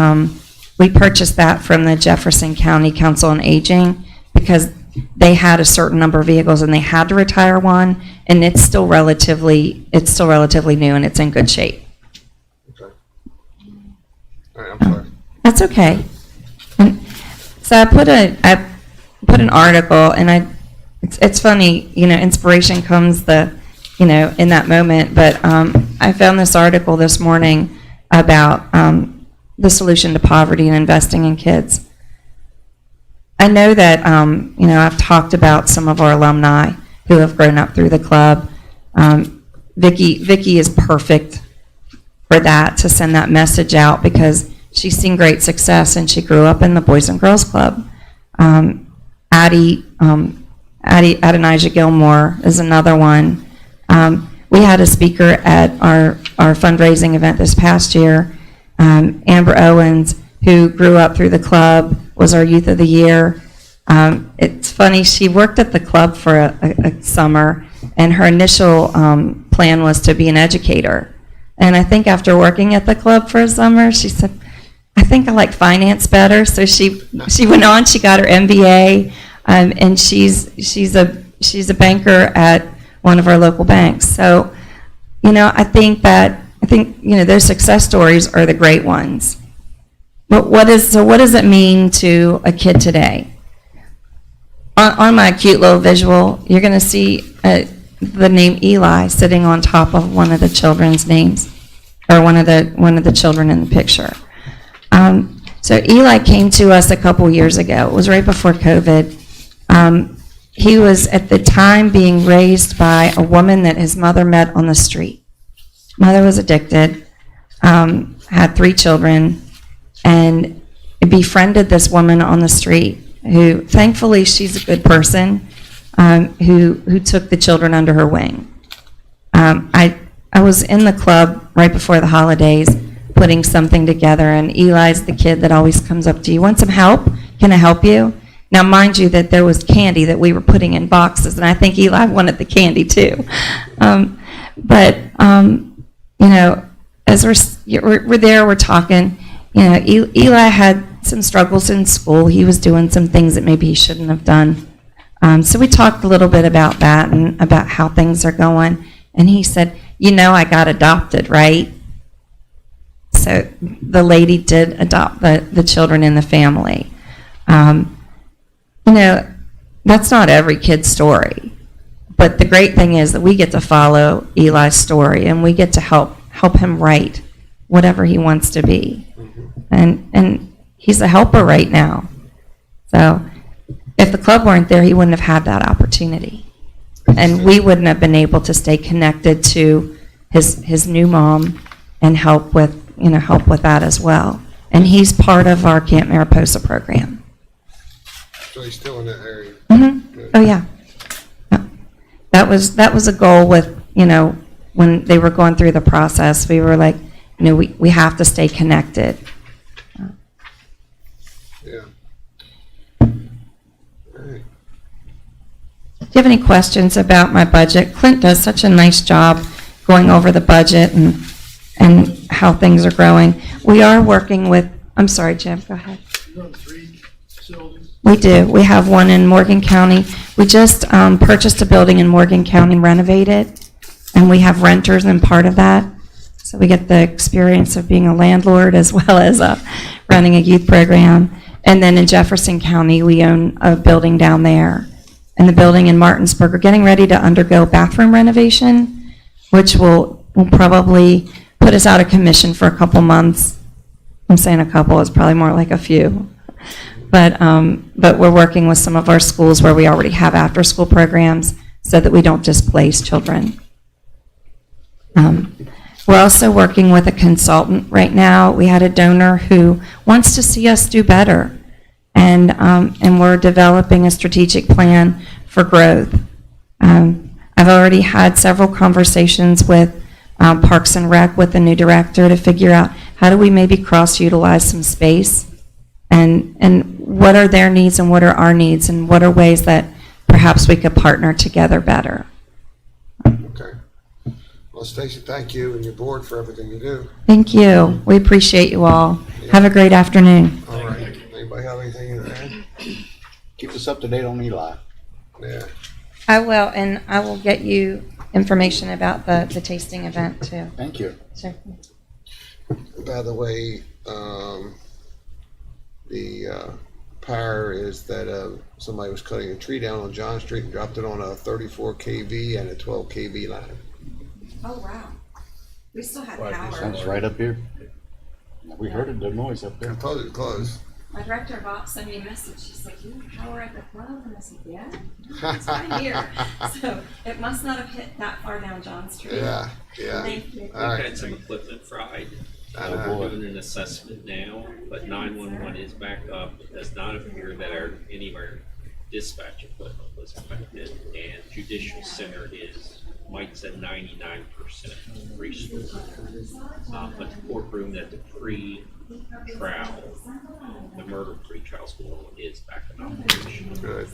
We purchased that from the Jefferson County Council on Aging because they had a certain number of vehicles and they had to retire one, and it's still relatively new and it's in good shape. Okay. All right, I'm sorry. That's okay. And so I put an article, and it's funny, inspiration comes in that moment, but I found this article this morning about the solution to poverty and investing in kids. I know that, I've talked about some of our alumni who have grown up through the club. Vicky is perfect for that, to send that message out, because she's seen great success and she grew up in the Boys and Girls Club. Adonijah Gilmore is another one. We had a speaker at our fundraising event this past year, Amber Owens, who grew up through the club, was our Youth of the Year. It's funny, she worked at the club for a summer, and her initial plan was to be an educator. And I think after working at the club for a summer, she said, I think I like finance better. So she went on, she got her MBA, and she's a banker at one of our local banks. So, I think those success stories are the great ones. But what does it mean to a kid today? On my cute little visual, you're going to see the name Eli sitting on top of one of the children's names, or one of the children in the picture. So Eli came to us a couple years ago. It was right before COVID. He was at the time being raised by a woman that his mother met on the street. mother was addicted, had 3 children, and befriended this woman on the street who, thankfully, she's a good person, who took the children under her wing. I was in the club right before the holidays putting something together, and Eli's the kid that always comes up to you, want some help? Can I help you? Now, mind you, that there was candy that we were putting in boxes, and I think Eli wanted the candy too. You know, as we're there, we're talking, you know, Eli had some struggles in school. He was doing some things that maybe he shouldn't have done. So we talked a little bit about that and about how things are going. And he said, you know, I got adopted, right? So the lady did adopt the children in the family. You know, that's not every kid's story. But the great thing is that we get to follow Eli's story, and we get to help him write whatever he wants to be. And he's a helper right now. So if the club weren't there, he wouldn't have had that opportunity. And we wouldn't have been able to stay connected to his new mom and help with that as well. And he's part of our Camp Mariposa program. So he's still in that area? Mm-hmm. Good. Oh, yeah. Yeah. That was a goal with, you know, when they were going through the process, we were like, you know, we have to stay connected. Yeah. All right. Do you have any questions about my budget? Clint does such a nice job going over the budget and how things are growing. We are working with, I'm sorry, Jim, go ahead. You run 3 facilities? We do. We have one in Morgan County. We just purchased a building in Morgan County and renovated, and we have renters in part of that. So we get the experience of being a landlord as well as running a youth program. And then in Jefferson County, we own a building down there. And the building in Martinsburg, we're getting ready to undergo bathroom renovation, which will probably put us out of commission for a couple months. I'm saying a couple, it's probably more like a few. But we're working with some of our schools where we already have after-school programs so that we don't displace children. We're also working with a consultant right now. We had a donor who wants to see us do better, and we're developing a strategic plan for growth. I've already had several conversations with Parks and Rec with the new director to figure out how do we maybe cross-utilize some space, and what are their needs and what are our needs, and what are ways that perhaps we could partner together better. Okay. Well, Stacy, thank you and your board for everything you do. Thank you. We appreciate you all. Have a great afternoon. All right. Anybody have anything to add? Keep us up to date on Eli. Yeah. I will, and I will get you information about the tasting event too. Thank you. Sure. By the way, the power is that somebody was cutting a tree down on John Street and dropped it on a 34 kV and a 12 kV line. Oh, wow. We still had Sounds right up here. We heard the noise up there. I told you to close. My director of ops sent me a message. She's like, "You have power at the club?" And I said, "Yeah, it's right here." So it must not have hit that far down John Street. Yeah, yeah. Thank you. We've All right. had some equipment fried. I We're know. doing an assessment now, but 911 is back up. It does not appear that any of our dispatch equipment was affected, and Judicial Center is, Mike said, 99% restored. But the courtroom that the pre-trial, the murder pre-trial school is back in operation. Good.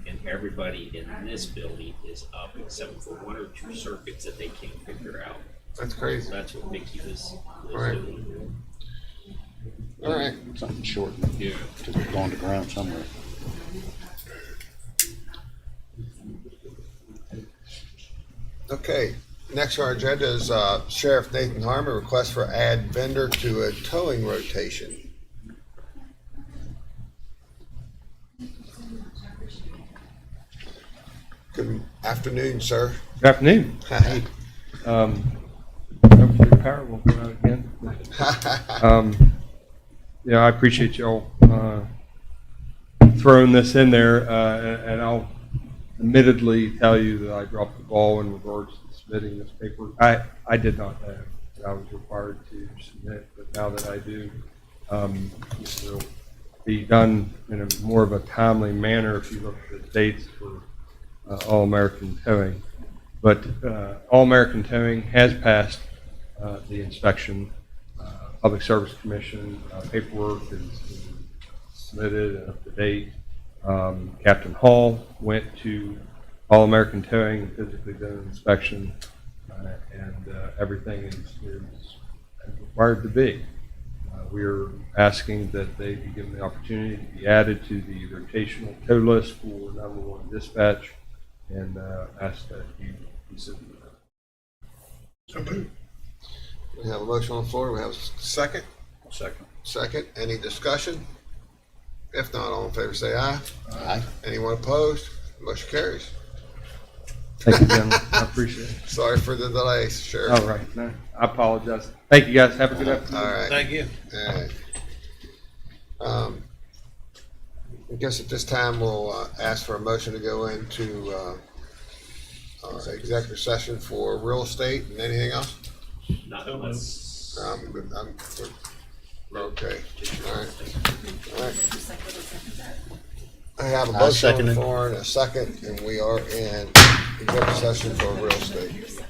And everybody in this building is up except for 1 or 2 circuits that they can't figure out. That's crazy. That's what Mickey was Right. doing. All right. Something short Yeah. to go on the ground somewhere. Okay. Next on our agenda is Sheriff Nathan Harmon, request for add vendor to a towing rotation. Good afternoon, sir. Good afternoon. Hi. Hopefully the power will go out again. Yeah, I appreciate y'all throwing this in there, and I'll admittedly tell you that I dropped the ball in regards to submitting this paper. I did not know that I was required to submit, but now that I do, it will be done in a more of a timely manner if you look at the dates for All-American Towing. But All-American Towing has passed the inspection. Public Service Commission paperwork is submitted and up to date. Captain Hall went to All-American Towing and physically did an inspection, and everything is as required to be. We're asking that they be given the opportunity to be added to the rotational tow list for number one dispatch, and ask that you consider that. So moved. We have a motion on the floor. We have a second. Second. Second. Any discussion? If not, all in favor say aye. Aye. Anyone opposed? Motion carries. Thank you, gentlemen. I appreciate it. Sorry for the delay, Sheriff. All right. No, I apologize. Thank you, guys. Have a good afternoon. All right. Thank you. All right. I guess at this time we'll ask for a motion to go into executive session for real estate and anything else. Not unless. We're okay. All right. All right. I have a I'll motion on second the it. floor and a second, and we are in executive session for real estate.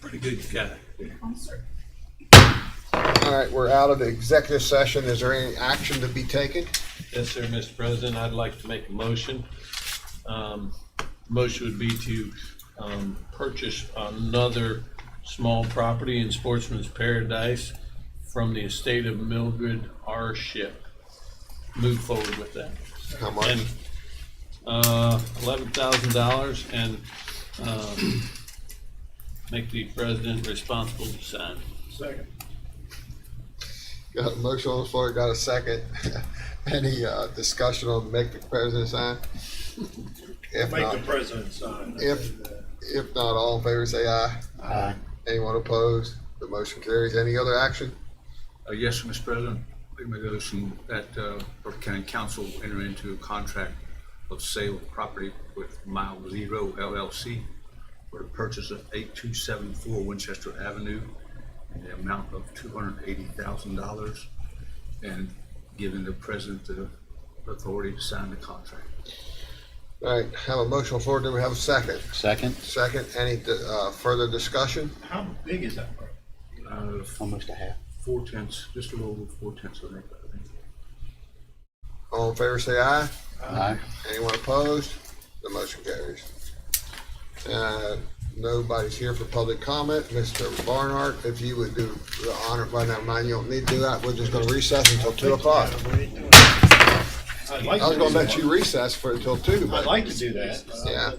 Pretty good guy. All right, we're out of the executive session. Is there any action to be taken? Yes, sir, Mr. President, I'd like to make a motion. Motion would be to purchase another small property in Sportsman's Paradise from the estate of Mildred R. Ship. Move forward with that. How much? And $11,000 and make the president responsible to sign. Second. Got a motion on the floor, got a second. Any discussion on make the president sign? If Make not, the president sign. if not, all in favor say aye. Aye. Anyone opposed? The motion carries. Any other action? Yes, sir, Mr. President, I make a motion that Berkeley County Council enter into a contract of sale of property with Mile Zero LLC for the purchase of 8274 Winchester Avenue in the amount of $280,000 and giving the president the authority to sign the contract. All right, have a motion on the floor. Do we have a second? Second, Second, any further discussion? How big is that property? almost a half. 4/10, just a little over 4/10 of an acre, I think. All in favor say aye. Aye. Anyone opposed? The motion carries. Nobody's here for public comment. Mr. Barnhart, if you would do the honor, by now, mind you don't need to do that. We're just gonna recess until 2 o'clock. I'd like I was to gonna do let that. you recess for until 2, I'd but like to do that. Yeah.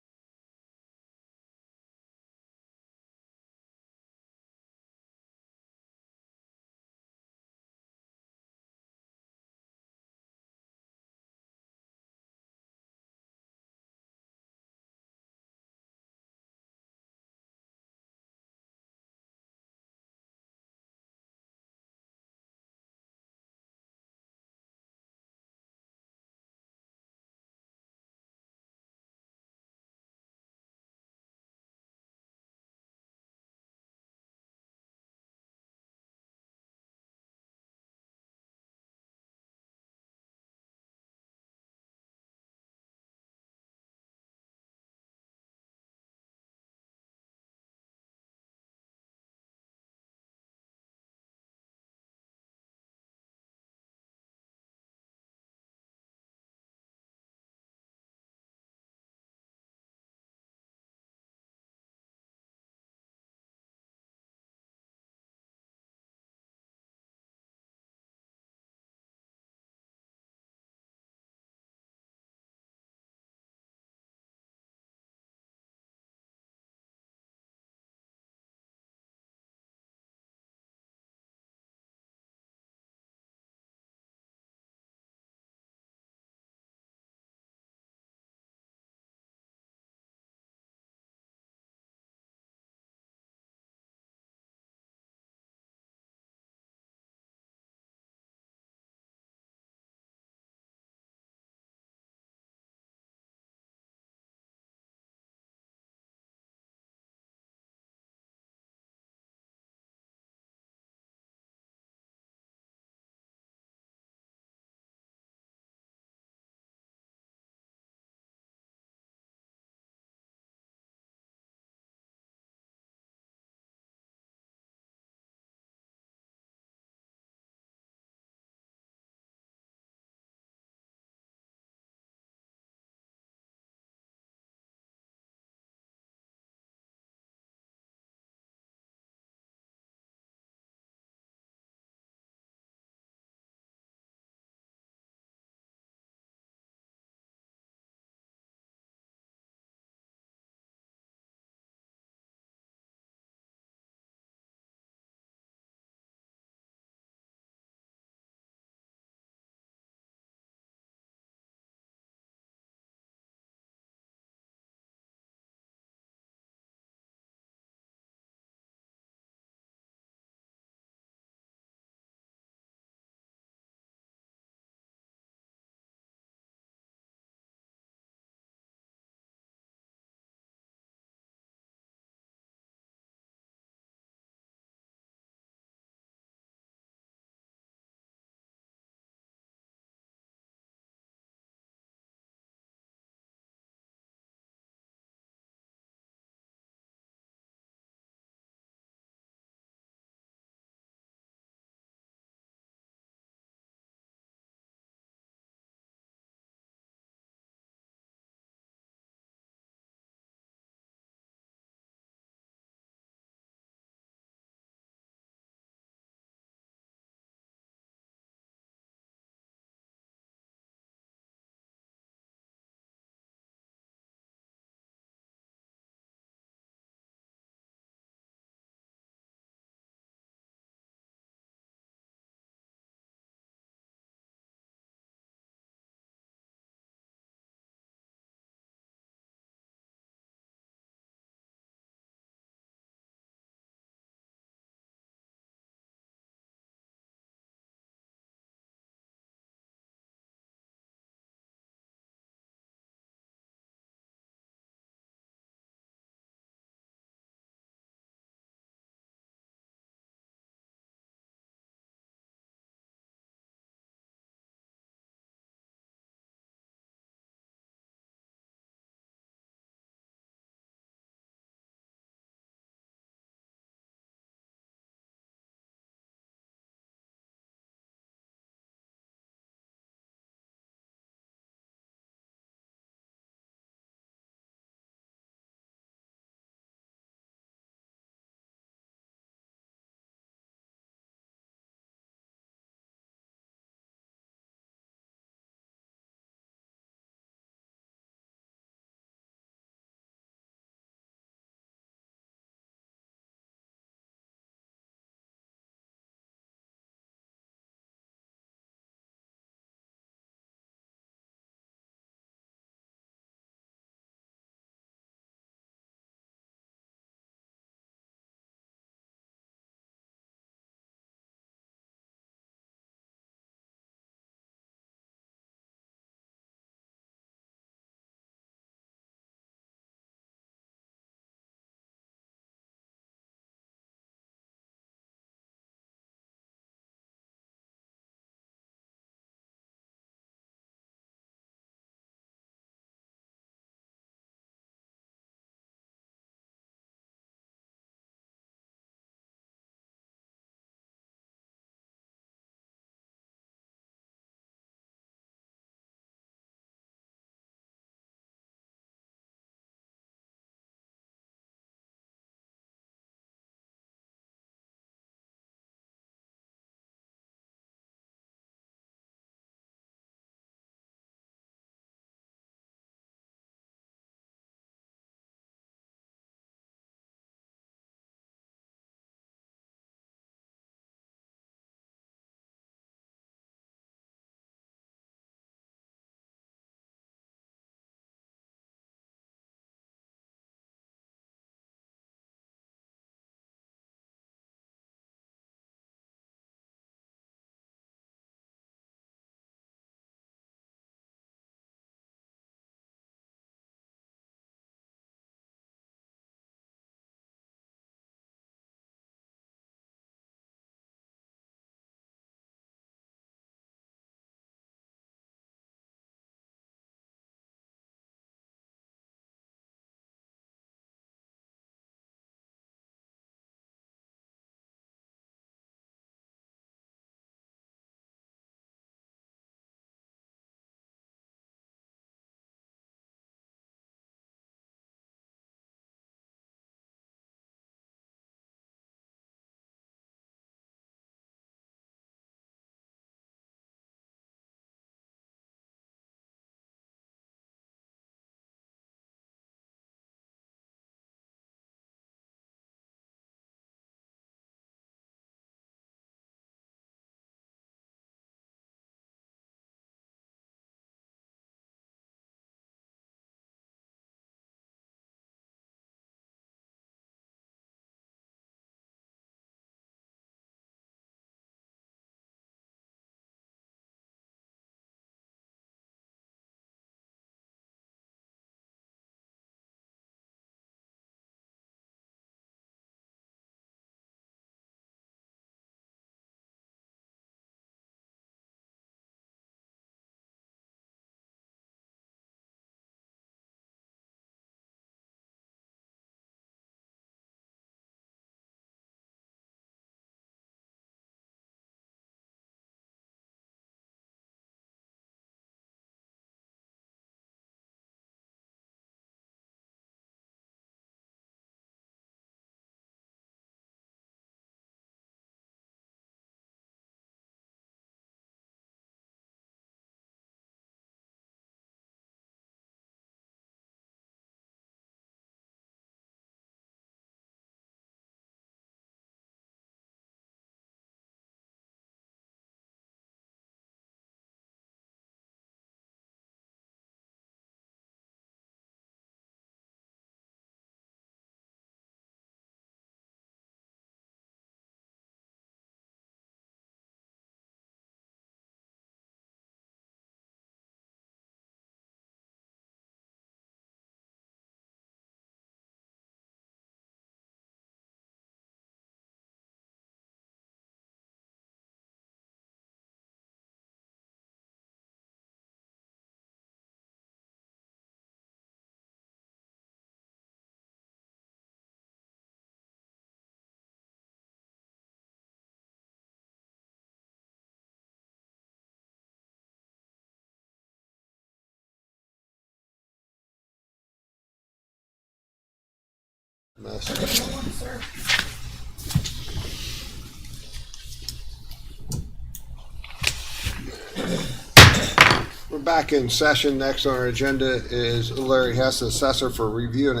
We're back in session. Next on our agenda is Larry Hess, Assessor for Review and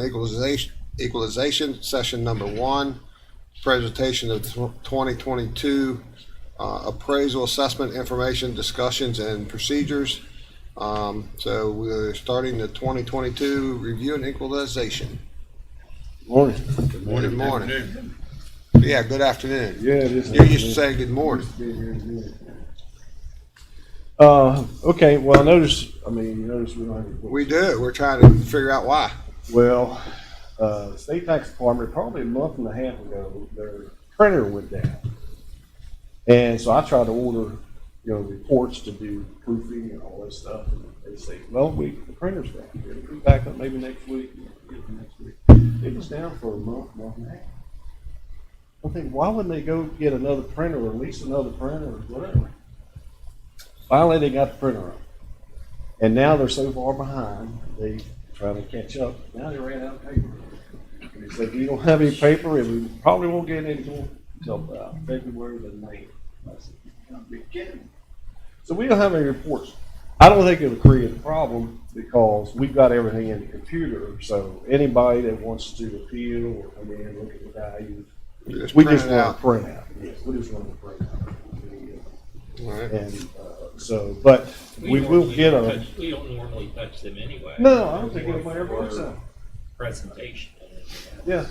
Equalization, session number 1, presentation of 2022 appraisal assessment information, discussions, and procedures. So we're starting the 2022 review and equalization. Morning. Good morning. Afternoon. Yeah, good afternoon. Yeah, it is. You used to say good morning. Okay, well, you notice we don't have. We do. We're trying to figure out why. Well, the state tax department, probably a month and a half ago, their printer went down. And so I tried to order, reports to do proofing and all this stuff. And they say, well, the printer's down. It'll be back up maybe next week. It was down for a month and a half. I think, why wouldn't they go get another printer or at least another printer or whatever? Finally, they got the printer up. And now they're so far behind, they trying to catch up. Now they ran out of paper. And they said, we don't have any paper and we probably won't get any more until February the 9th. I said, you gotta be kidding me. So we don't have any reports. I don't think it'll create a problem because we've got everything in the computer. So anybody that wants to appeal or come in and look at the values, we just want to print out. Yes, we just want to print out. All right. And but we will get a. We don't normally touch them anyway. No, I don't think anybody ever looks at them. Presentation. Yeah.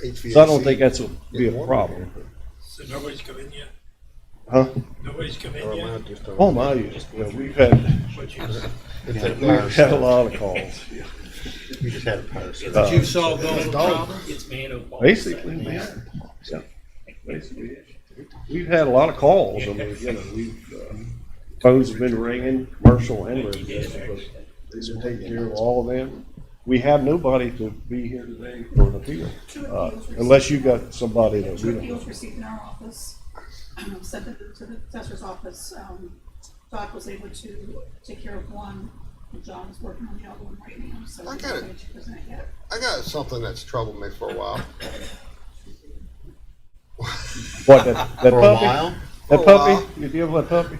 HVAC. So I don't think that's be a problem. So nobody's come in yet? Huh? Nobody's come in yet? Oh my, yeah, we've had a lot of calls. Yeah. We just had a power surge. But you've solved all the problems? It's man-o-ball. Basically, man. Yeah. Basically, we've had a lot of calls. I mean, phones have been ringing, commercial and residential, but they've been taking care of all of them. We have nobody to be here today for an appeal, unless you got somebody that we Two don't. appeals received in our office, sent it to the assessor's office. Doc was able to take care of one, and John is working on the other one right now, so. I got it. Ready to present yet. I got something that's troubled me for a while. What, that For a puppy? while? That For a puppy? while. You deal with that puppy?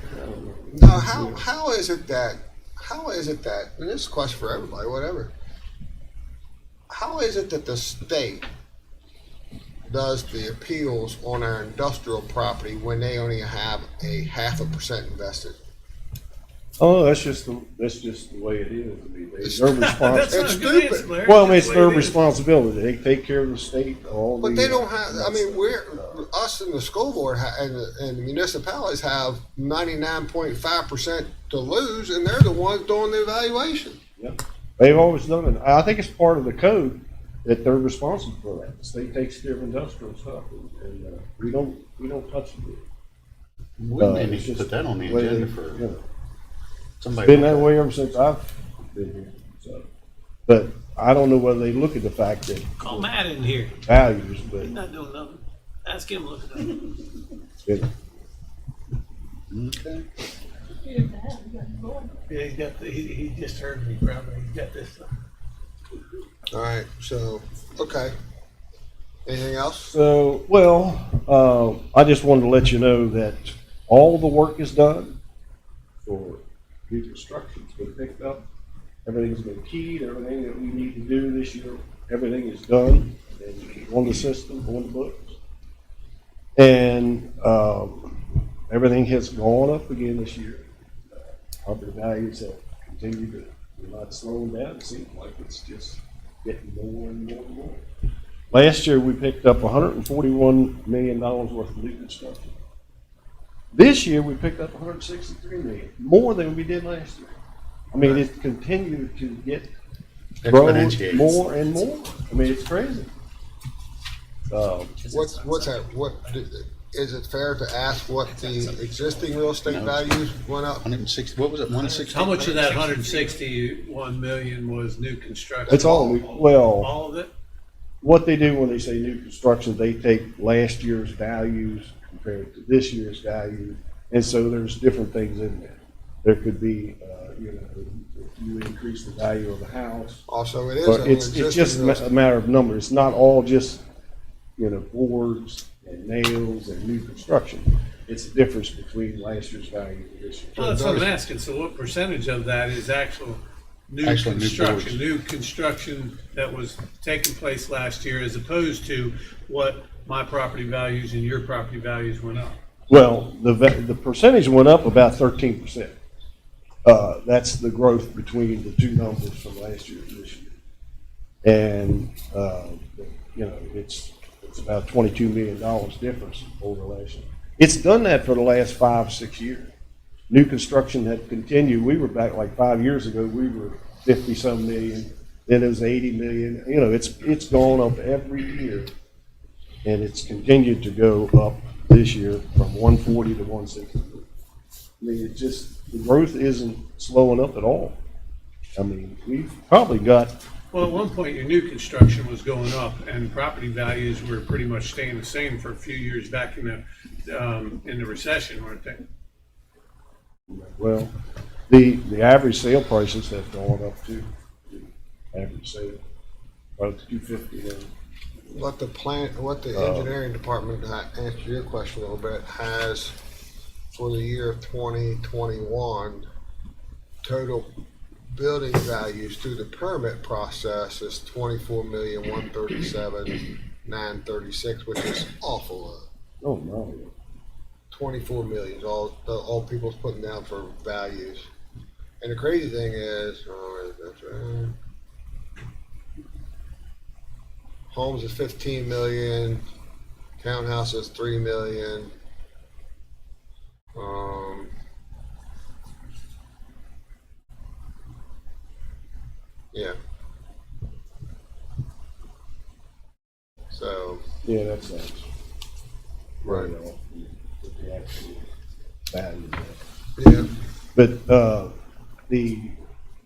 Now, how is it that, and this is a question for everybody, whatever. How is it that the state does the appeals on our industrial property when they only have a 0.5% invested? Oh, that's just the way it is. I mean, It's- they're That's responsible. not It's a good stupid. answer, Larry. Well, I mean, That's it's the their way it is. responsibility. They take care of the state, all the. But they don't have, I mean, us in the school board and the municipalities have 99.5% to lose, and they're the ones doing the evaluation. Yep. They've always done it. I think it's part of the code that they're responsible for that. The state takes care of industrial stuff, and we don't touch it. We may It's need to just put that on the way agenda they- for you know. somebody. Been that way ever since I've been here. So, but I don't know whether they look at the fact that Call Matt in here. values, but He's not doing nothing. Ask him to look at it. it, Okay. Yeah, he's got he just heard me probably. He's got this. All right, so, okay. Anything else? so well, I just wanted to let you know that all the work is done for reconstruction's been picked up. Everything's been keyed. Everything that we need to do this year, everything is done and on the system, on the books, and everything has gone up again this year. Property values have continued to, they're not slowing down. It seems like it's just getting more and more and more. Last year, we picked up $141 million worth of new construction. This year, we picked up $163 million, more than we did last year. I mean, it's continued to get grown Exponentiates. more and more. I mean, it's crazy. What's that, is it fair to ask what the existing real estate values went up? 160, what was it, 160? How much of that 161 million was new construction? It's all new. Well, All of it? what they do when they say new construction, they take last year's values compared to this year's value, and so there's different things in there. There could be if you increase the value of the house. Also, it is. But an it's existing just real estate. a matter of number. It's not all just, boards and nails and new construction. It's the difference between last year's value and this year's. Well, that's what I'm asking. So what percentage of that is actual new construction, new construction that was taking place last year as opposed to what my property values and your property values went up? Well, the percentage went up about 13%. That's the growth between the two numbers from last year to this year. And, it's about $22 million difference over last year. It's done that for the last 5-6 years. New construction had continued. We were back like 5 years ago, we were 50-some million, then it was 80 million. It's gone up every year, and it's continued to go up this year from 140 to 160. I mean, the growth isn't slowing up at all. I mean, we've probably got. Well, at one point, your new construction was going up, and property values were pretty much staying the same for a few years back in the recession, weren't they? Well, the average sale prices have gone up too. The average sale, about $250 now. What the engineering department, to answer your question a little bit, has for the year of 2021, total building values through the permit process is $24,137,936, which is awful low. Oh, no. 24 million is all people's putting down for values. And the crazy thing is, that's right. Homes is 15 million, townhouses 3 million. Yeah. So. Yeah, that sounds Right. off with the actual value. Yeah. But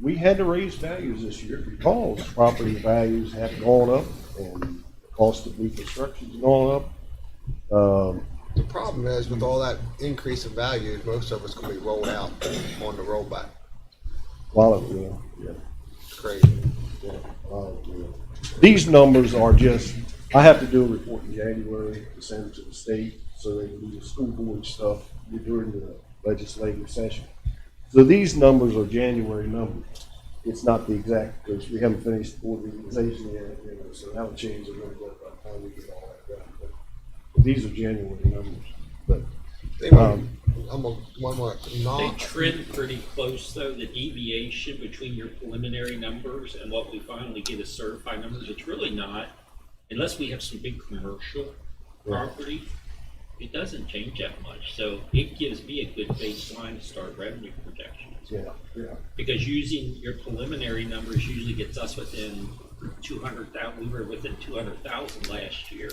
we had to raise values this year because property values have gone up and the cost of new construction's gone up. The problem is with all that increase in values, most of it's going to be rolled out on the rollback. Yeah. It's crazy. Yeah. These numbers are just, I have to do a report in January to send it to the state so they can do the school board stuff during the legislative session. So these numbers are January numbers. It's not the exact, because we haven't finished the board organization yet, so that'll change a little bit by the time we get all that done. But these are January numbers. But They trend pretty close though, the deviation between your preliminary numbers and what we finally get as certified numbers, it's really not, unless we have some big commercial property, it doesn't change that much. So it gives me a good baseline to start revenue projections. Yeah. Because using your preliminary numbers usually gets us within 200,000, we were within 200,000 last year.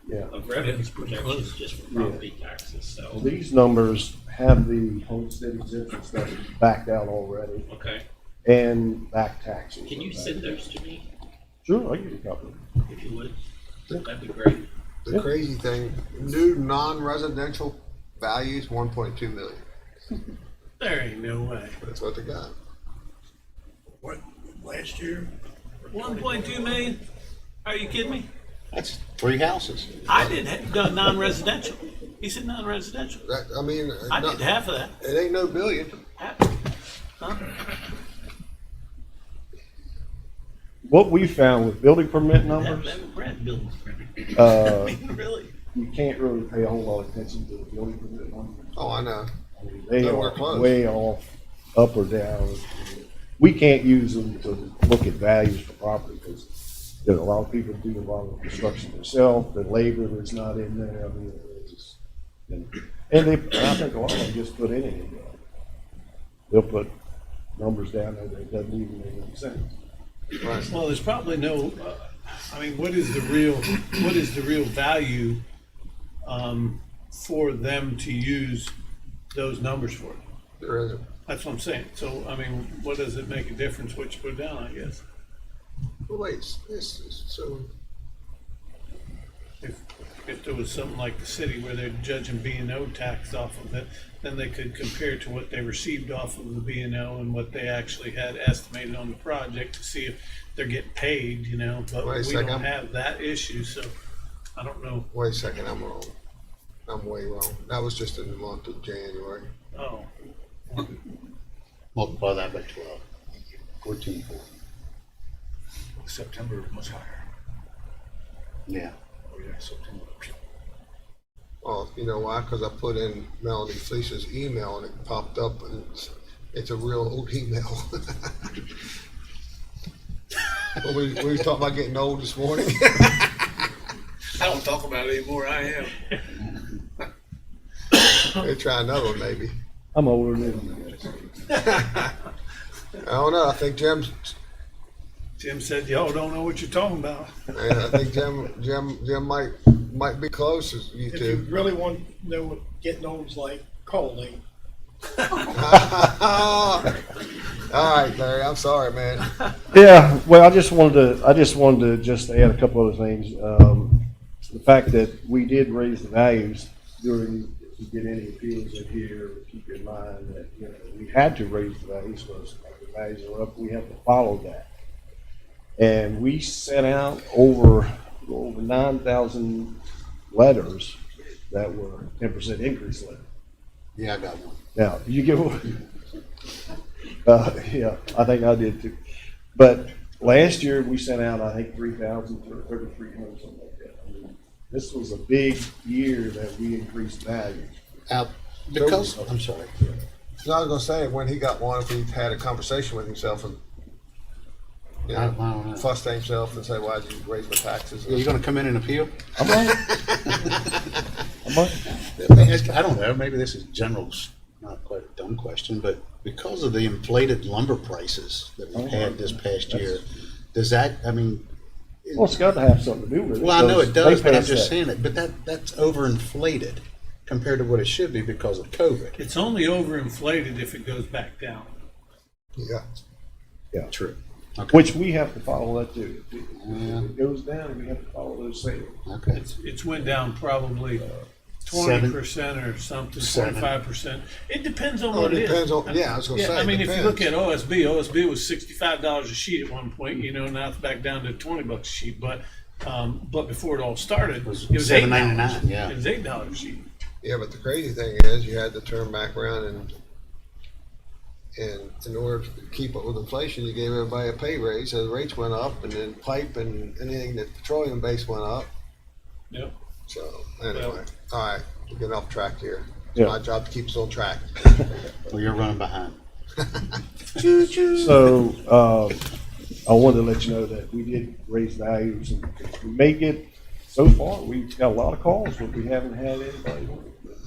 Yeah. Of revenue projections just for property taxes, so. Well, these numbers have the homestead exemption stuff backed out already. Okay. And back taxes. Can you send those to me, Sure, I'll give you a copy. if you would? That'd be great. The crazy thing, new non-residential values 1.2 million. There ain't no way. That's what they got. What, last year? 1.2 million? Are you kidding me? That's 3 houses. I did non-residential. He said non-residential. I did half of that. It ain't no billion. Huh? What we found with building permit numbers, Really? you can't really pay a whole lot of attention to the building permit numbers. Oh, I know. I mean, they Nowhere are close. way off, up or down. We can't use them to look at values for property because a lot of people do a lot of construction themselves. The labor that's not in there. I mean, it's just, and I think a lot of them just put anything down. They'll put numbers down there that doesn't even make any sense. Well, there's probably no, what is the real value for them to use those numbers for? There isn't. That's what I'm saying. So, what does it make a difference what you put down, I guess? But wait, so if there was something like the city where they're judging B&O tax off of it, then they could compare to what they received off of the B&O and what they actually had estimated on the project to see if they're getting paid, you know, but Wait a we second. don't have that issue, so I don't know. Wait a second, I'm wrong. I'm way wrong. That was just in the month of January. Oh, Multiply that by 12. 14.4. September was much higher. Yeah. Oh, yeah, September. Oh, you know why? Because I put in Melanie Fleece's email and it popped up, and it's a real old email. Well, we were talking about getting old this morning. I don't talk about it anymore, I am. They try another one, maybe. I'm older than you. I don't know. I think Jim said, y'all don't know what you're talking about. I think Jim might be close as you If you two. really want to know what getting old's like, call Lee. All right, Larry. I'm sorry, man. Yeah, well, I just wanted to add a couple other things. The fact that we did raise the values during, if you get any appeals in here, keep in mind that, you know, we had to raise the values because the values are up. We have to follow that. And we sent out over 9,000 letters that were 10% increase letters. Yeah, I got one. Now, did you get one? Yeah, I think I did too. But last year we sent out, I think, 3,000 or 3,300, something like that. I mean, this was a big year that we increased values. Because, I'm sorry. So I was gonna say, when he got one, if he had a conversation with himself and, you I don't know. fussed at himself and say, "Why'd you raise my taxes?" Are you going to come in and appeal? I'm right. I'm right. I don't know. Maybe this is general, not quite a dumb question, but because of the inflated lumber prices that we've had this past year, does that, I mean, Well, it's got to have something to do with it. well, I know it does, They but I'm passed just that. saying it, but that's overinflated compared to what it should be because of COVID. It's only overinflated if it goes back down. Yeah. True. Okay. Which we have to follow that too. If it goes down, we have to follow those sales. Okay. It's went down probably 20% or something, 25%. It depends on Oh, what it it is. depends on. Yeah, I was gonna say. I mean, it if you look at depends. OSB was $65 a sheet at one point, you know, now it's back down to $20 a sheet. But before it all started, it was $7.99, $8. yeah. It was $8 a sheet. Yeah, but the crazy thing is, you had to turn back around and in order to keep up with inflation, you gave everybody a pay raise. So the rates went up, and then pipe and anything that petroleum based went up. Yep. So anyway, all right, we're getting off track here. It's Yeah. my job to keep us on track. Well, you're running behind. So, I wanted to let you know that we did raise values and we may get, so far, we've got a lot of calls, but we haven't had anybody.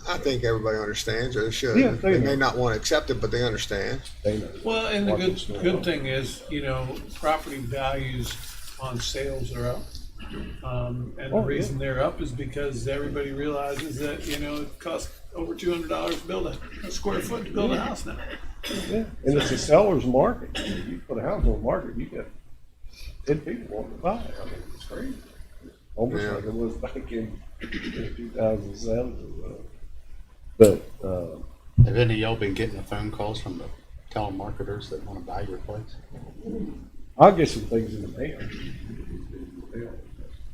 I think everybody understands, or they should. Yeah, they they may know. not want to accept it, but they understand. They know. Well, and the Market's going good up. thing is, you know, property values on sales are up. And the Oh, yeah. reason they're up is because everybody realizes that, you know, it costs over $200 to build a square foot to build a house now. Yeah, and it's a seller's market. You put a house on the market, you got 10 people wanting to buy it. I mean, it's crazy. Almost Yeah. like it was back in 2007 or whatever. But, Have any of y'all been getting the phone calls from the telemarketers that want to buy your place? I'll get some things in the mail.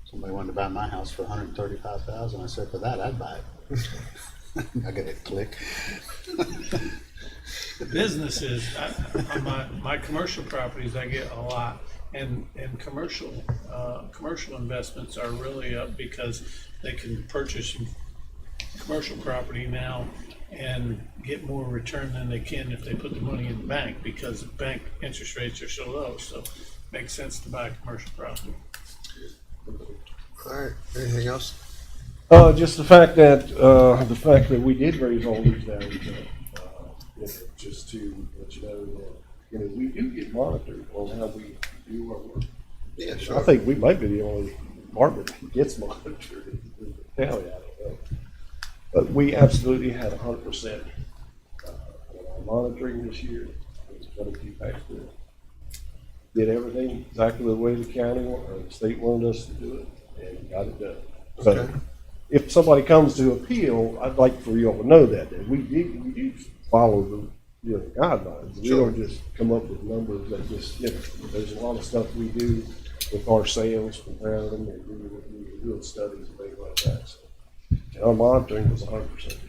Somebody wanted to buy my house for $135,000. I said, for that, I'd buy it. I get it click. The businesses, on my commercial properties, I get a lot. And commercial investments are really up because they can purchase commercial property now and get more return than they can if they put the money in the bank, because bank interest rates are so low. So it makes sense to buy commercial property. All right. Anything else? Just the fact that we did raise all these values, just to let you know that, you know, we do get monitored on how we do our work. Yeah, I sure. think we might be the only department that gets monitored in the county, I don't know. But we absolutely had 100% monitoring this year. It's going to keep back to it. Did everything exactly the way the county or the state wanted us to do it, and got it done. So Okay. if somebody comes to appeal, I'd like for you all to know that we do follow the guidelines. We Sure. don't just come up with numbers that just, there's a lot of stuff we do with our sales, compare them, and we do studies and things like that. So, and our monitoring was 100%.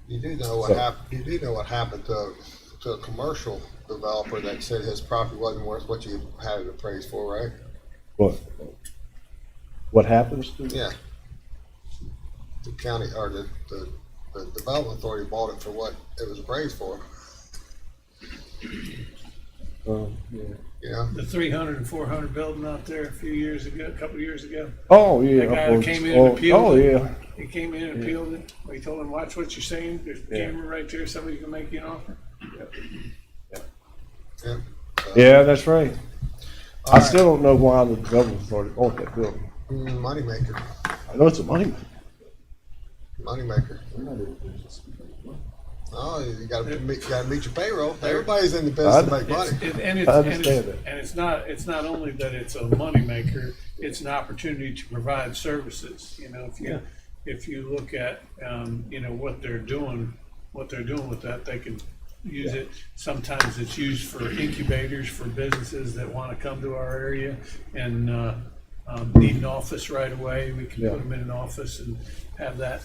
You do know what So- happened. You do know what happened to a commercial developer that said his property wasn't worth what you had it appraised for, right? What happens to? Yeah. The county or the development authority bought it for what it was appraised for. Yeah. You know. The 300 and 400 building out there a couple of years ago. Oh, yeah. The guy that came in and appealed Oh, it. yeah. He came in and appealed it. We told him, watch what you're saying. There's a Yeah. camera right there. Somebody can make you an offer. Yeah. Yeah, that's right. All I right. still don't know why the development authority bought that building. Moneymaker. I know it's a money. Moneymaker. Oh, you gotta meet your payroll. Everybody's in the business to make money. And it's not only that it's a moneymaker, it's an opportunity to provide services. You know, if you look at, what they're doing with that, they can use it. Sometimes it's used for incubators for businesses that want to come to our area and need an office right away. We can put them in an office and have that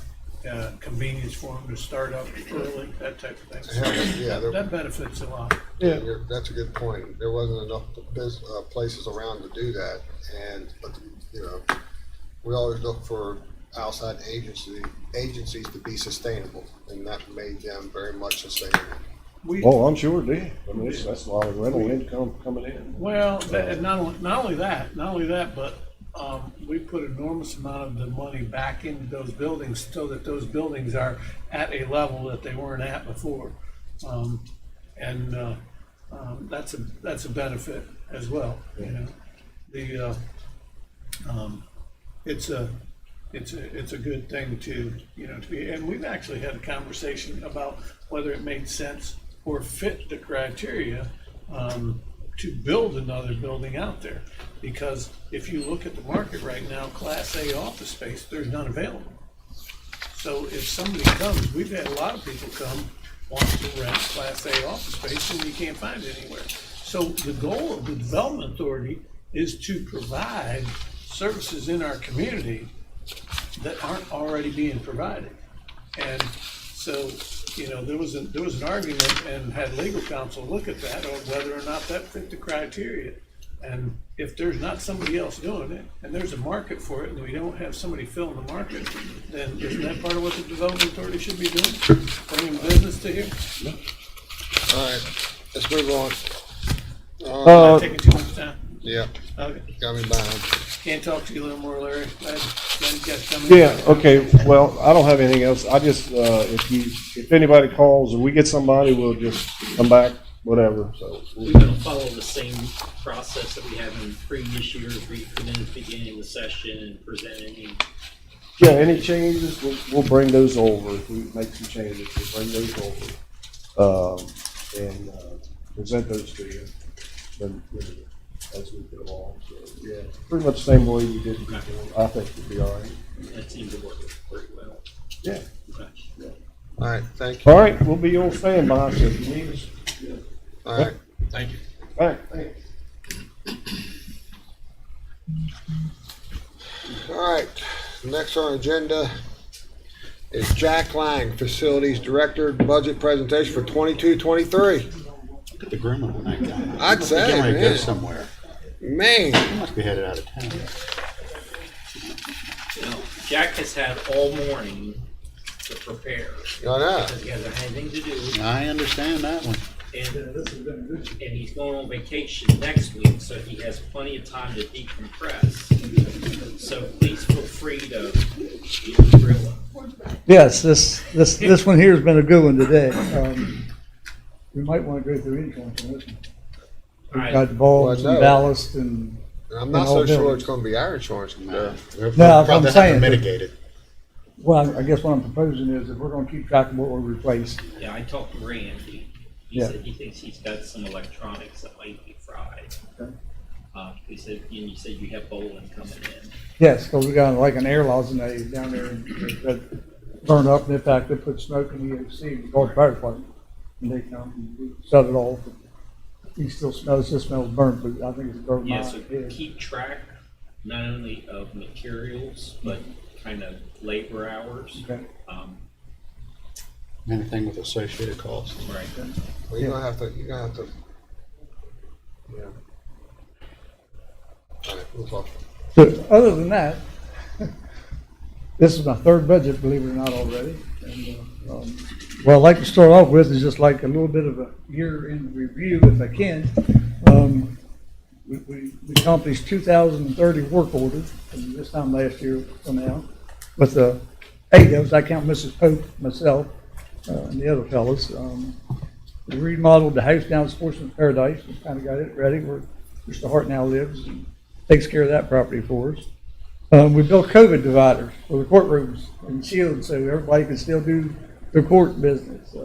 convenience for them to start up early, that type of thing. So that benefits a lot. Yeah, that's a good point. There wasn't enough places around to do that, but we always look for outside agencies to be sustainable, and that made them very much sustainable. I'm sure it did. I mean, that's a lot of rental income coming in. Well, and not only that, but we put an enormous amount of the money back into those buildings so that those buildings are at a level that they weren't at before, that's a benefit as well. It's a good thing to be. And we've actually had a conversation about whether it made sense or fit the criteria to build another building out there. Because if you look at the market right now, Class A office space, there's none available. So if somebody comes, we've had a lot of people come wanting to rent Class A office space and you can't find it anywhere. So the goal of the Development Authority is to provide services in our community that aren't already being provided. And so, there was an argument and had legal counsel look at that on whether or not that fit the criteria. And if there's not somebody else doing it, and there's a market for it, and we don't have somebody filling the market, then isn't that part of what the Development Authority should be doing? Bringing business to here? All right, let's move on. Not taking too much time. Yeah. Okay. Got me bound. Can't talk to you a little more, Larry. Glad you guys come in. Yeah, okay, well, I don't have anything else. I just, if anybody calls or we get somebody, we'll just come back, whatever, so. We're gonna follow the same process that we have in previous years, where you come in at the beginning of the session and present any. Yeah, any changes, we'll bring those over. If we make some changes, we'll bring those over. And present those to you. Then, as we go along, so, yeah, pretty much the same way we did before. I think it'll be all right. That seems to work pretty well. Yeah. Okay. All right, thank you. All right, we'll be on standby, so if you need us. All right, thank you. All right, thanks. All right, next on the agenda is Jack Lang, Facilities Director, Budget Presentation for 22-23. Look at the grooming on that guy. I'd say, He might go man. somewhere. Man. He must be headed out of town. Jack has had all morning to prepare. I know. Because he hasn't had anything to do. I understand that one. And he's going on vacation next week, so he has plenty of time to decompress. So please feel free to grill him. Yes, this one here has been a good one today. We might want to go through insurance on this one. We've got bulbs and ballast and. I'm not so sure it's going to be our insurance. No, I'm saying. Mitigated. Well, I guess what I'm proposing is that we're going to keep track of what we replace. Yeah, I talked to Randy. He said he thinks he's got some electronics that might be fried. Okay. You said you have bowling coming in. Yes, because we got like an air loss and they down there and that burned up, and in fact, they put smoke in the EOC, we called the fire department, and they come and we shut it off. You still smells burnt, but I think it's burned. Yeah, so keep track not only of materials, but kind of labor hours. Okay. Anything with associated costs. Right. Well, you're gonna have to, yeah. All right, we'll talk. So other than that, this is my third budget, believe it or not, already. And, what I'd like to start off with is just like a little bit of a year-end review, if I can. We accomplished 2,030 work orders from this time last year till now, with 8 of those. I count Mrs. Pope, myself, and the other fellows. We remodeled the house down at Sportsman's Paradise. We kind of got it ready where Mr. Hart now lives and takes care of that property for us. We built COVID dividers for the courtrooms and shields so everybody can still do their court business.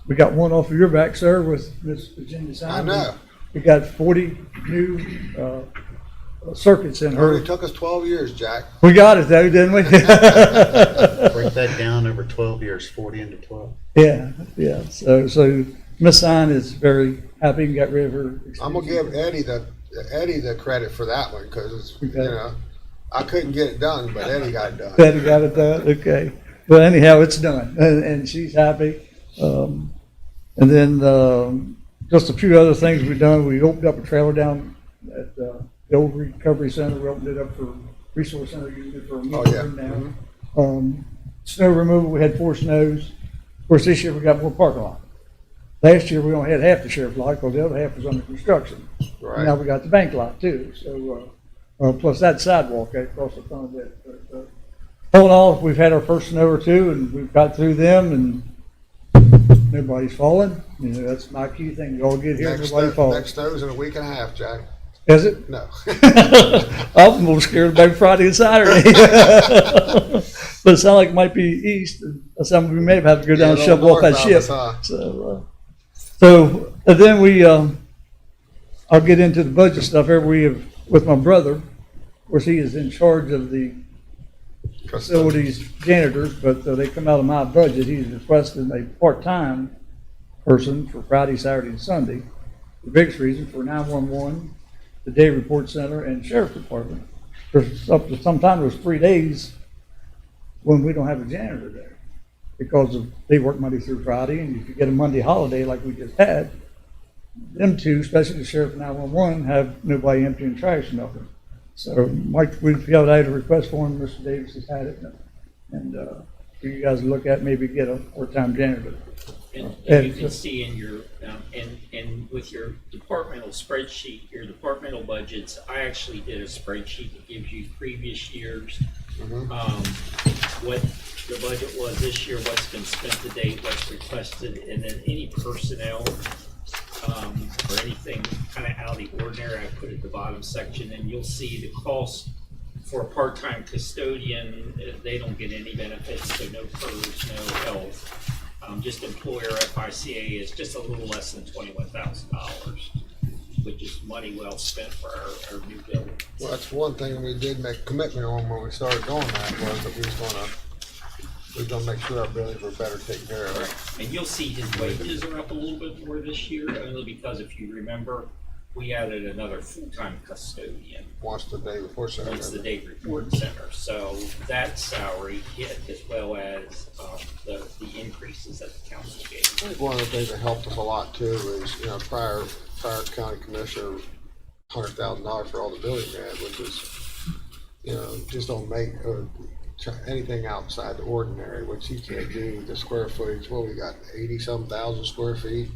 We got one off of your back, sir, with Miss Virginia Simon. I know. We got 40 new circuits in It her. only took us 12 years, Jack. We got it though, didn't we? Break that down over 12 years, 40 into 12. Yeah. So Miss Sign is very happy and got rid of her. I'm gonna give Eddie the credit for that one, because Okay. you know, I couldn't get it done, but Eddie got it done. Betty got it done, okay. But anyhow, it's done, and she's happy. And then just a few other things we've done. We opened up a trailer down at the old recovery center. We opened it up for resource center, using it for a meeting yeah. room now. Snow removal, we had 4 snows. Of course, this year we got more parking lot. Last year we only had half the sheriff's lot because the other half was under construction. Right. Now we got the bank lot too. So plus that sidewalk across the front of it. But, all in all, we've had our first snow or two, and we've got through them, and nobody's fallen. You know, that's my key thing. You all get here, nobody falls. Next snow's in a week and a half, Jack. Is it? No. I'm more scared about Friday and Saturday. But it sounds like it might be east. Some of we may have to go down and shovel off that ship. So and then we, I'll get into the budget stuff here. We have, with my brother, of course, he is in charge of the facilities janitors, but they come out of my budget. He's requested a part-time person for Friday, Saturday, and Sunday. The biggest reason for 911, the day report center, and sheriff department. There's up to sometimes there's 3 days when we don't have a janitor there because they work Monday through Friday, and if you get a Monday holiday like we just had, them two, especially the sheriff and 911, have nobody emptying trash and nothing. So Mike, we've got out a request for him. Mr. Davis has had it, and for you guys to look at, maybe get a part-time janitor. And you can see in your, and with your departmental spreadsheet, your departmental budgets, I actually did a spreadsheet that gives you previous years, what the budget was this year, what's been spent to date, what's requested, and then any personnel or anything kind of out of the ordinary, I put at the bottom section, and you'll see the cost for a part-time custodian. They don't get any benefits, so no PERS, no health. Just employer FICA is just a little less than $21,000, which is money well spent for our new building. Well, that's one thing we did make a commitment on when we started doing that, was that we was gonna make sure our buildings were better taken care of. Right. And you'll see his wages are up a little bit more this year, only because if you remember, we added another full-time custodian. Once the day report center. Once the day report center. So that salary hit, as well as the increases that the council gave. I think one of the things that helped us a lot too is, you know, prior county commissioner, $100,000 for all the buildings we had, which is, you know, just don't make anything outside the ordinary, which he can't do. The square footage, well, we got 80-some thousand square feet.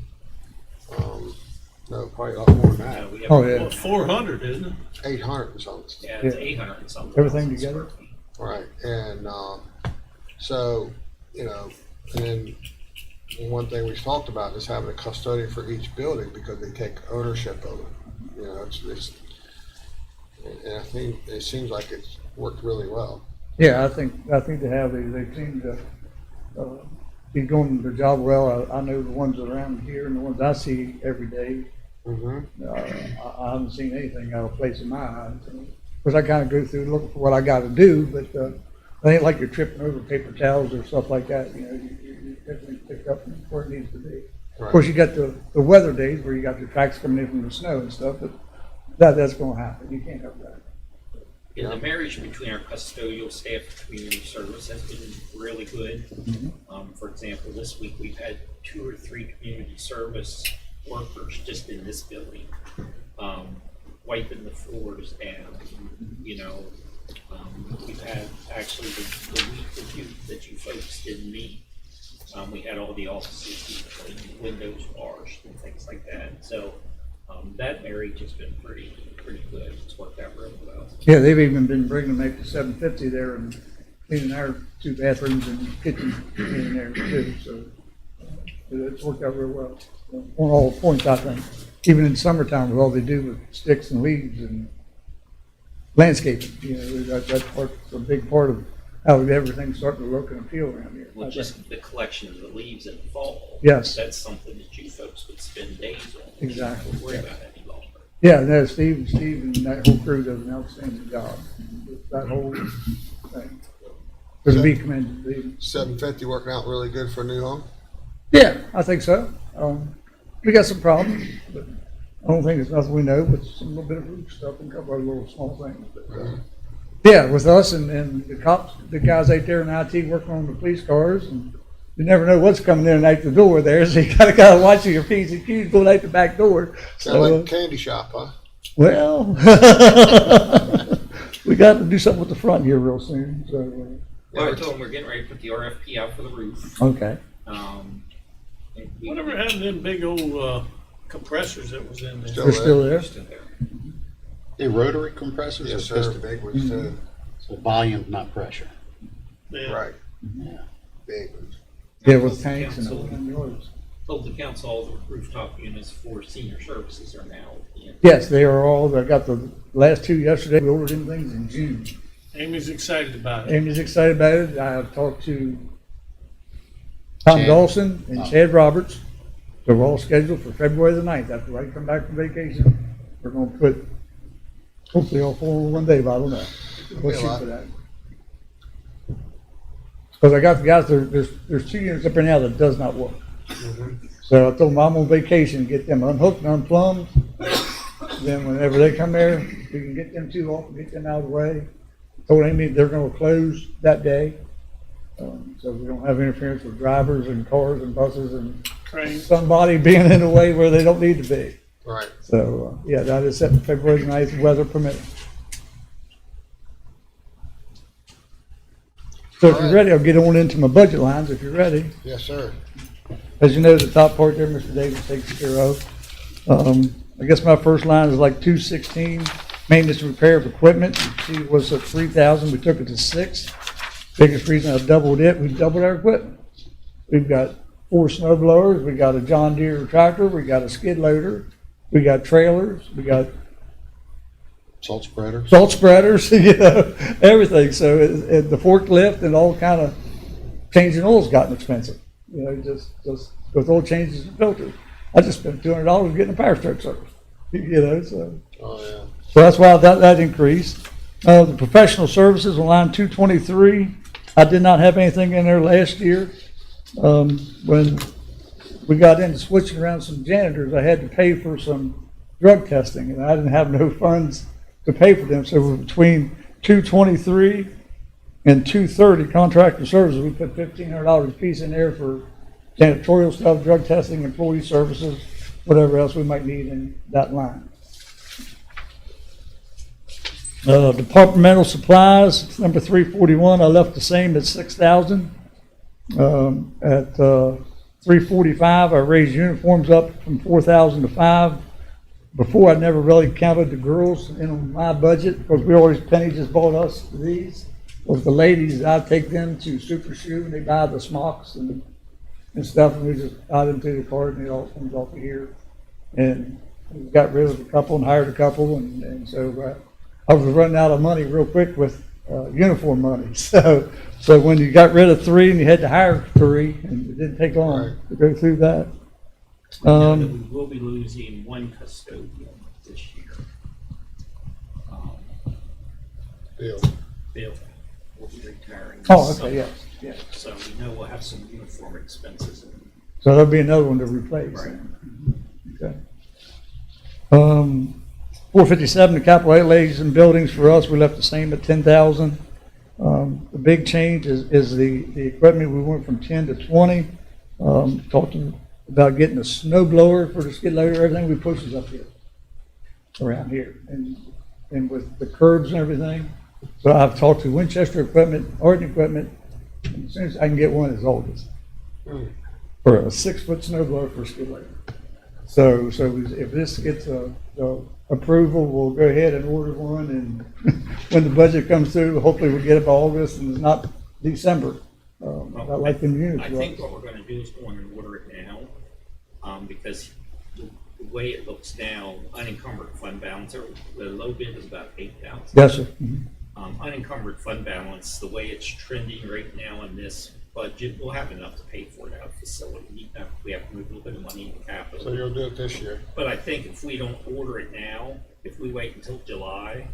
No, probably a lot more than that. Yeah, we have Oh, yeah. 400, isn't it? 800 and something. Yeah, it's 800 and something. Everything thousand together? square feet. Right, and so, you know, and then one thing we've talked about is having a custodian for each building because they take ownership of it. You know, it's and I think it seems like it's worked really well. Yeah, I think they have. They seem to be doing their job well. I know the ones around here and the ones I see every day. I haven't seen anything out of place in my eyes. Of course, I kind of go through looking for what I got to do, but it ain't like you're tripping over paper towels or stuff like that. You know, you definitely pick up where it needs to be. Of course, you got the weather days where you got the tracks coming in from the snow and stuff, but that's going to happen. You can't help that. And the marriage between our custodial staff and community service has been really good. For example, this week we've had 2 or 3 community service workers just in this building, wiping the floors down. You know, we've had actually the week that you folks didn't meet. We had all the offices cleaned, windows washed, and things like that. So that marriage has been pretty good. It's worked out really well. Yeah, they've even been bringing them up to 750 there and cleaning our 2 bathrooms and kitchen in there too. So it's worked out real well on all points, I think. Even in summertime, with all they do with sticks and leaves and landscaping, you know, that's a big part of how everything's starting to look and appeal around here. Well, just the collection of the leaves in the fall. Yes. That's something that you folks would spend days on. Exactly. Don't worry about it any longer. Yeah, no, Steve and that whole crew does an outstanding job. That whole thing. So to be commended. 750 working out really good for a new home? Yeah, I think so. We got some problems, but I don't think it's nothing we know, but some little bit of roof stuff and a couple of little small things. But, yeah, with us and the cops, the guys out there in IT working on the police cars, and you never know what's coming in and out the door there, so you gotta watch your P's and Q's going out the back door. Sound like a candy shop, huh? Well, we got to do something with the front here real soon. So, Well, I told them we're getting ready to put the RFP out for the roof. okay. Whatever happened to them big old compressors that was in there? They're still there. Still there. The rotary compressors Yes, are sir. piston, Big ones too. so volume, not pressure. Yeah. Right. Yeah. Big ones. Yeah, with tanks and all kind of yours. Told the council all the rooftop units for senior services are now in. Yes, they are all. I got the last 2 yesterday. We ordered them things in June. Amy's excited about it. Amy's excited about it. I have talked to Tom Chad. Dawson and Chad Roberts. So we're all scheduled for February the 9th. After I come back from vacation, we're going to put hopefully all 4 in one day, but I don't know. We'll shoot for that. Because I got the guys, there's 2 units up there now that does not work. So I told them I'm on vacation, get them unhooked and unplumbed. Then whenever they come there, we can get them 2 off and get them out of the way. Told Amy they're going to close that day. So we don't have interference with drivers and cars and buses and Trains. somebody being in the way where they don't need to be. Right. So, yeah, that is set for February 9th, weather permitting. So if you're ready, I'll get on into my budget lines if you're ready. Yes, sir. As you know, the top part there, Mr. Davis takes care of. I guess my first line is like 216, maintenance and repair of equipment. You see, it was at 3,000, we took it to 6. Biggest reason I doubled it, we doubled our equipment. We've got 4 snow blowers, we got a John Deere tractor, we got a skid loader, we got trailers, we got Salt spreader. salt spreaders, you know, everything. So the forklift and all kind of changing oil's gotten expensive. You know, just with oil changes and filters. I just spent $200 getting a power stroke service. You know, so. Oh, yeah. So that's why that increased. The professional services on line 223, I did not have anything in there last year. When we got into switching around some janitors, I had to pay for some drug testing, and I didn't have no funds to pay for them. So between 223 and 230 contractor services, we put $1,500 a piece in there for janitorial stuff, drug testing, employee services, whatever else we might need in that line. Departmental supplies, number 341, I left the same at 6,000. At 345, I raised uniforms up from 4,000 to 5. Before, I never really counted the girls in my budget because Penny just bought us these. With the ladies, I take them to Super Shoe and they buy the smocks and stuff, and we just add them to the cart and it all comes off of here. And we got rid of a couple and hired a couple, and so I was running out of money real quick with uniform money. So when you got rid of 3 and you had to hire 3, and it didn't take long to go through that. We know that Um, we will be losing one custodian this year. Bill, Bill will be retiring. Oh, this okay, summer. yeah. So we know we'll have some uniform expenses. So there'll be another one to replace. Right. Okay. 457, the capital outlays and buildings for us, we left the same at 10,000. The big change is the equipment, we went from 10 to 20. Talking about getting a snow blower for the skid loader, everything we push is up here, around here, and with the curbs and everything. So I've talked to Winchester Equipment, Arden Equipment, and as soon as I can get one as old as, for a 6-foot snow blower for a skid loader. So if this gets a approval, we'll go ahead and order one, and when the budget comes through, hopefully we'll get it by August, and it's not December. I like the units. I think what we're gonna do is go in and order it now, because the way it looks now, unencumbered fund balance, the low bid is about 8,000. Yes, sir. Mhm. Unencumbered fund balance, the way it's trending right now in this budget, we'll have enough to pay for it out of facility. We have to move a little bit of money into capital. so you'll do it this year? But I think if we don't order it now, if we wait until July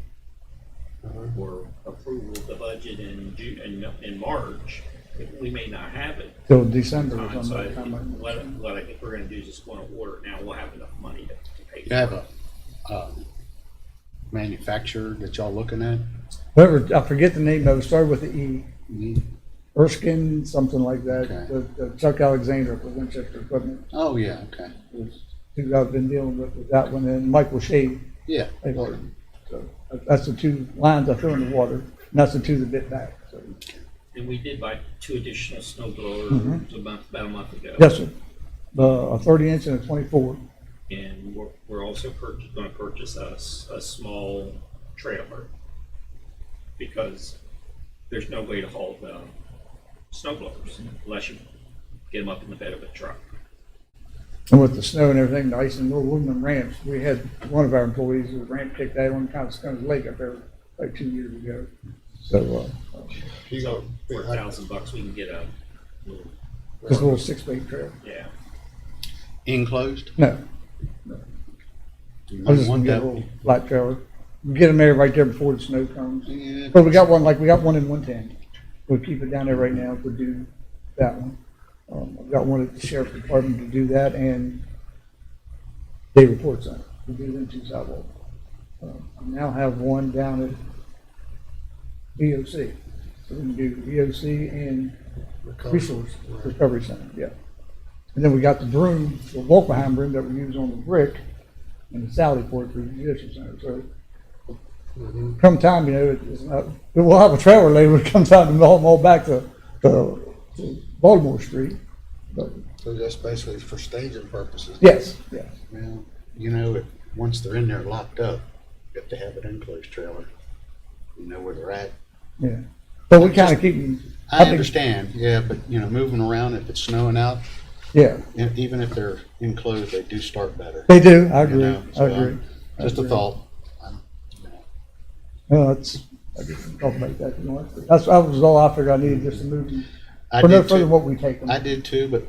or approval of the budget in March, we may not have it. Till December or So something. what I think we're gonna do is just go and order it now. We'll have enough money to pay for You have it. a manufacturer that y'all looking at? Whoever, I forget the name of it, started with the E. Mhm. Erskine, something like that. Okay. The Chuck Alexander for Winchester Equipment. Oh, yeah, okay. Was who I've been dealing with that one, and Michael Shade. Yeah. So that's the two lines I threw in the water, and that's the two that bit back. So. And we did buy 2 additional snow blowers about a month ago. Yes, sir. A 30-inch and a 24. And we're also gonna purchase a small trailer, because there's no way to haul the snow blowers unless you get them up in the bed of a truck. And with the snow and everything, the ice and little aluminum ramps, we had one of our employees, the ramp kicked out on kind of Scones Lake up there like 2 years ago. So, You So go, for $1,000, we can get a little, just a little 6-weight trailer. yeah. Enclosed? No, You I might was just gonna want get a that. little flat trailer. We get them there right there before the snow comes. Yeah. But we got one in 110. We'll keep it down there right now to do that one. I've got one at the sheriff's department to do that, and day reports on it. We do them 2 sidewalks. I now have one down at EOC. So we can do EOC and Resource Recovery Center, yeah. And then we got the broom, the walk behind broom that we use on the brick and the Sally Port for the Judicial Center. So come time, it's not, we'll have a trailer later when it comes time to haul them all back to Baltimore Street. But so that's basically for staging purposes? yes, yes. Well, once they're in there locked up, you have to have an enclosed trailer. You know where they're at. Yeah. But we kind of keep them. I understand, yeah, but, moving around, if it's snowing out, Yeah, even if they're enclosed, they do start better. they do. I agree. So I agree. Just I a agree. thought. No, I can talk about that if you want. That was all I figured I needed just to move them. I For no did further too. what we take them. I did too, but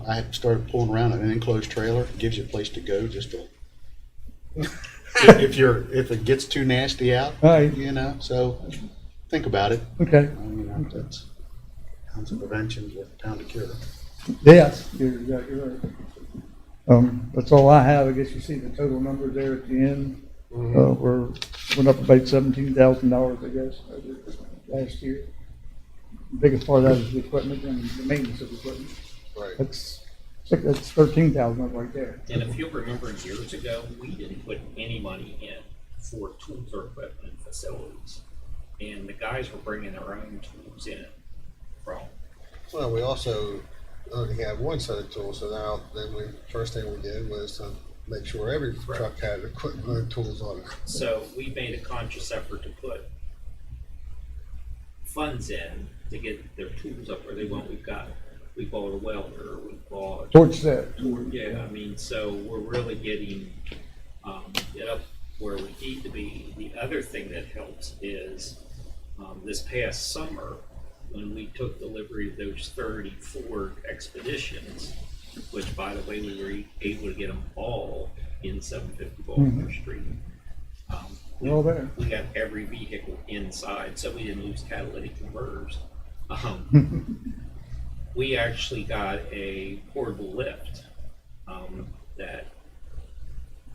I started pulling around an enclosed trailer. It gives you a place to go just to, if it gets too nasty out, Right. so think about it. Okay. That's ounce of prevention with a pound of cure. Yes, you're exactly right. That's all I have. I guess you see the total numbers there at the end. Went up about $17,000, I guess, last year. The biggest part of that is the equipment and the maintenance of the equipment. Right. That's 13,000 up right there. And if you remember years ago, we didn't put any money in for tools or equipment and facilities. And the guys were bringing their own tools in from. Well, we also only had one set of tools, so now first thing we did was to make sure every truck had equipment and tools on it. So we made a conscious effort to put funds in to get their tools up where they want. We bought a welder, we bought. Torch set. Yeah, so we're really getting it up where we need to be. The other thing that helps is this past summer, when we took delivery of those 30 Ford Expeditions, which, by the way, we were able to get them all in 750 Baltimore Street. They're all there. We got every vehicle inside, so we didn't lose catalytic converters. We actually got a portable lift that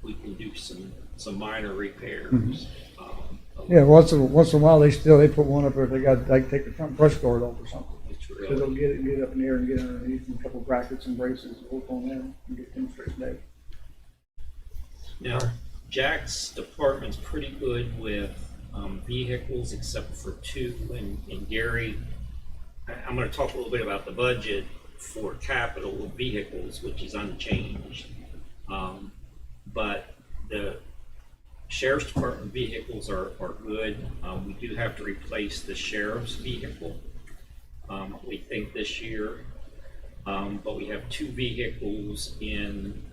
we can do some minor repairs. Yeah, once in a while, they put one up there, they take the front brush guard off or something. It's So really, they'll get up in the air and get underneath, and a couple brackets and braces, work on them, and get them straightened out. now, Jack's department's pretty good with vehicles except for two, and Gary, I'm gonna talk a little bit about the budget for capital vehicles, which is unchanged. But the sheriff's department vehicles are good. We do have to replace the sheriff's vehicle, we think this year. But we have two vehicles in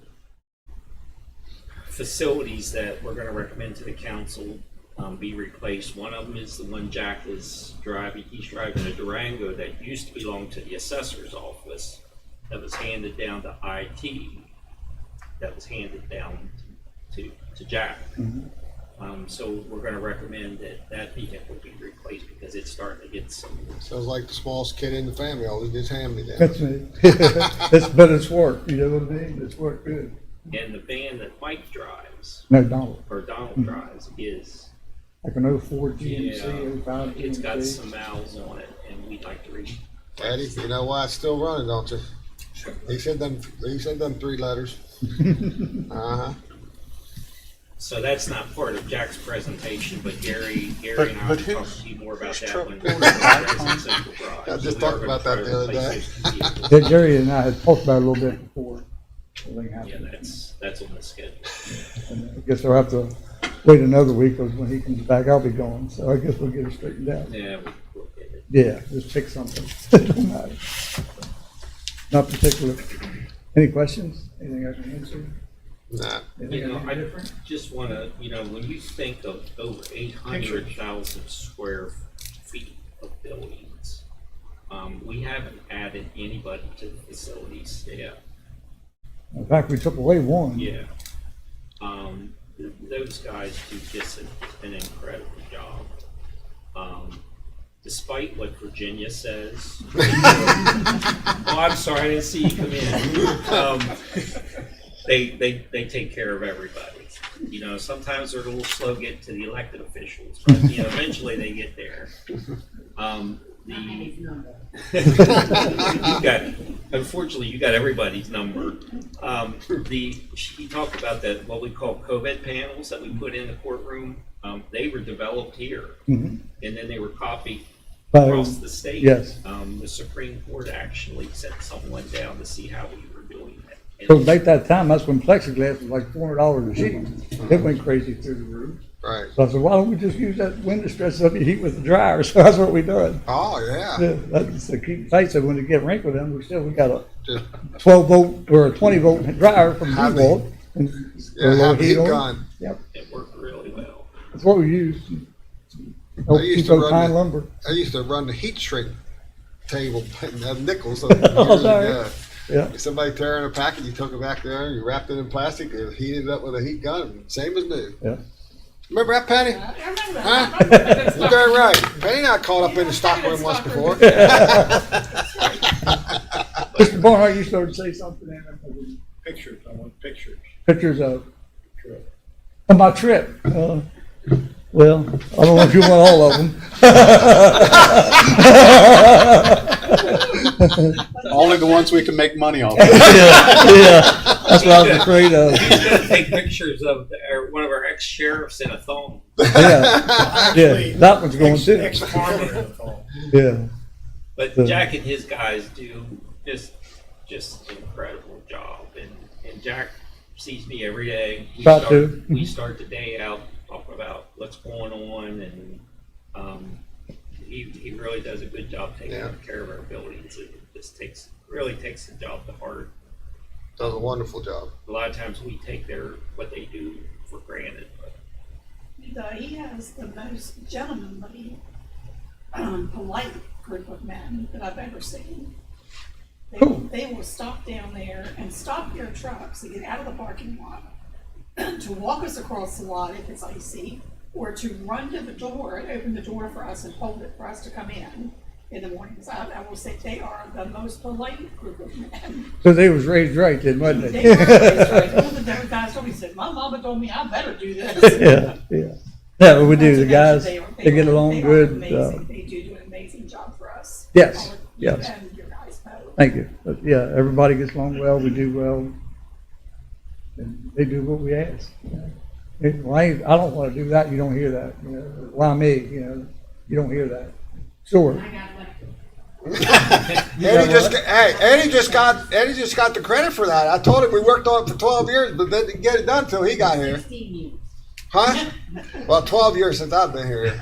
facilities that we're gonna recommend to the council be replaced. One of them is the one Jack is driving. He's driving a Durango that used to belong to the assessor's office, that was handed down to IT, that was handed down to Jack. So we're gonna recommend that vehicle be replaced because it's starting to get some. Sounds like the smallest kid in the family, always gets hand-me-down. That's me. But it's work, you know what I mean? It's work good. And the van that Mike drives, No, Donald, or Donald drives, is, like an 04 GMC, yeah, 05 GMC. it's got some miles on it, and we'd like to read. Daddy, you know why it's still running, don't you? He said them 3 letters. Uh-huh. So that's not part of Jack's presentation, but Gary and I will But talk to you more about that truck when going we're back in Central Drive. I just So we are talked gonna about try that to the other replace day. those vehicles. Yeah, Jerry and I had talked about it a little bit before. Everything Yeah, happened. that's on the schedule. And I guess I'll have to wait another week, because when he comes back, I'll be gone, so I guess we'll get it straightened out. Yeah, we'll get it. Yeah, just pick something. It don't matter. Not particular. Any questions? Anything I can answer? Nah. Anything You know, I I can do different? just want to, when you think of over 800,000 square feet of buildings, we haven't added anybody to the facility staff. In fact, we took away one. Yeah. Those guys do just an incredible job. Despite what Virginia says. Oh, I'm sorry, I didn't see you come in. They take care of everybody. Sometimes they're a little slow getting to the elected officials, but eventually they get there. Unfortunately, you got everybody's number. He talked about what we call COVID panels that we put in the courtroom. They were developed here, and then they were copied across the state. Yes. The Supreme Court actually sent someone down to see how we were doing it. So at that time, that's when plexiglass was like $400 a sheet. It went crazy through the roof. Right. So I said, why don't we just use that window stretch up your heat with the dryer? So that's what we done. Oh, yeah. Yeah, that's to keep tight, so when they get wrinkled in, we got a Just 12 volt or a 20 volt dryer from Have D-Volt. have heat gun. Yep, It worked really well. that's what we use. I used Keep to those run pine the- lumber. I used to run the heat shrink table and have nickels. Oh, sorry. Yeah. If somebody tearing a package, you took it back there, you wrapped it in plastic, and heated it up with a heat gun, same as new. Yeah. Remember that, Penny? I remember Huh? that. You're darn right. Penny and I caught up in the stockroom once before. Mr. Barnhart, you started to say something there. Pictures, I want pictures. Pictures of my trip. Well, I don't know if you want all of them. Only the ones we can make money off. Yeah, that's what I was afraid of. He's going to take pictures of one of our ex-sheriffs in a thong. Yeah, that one's going too. Ex-farmer in the fall. Yeah. But Jack and his guys do just incredible job, and Jack sees me every day. We start the day out talking about what's going on, and he really does a good job taking care of our buildings. It just really takes the job to heart. Does a wonderful job. A lot of times we take what they do for granted. But He has the most gentlemanly, polite group of men that I've ever seen. They will stop down there and stop their trucks to get out of the parking lot, to walk us across the lot if it's icy, or to run to the door and open the door for us and hold it for us to come in the mornings. I will say they are the most polite group of men. So they was raised right then, wasn't They they? were raised right. One of the guys told me, he said, my mama told me I better do this. Yeah. Yeah, we do. The Not to guys, mention they get along are good. amazing. They do an amazing job for us. Yes, All of you yes. and your guys both. Thank you. But yeah, everybody gets along well, we do well. And they do what we ask. I don't want to do that, you don't hear that, you know, why me, you know, you don't hear that. Sure. Eddie just got the credit for that. I told him we worked on it for 12 years, but then didn't get it done until he got here. Huh? Well, 12 years since I've been here.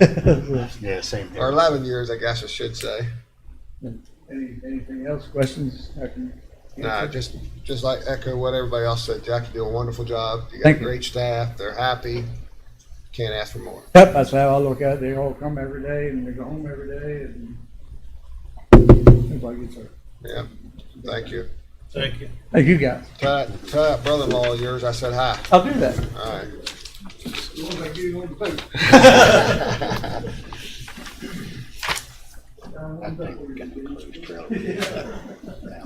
Yeah, same here. Or 11 years, I guess I should say. Anything else, questions? I can Nah, answer? just like echo what everybody else said. Jack, you do a wonderful job. You got Thank a you. great staff. They're happy. Can't ask for more. Yep, that's how I look at it. They all come every day and they go home every day and everybody gets hurt. Yeah. Thank you. Thank you. Thank you guys. Tell that brother-in-law of yours I said hi. I'll do that. All right. I think we're gonna close trailer.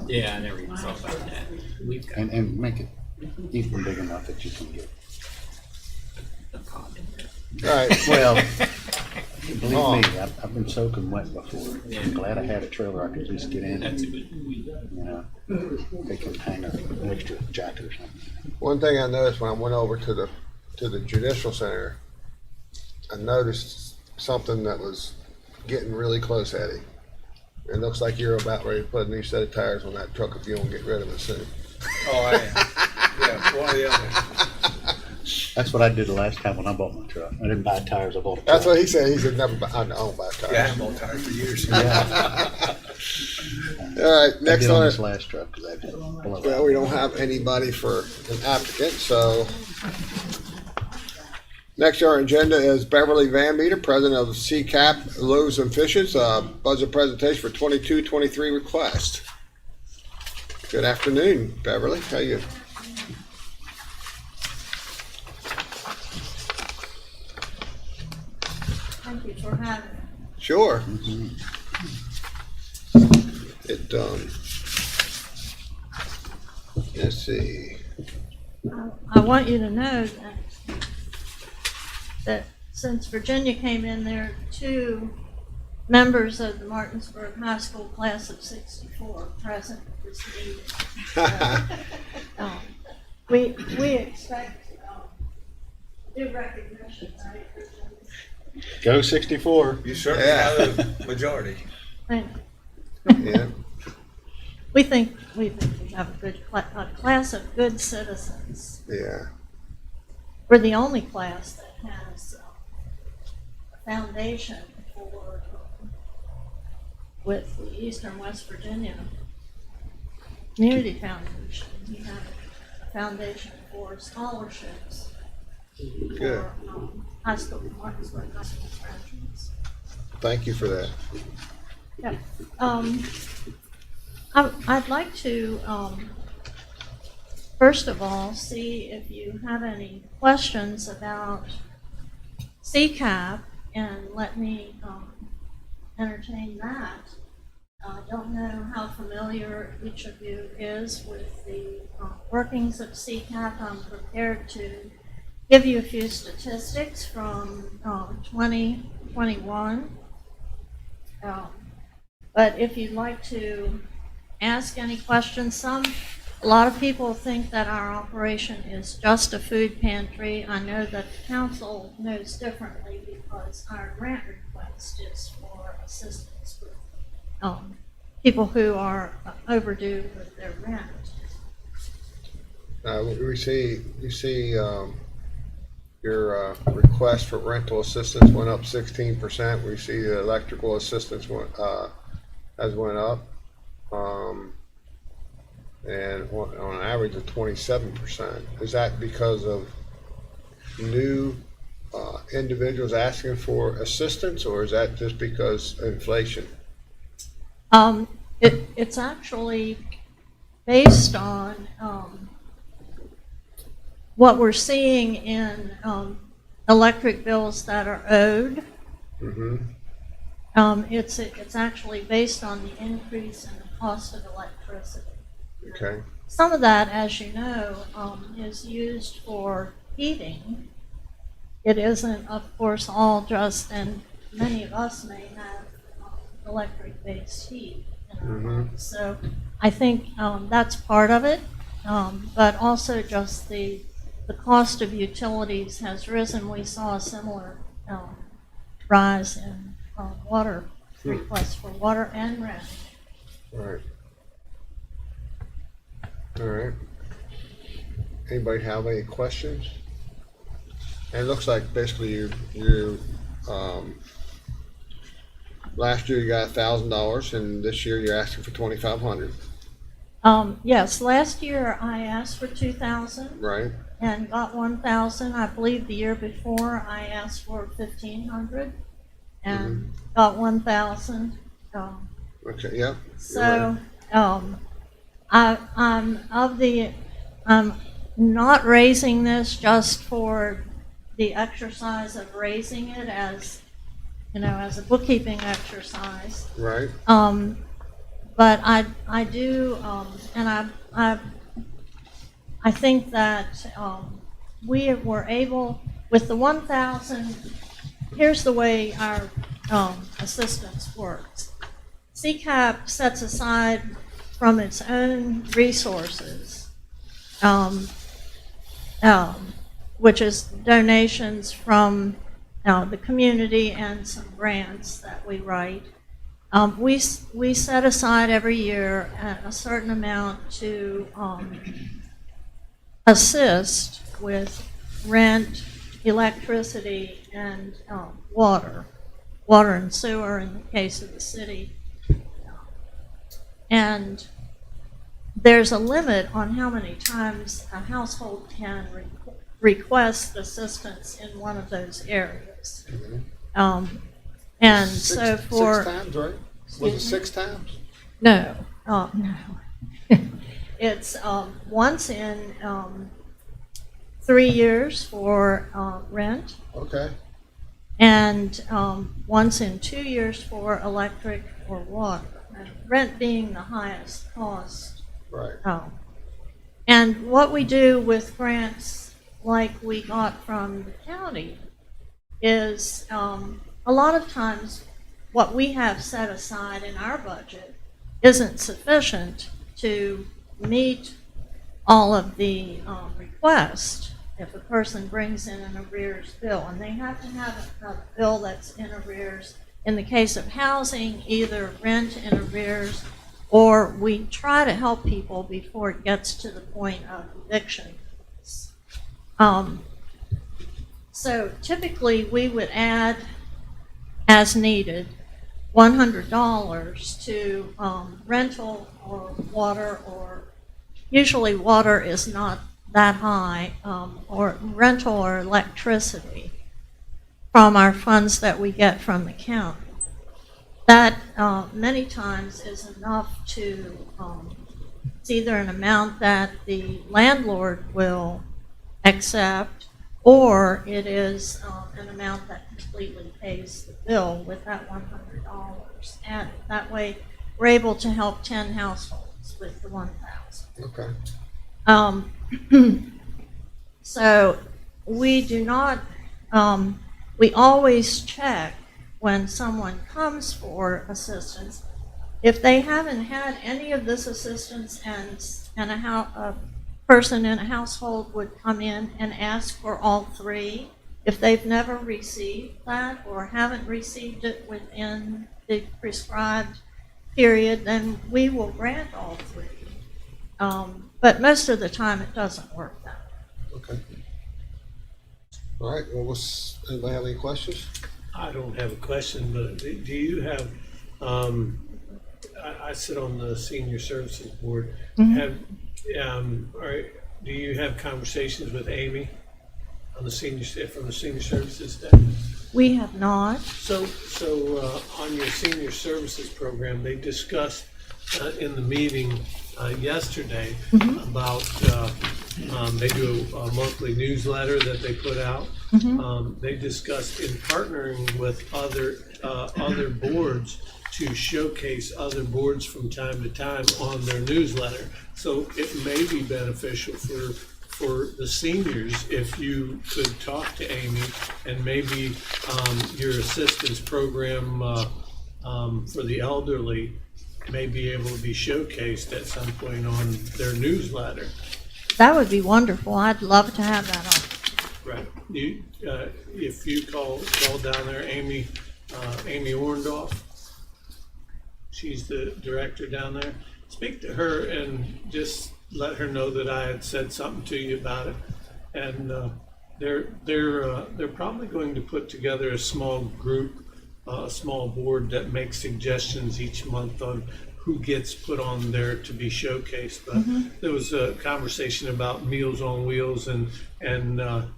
Yeah, I never even thought about that. We've got And make it even big enough that you can get. a pond in there. All right. Well, believe me, I've been soaking wet before. I'm glad I had a trailer I could at least get in That's a and, good point. you know, they can hang an extra jacket or something. One thing I noticed when I went over to the judicial center, I noticed something that was getting really close, Eddie. It looks like you're about ready to put a new set of tires on that truck if you don't get rid of it soon. Oh, I am. Yeah, one or the other. That's what I did the last time when I bought my truck. I didn't buy tires, I bought a truck. That's what he said. He said never buy. I don't buy tires. Yeah, I haven't bought tires for years. All right, I next did on on this it. last truck because I had to blow Well, we don't have anybody for an applicant, so. Next on our agenda is Beverly Van Meter, president of CCAP Loaves and Fishes, budget presentation for 22-23 request. Good afternoon, Beverly. How you? Thank you for having me. Sure. Let's see. I want you to know that since Virginia came in, there are 2 members of the Martinsburg High School class of '64 present at this meeting. We expect due recognition, right, Virginia? Go 64. You certainly Yeah. have the majority. Thank you. Yeah. We think we have a class of good citizens. Yeah. We're the only class that has a foundation for, with the Eastern West Virginia Community Foundation. We have a foundation for scholarships Good. for high school, Martinsburg high school graduates. Thank you for that. Yeah. I'd like to, first of all, see if you have any questions about CCAP and let me entertain that. I don't know how familiar each of you is with the workings of CCAP. I'm prepared to give you a few statistics from 2021. But if you'd like to ask any questions, a lot of people think that our operation is just a food pantry. I know that the council knows differently because our grant request is for assistance with people who are overdue with their rent. We see your request for rental assistance went up 16%. We see the electrical assistance has went up, and on an average of 27%. Is that because of new individuals asking for assistance, or is that just because of inflation? It's actually based on what we're seeing in electric bills that are owed. It's actually based on the increase in the cost of electricity. Okay. Some of that, as you know, is used for heating. It isn't, of course, all just, and many of us may have electric-based heat in our homes. So I think that's part of it, but also just the cost of utilities has risen. We saw a similar rise in water requests for water and rent. All right. All right. Anybody have any questions? And it looks like basically you last year you got $1,000 and this year you're asking for $2,500. Yes, last year I asked for 2,000. Right. And got 1,000. I believe the year before I asked for 1,500 and got 1,000. Okay. Yeah. So I'm not raising this just for the exercise of raising it as, as a bookkeeping exercise. Right. But I do, and I think that we were able, with the 1,000, here's the way our assistance works. CCAP sets aside from its own resources, which is donations from the community and some grants that we write. We set aside every year a certain amount to assist with rent, electricity, and water and sewer in the case of the city. And there's a limit on how many times a household can request assistance in one of those areas. And so for 6 times, right? Was it 6 times? No, no. It's once in 3 years for rent. Okay. And once in 2 years for electric or water. And rent being the highest cost. Right. And what we do with grants like we got from the county is a lot of times what we have set aside in our budget isn't sufficient to meet all of the requests if a person brings in an arrears bill. And they have to have a bill that's in arrears. In the case of housing, either rent in arrears, or we try to help people before it gets to the point of eviction. So typically we would add, as needed, $100 to rental or water, or usually water is not that high, or rental or electricity from our funds that we get from the county. That many times is enough to, it's either an amount that the landlord will accept, or it is an amount that completely pays the bill with that $100 added. That way, we're able to help 10 households with the 1,000. Okay. So we do not, we always check when someone comes for assistance. If they haven't had any of this assistance and a person in a household would come in and ask for all three, if they've never received that or haven't received it within the prescribed period, then we will grant all three. But most of the time it doesn't work that way. Okay. All right. Well, anybody have any questions? I don't have a question, but do you have, I sit on the Senior Services Board. Do you have conversations with Amy on the from the Senior Services staff? We have not. So on your Senior Services program, they discussed in the meeting yesterday about, they do a monthly newsletter that they put out. They discussed in partnering with other boards to showcase other boards from time to time on their newsletter. So it may be beneficial for the seniors if you could talk to Amy, and maybe your assistance program for the elderly may be able to be showcased at some point on their newsletter. That would be wonderful. I'd love to have that on. Right. You, if you call down there, Amy Orndorff, she's the director down there. Speak to her and just let her know that I had said something to you about it. And they're probably going to put together a small group, a small board that makes suggestions each month on who gets put on there to be showcased. But there was a conversation about Meals on Wheels,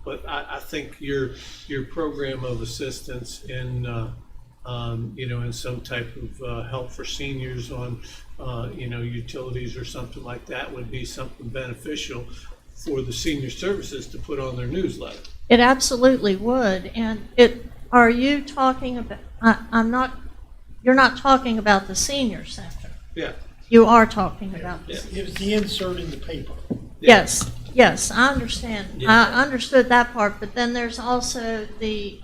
but I think your program of assistance in in some type of help for seniors on utilities or something like that would be something beneficial for the senior services to put on their newsletter. It absolutely would. And are you talking about, you're not talking about the senior center. Yeah. You are talking about this. It was the insert in the paper. Yes, I understand. I understood that part, but then there's also the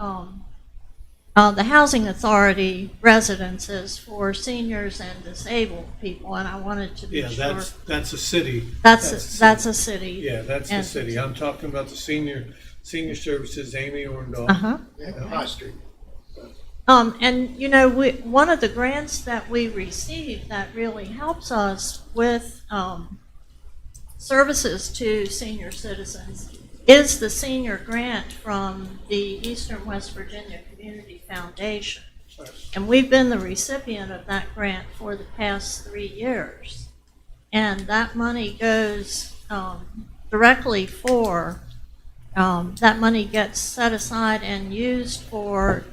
housing authority residences for seniors and disabled people, and I wanted to be sure. That's a city. That's a city. Yeah, that's the city. I'm talking about the senior services, Amy Orndorff. High Street. And one of the grants that we received that really helps us with services to senior citizens is the senior grant from the Eastern West Virginia Community Foundation. And we've been the recipient of that grant for the past 3 years. And that money goes directly for, that money gets set aside and used for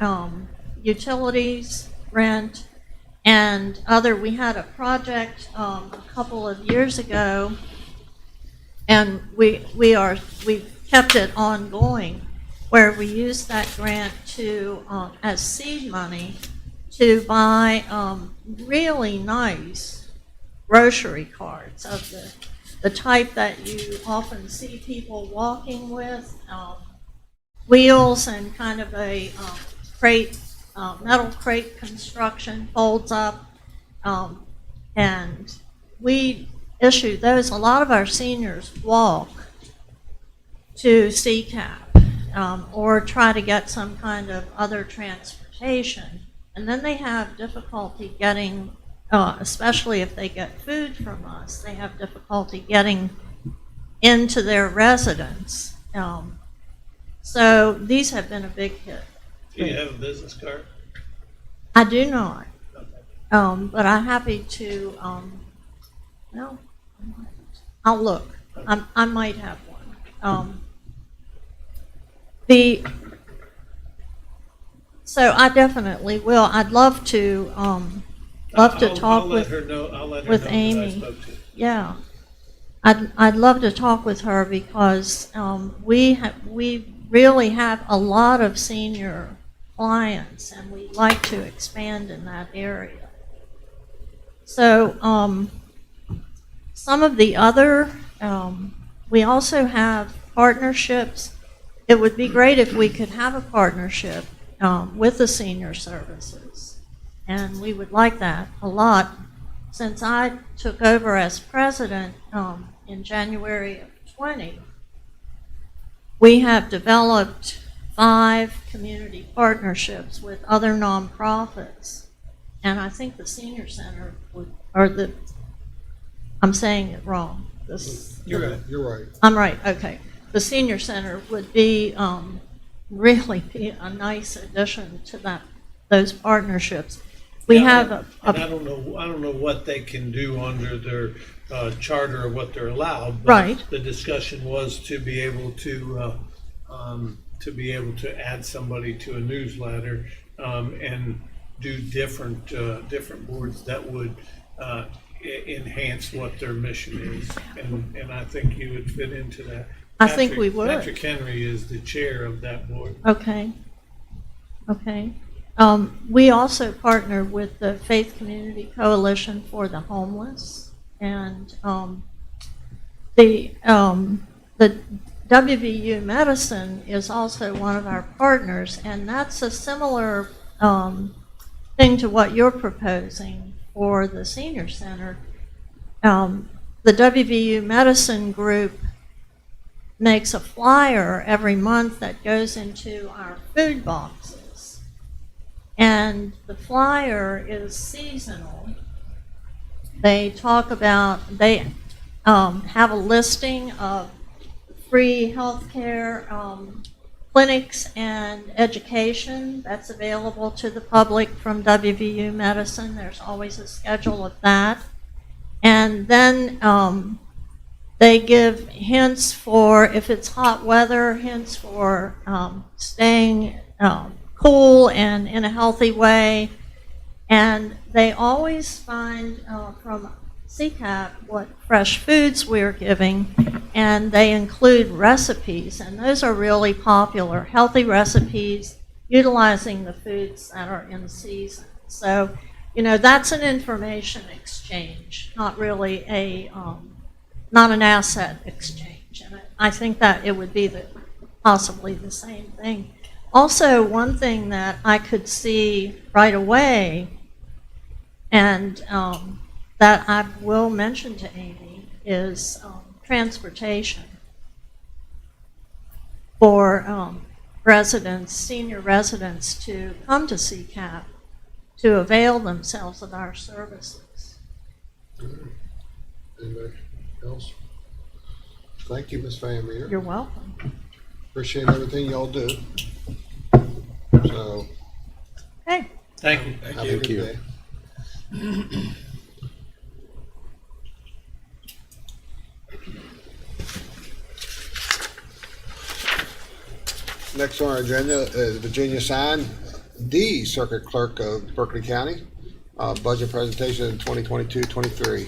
utilities, rent, and other. We had a project a couple of years ago, and we've kept it ongoing, where we used that grant to as seed money to buy really nice grocery carts of the type that you often see people walking with, wheels and kind of a crate. Metal crate construction, folds up, and we issue those. A lot of our seniors walk to CCAP or try to get some kind of other transportation, and then they have difficulty getting, especially if they get food from us, they have difficulty getting into their residence. So these have been a big hit. Do you have a business card? I do not. But I'm happy to, I'll look. I might have one. So I definitely will. I'd love to talk with Amy. Yeah. I'd love to talk with her because we really have a lot of senior clients, and we'd like to expand in that area. So some of the other, we also have partnerships. It would be great if we could have a partnership with the senior services, and we would like that a lot. Since I took over as president in January of 20, we have developed 5 community partnerships with other nonprofits, and I think the senior center I'm saying it wrong. You're right. I'm right. Okay, the senior center would be really be a nice addition to those partnerships. We have and I don't know what they can do under their charter or what they're allowed. But right. The discussion was to be able to add somebody to a newsletter and do different boards that would enhance what their mission is, and I think you would fit into that. I think we would. Patrick Henry is the chair of that board. Okay. Okay. We also partner with the Faith Community Coalition for the Homeless, and the WVU Medicine is also one of our partners, and that's a similar thing to what you're proposing for the senior center. The WVU Medicine group makes a flyer every month that goes into our food boxes. And the flyer is seasonal. They talk about, they have a listing of free healthcare clinics and education that's available to the public from WVU Medicine. There's always a schedule of that. And then they give hints for, if it's hot weather, hints for staying cool and in a healthy way. And they always find from CCAP what fresh foods we're giving, and they include recipes, and those are really popular, healthy recipes utilizing the foods that are in season. So, you know, that's an information exchange, not really a, not an asset exchange. And I think that it would be possibly the same thing. Also, one thing that I could see right away, and that I will mention to Amy, is transportation for residents, senior residents, to come to CCAP to avail themselves of our services. Anybody else? Thank you, Ms. Van Meer. You're welcome. Appreciate everything y'all do. So, Hey. Thank you. have a good day. Next on our agenda is Virginia Sign, the Circuit Clerk of Berkeley County, budget presentation in 2022-23.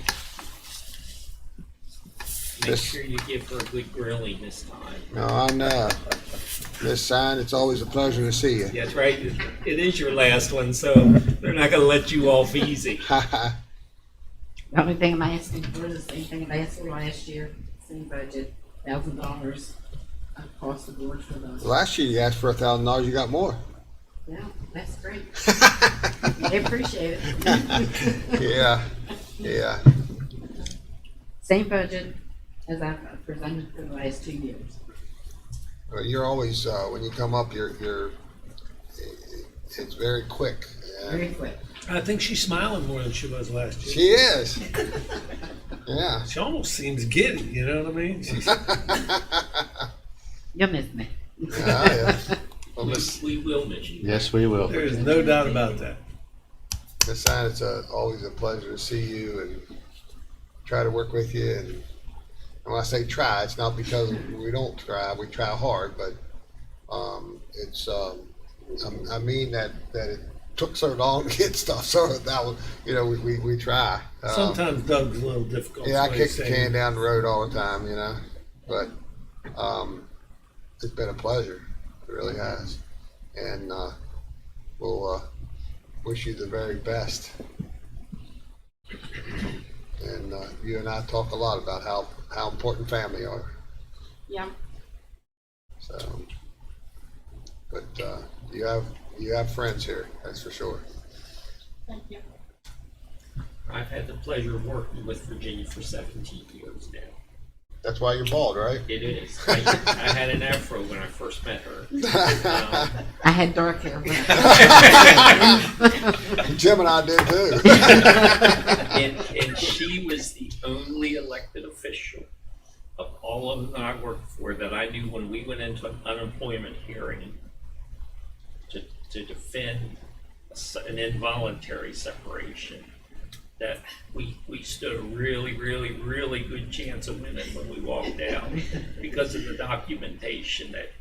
Make sure you give her a good grilling this time. No, I know. Miss Sign, it's always a pleasure to see you. That's right. It is your last one, so they're not going to let you off easy. The only thing I'm asking for is the same thing I asked for last year, same budget, $1,000 across the board for those. Last year you asked for $1,000, you got more. Yeah, that's great. I appreciate it. Yeah. Same budget as I've presented for the last 2 years. Well, you're always, when you come up, it's very quick. Very quick. I think she's smiling more than she was last year. She is. Yeah. She almost seems giddy, you know what I mean? You'll miss me. Yeah. Well, We will miss you. Yes, we will. There is no doubt about that. Miss Sign, it's always a pleasure to see you and try to work with you. And when I say try, it's not because we don't try. We try hard, but it's I mean that it took so long to get stuff. So that was, you know, we try. Sometimes Doug's a little difficult. Yeah, I kick the can down the road all the time, you know, but it's been a pleasure. It really has, and we'll wish you the very best. And you and I talk a lot about how important family are. Yeah. So, but you have friends here, that's for sure. Thank you. I've had the pleasure of working with Virginia for 17 years now. That's why you're bald, right? It is. I had an afro when I first met her. I had dark hair. Jim and I did too. and she was the only elected official of all of them that I worked for that I knew when we went into an unemployment hearing to defend an involuntary separation, that we stood a really good chance of winning when we walked out because of the documentation that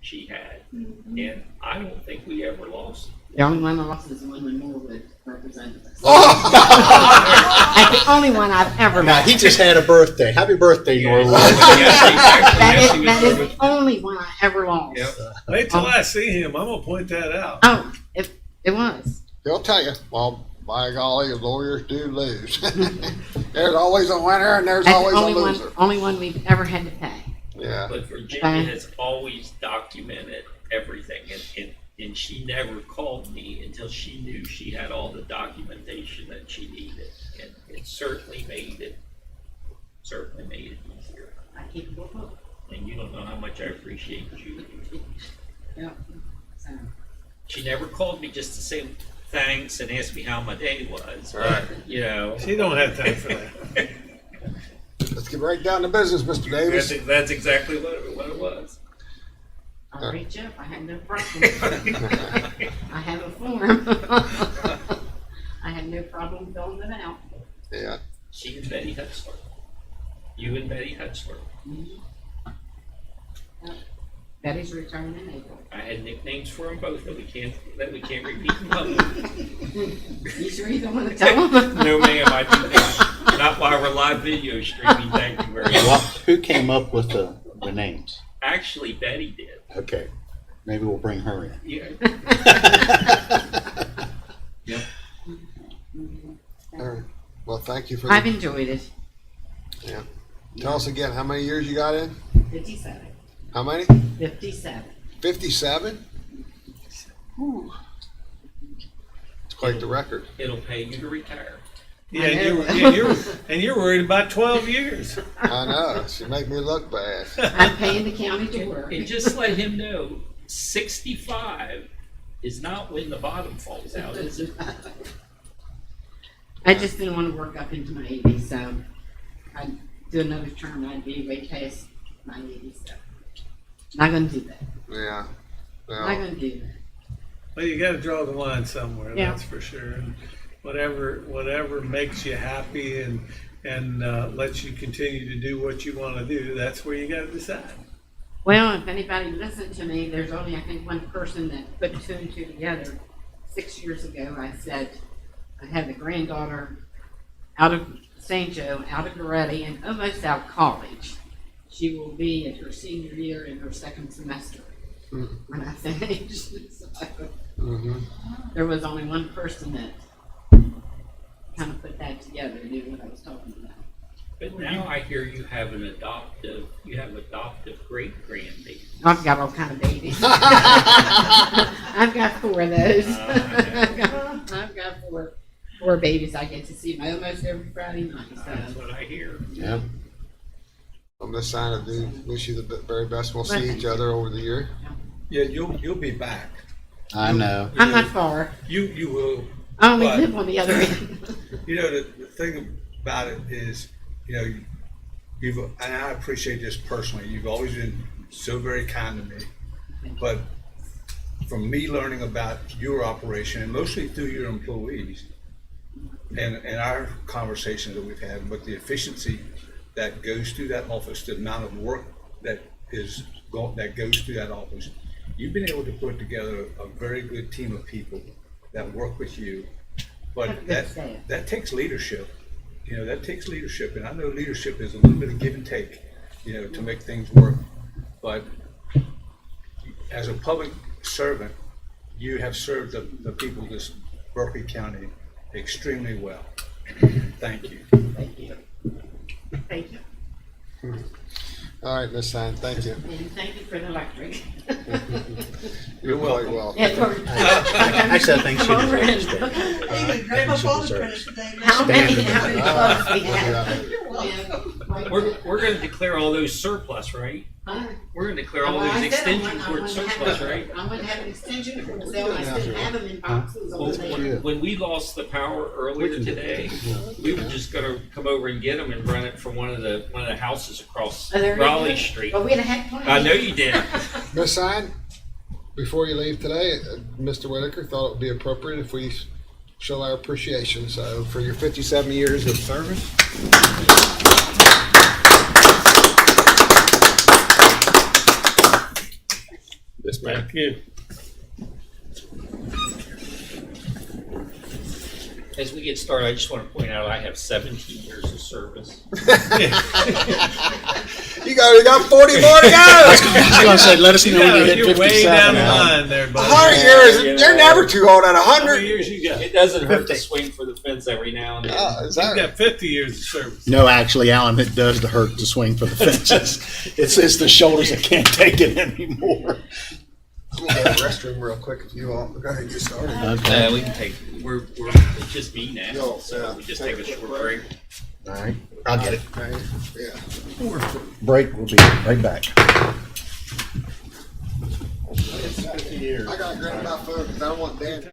she had. And I don't think we ever lost. The only one I lost is the one in Norwood, her representative. Oh! That's the only one I've ever Now, met. he just had a birthday. Happy birthday, Norwood. That is the only one I ever lost. Wait till I see him. I'm gonna point that out. Oh, it was. He'll tell you, well, by golly, lawyers do lose. There's always a winner and there's That's always the a only loser. one, only one we've ever had to pay. Yeah. But Virginia has always documented everything, and she never called me until she knew she had all the documentation that she needed, and it certainly made it easier. I keep a book. And you don't know how much I appreciate you. Yeah. So, She never called me just to say thanks and ask me how my day was. Right. You know. She don't have time for that. Let's get right down to business, Mr. Davis. That's exactly what it was. I'll reach up. I have no problem. I have a form. I have no problem filling it out. Yeah. She and Betty Hutzler. You and Betty Hutzler. Betty's returning in April. I had nicknames for them both that we can't repeat in public. You sure you don't want to tell them? No, ma'am, I do not. Not while we're live video streaming. Thank you very Well, much. who came up with the names? Actually, Betty did. Okay, maybe we'll bring her in. Yeah. Yep. All right. Well, thank you for I've enjoyed it. Yeah. Tell us again, how many years you got in? 57. How many? 57. 57? It's quite the record. It'll pay you to retire. Yeah, and you're worried about 12 years. I know. She make me look bad. I'm paying the county to work. And just let him know, 65 is not when the bottom falls out, is it? I just didn't want to work up into my 80s, so I'd do another term. I'd be way past my 80s. So not going to do that. Yeah. Not going to do that. Well, you got to draw the line somewhere. Yeah. That's for sure. And whatever makes you happy and lets you continue to do what you want to do, that's where you got to decide. Well, if anybody listened to me, there's only, I think, one person that put two and two together. 6 years ago, I said I had a granddaughter out of St. Joe, out of Goretti, and almost out of college. She will be at her senior year in her second semester when I finish. So, there was only one person that kind of put that together and knew what I was talking about. But now I hear you have adoptive great grandbaby. I've got all kind of babies. I've got 4 of those. I've got four babies I get to see almost every Friday night. So. That's what I hear. Yeah. On this side, I do wish you the very best. We'll see each other over the year. Yeah, you'll be back. I know. I'm not far. You will. I only but, live on the other end. You know, the thing about it is, you know, and I appreciate this personally, you've always been so very kind to me. But from me learning about your operation, and mostly through your employees, and our conversations that we've had, but the efficiency that goes through that office, the amount of work that goes through that office, you've been able to put together a very good team of people that work with you. But that takes leadership. You know, that takes leadership, and I know leadership is a little bit of give and take, you know, to make things work. But as a public servant, you have served the people of this Berkeley County extremely well. Thank you. Thank you. Thank you. All right, Miss Sign, thank you. And thank you for the electric. You're quite welcome. Actually, I think she Come over deserves and- it. Hey, I great think she photo deserves finish it. today. How many Standing. clubs we have? Yeah. You're welcome. We're going to declare all those surplus, right? Huh? We're going to declare all Well, those I said I extension wouldn't cord have surplus, a- right? I wouldn't have an extension cord sale. I still have them in boxes Well, over there. when we lost the power earlier today, we were just going to come over and get them and run it from one of the houses across Oh, there you Raleigh go. Street. But we'd have had plenty. I know you did. Miss Sign, before you leave today, Mr. Whitaker thought it would be appropriate if we show our appreciation. So for your 57 years of service. Yes, ma'am. Thank you. As we get started, I just want to point out I have 17 years of service. You got 40 more to go. I was gonna say, let us know when you hit You're way down 57, the Alan. line there, buddy. 100 years, you're never too old at How many 100. years you got? It doesn't hurt to swing for the fence every now and then. Is You that got 50 years of service. No, actually, Alan, it does hurt to swing for the fences. It's the shoulders that can't take it anymore. I'm gonna go to the restroom real quick if you want. Go ahead and get started. Okay. We can take, it's just me now, Yo, so we just take a short break. All right, I'll get it. Okay, yeah. Break, we'll be right back. I gotta grab my phone because I don't want Dan.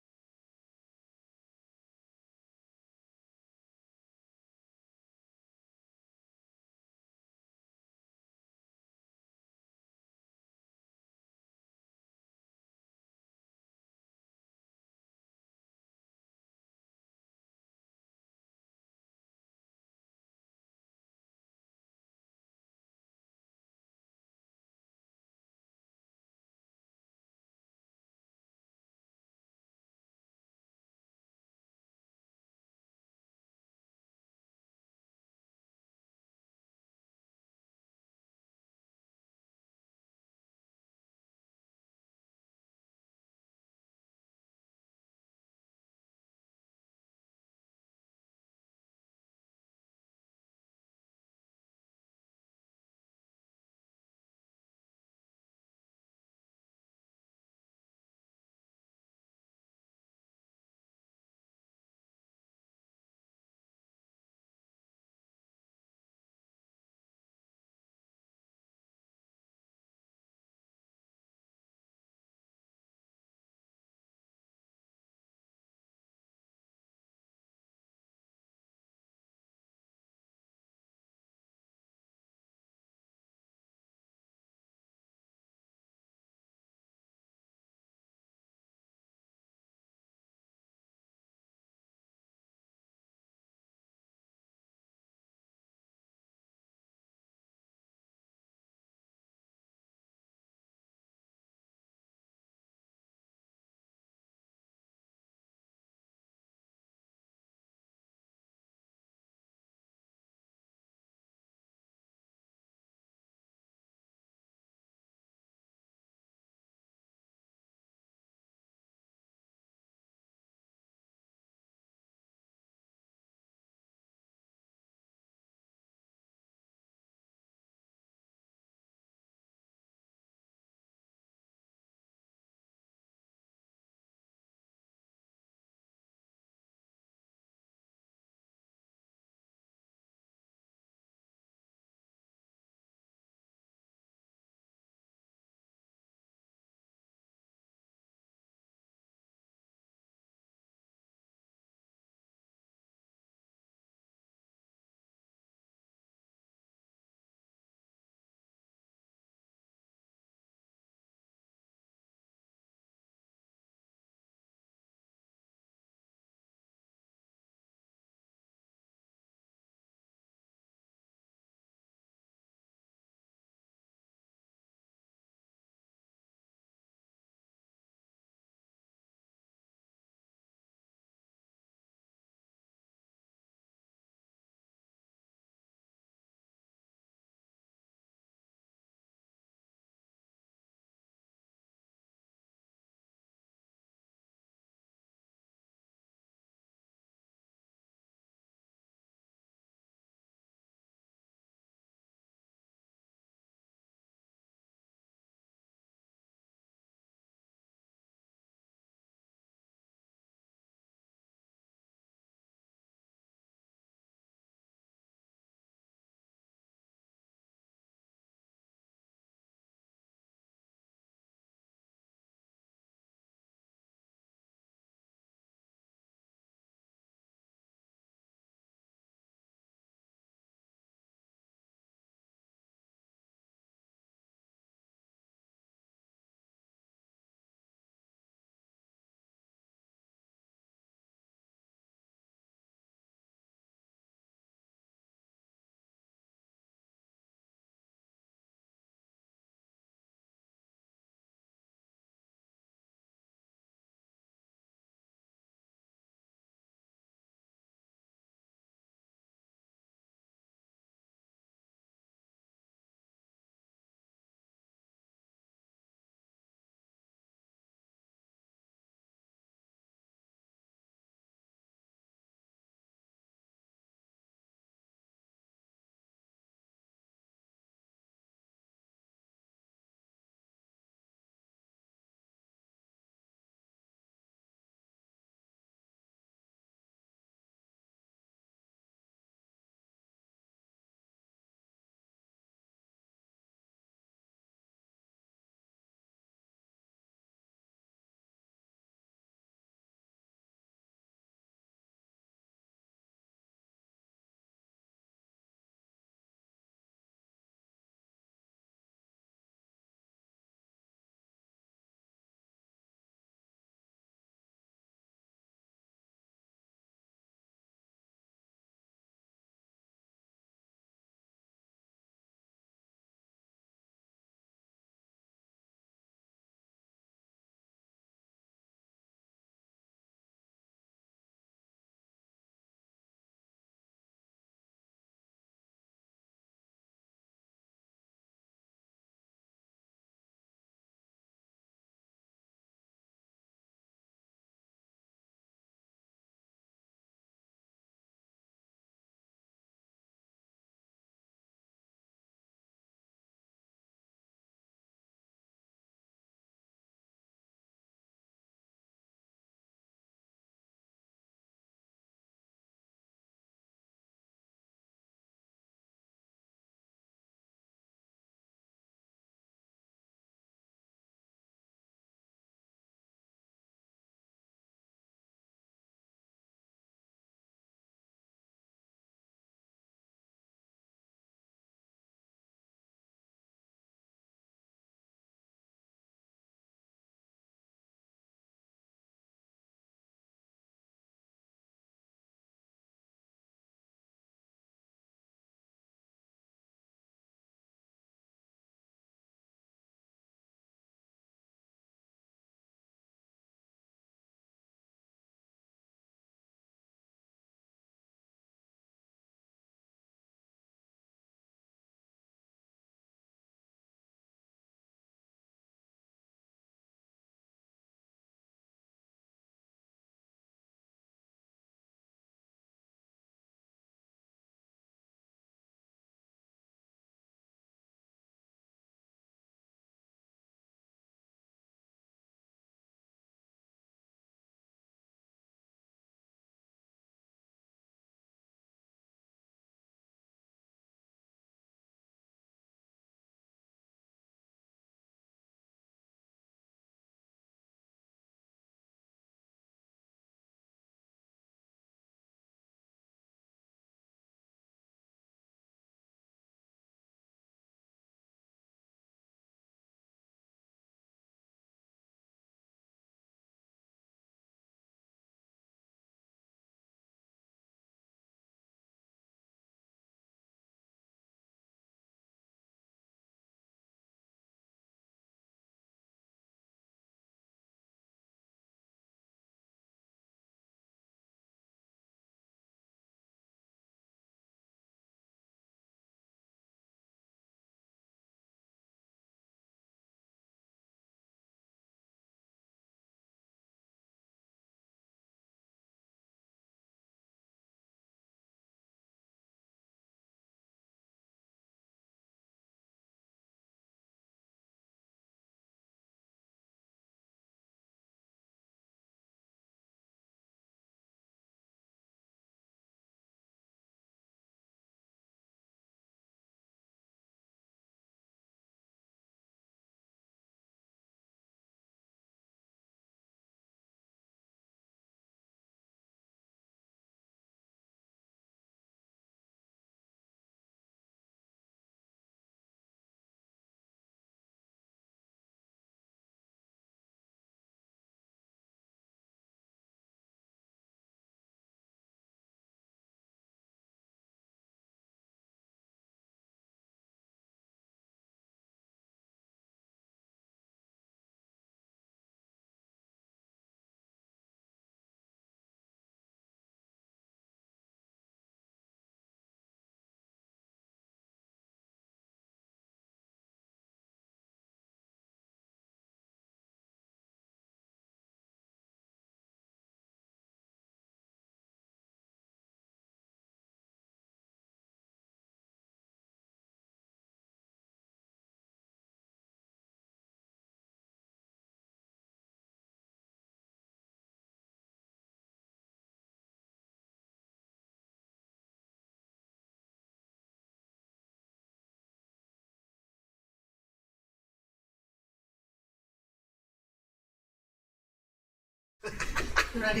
Ready?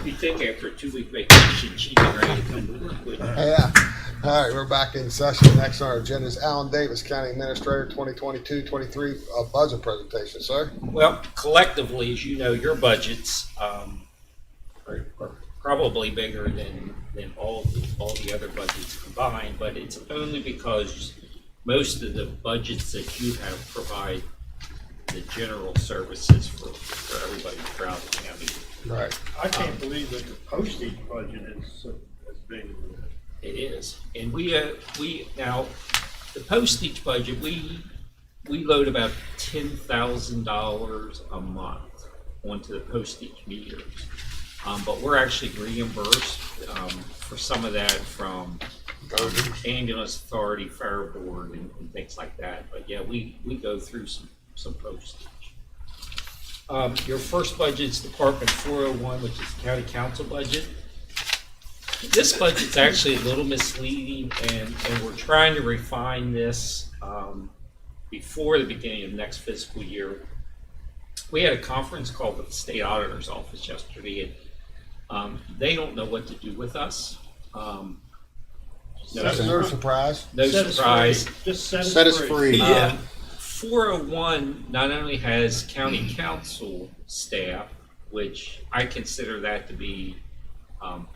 You think after a 2-week vacation, she'd be ready to come to work, wouldn't you? Yeah. All right, we're back in session. Next on our agenda is Alan Davis, County Administrator, 2022-23 budget presentation, sir. Well, collectively, as you know, your budgets are probably bigger than all the other budgets combined, but it's only because most of the budgets that you have provide the general services for everybody throughout the county. Right. I can't believe that the postage budget is so as big as it is. It is, and we now the postage budget we load about $10,000 a month onto the postage meters, but we're actually reimbursed for some of that from ambulance authority, fire board, and things like that. But yeah, we go through some postage. Your first budget is Department 401, which is the county council budget. This budget's actually a little misleading, and we're trying to refine this before the beginning of next fiscal year. We had a conference call with the state auditor's office yesterday, and they don't know what to do with us. No surprise. No surprise. Just Set us free. Yeah. 401 not only has county council staff, which I consider that to be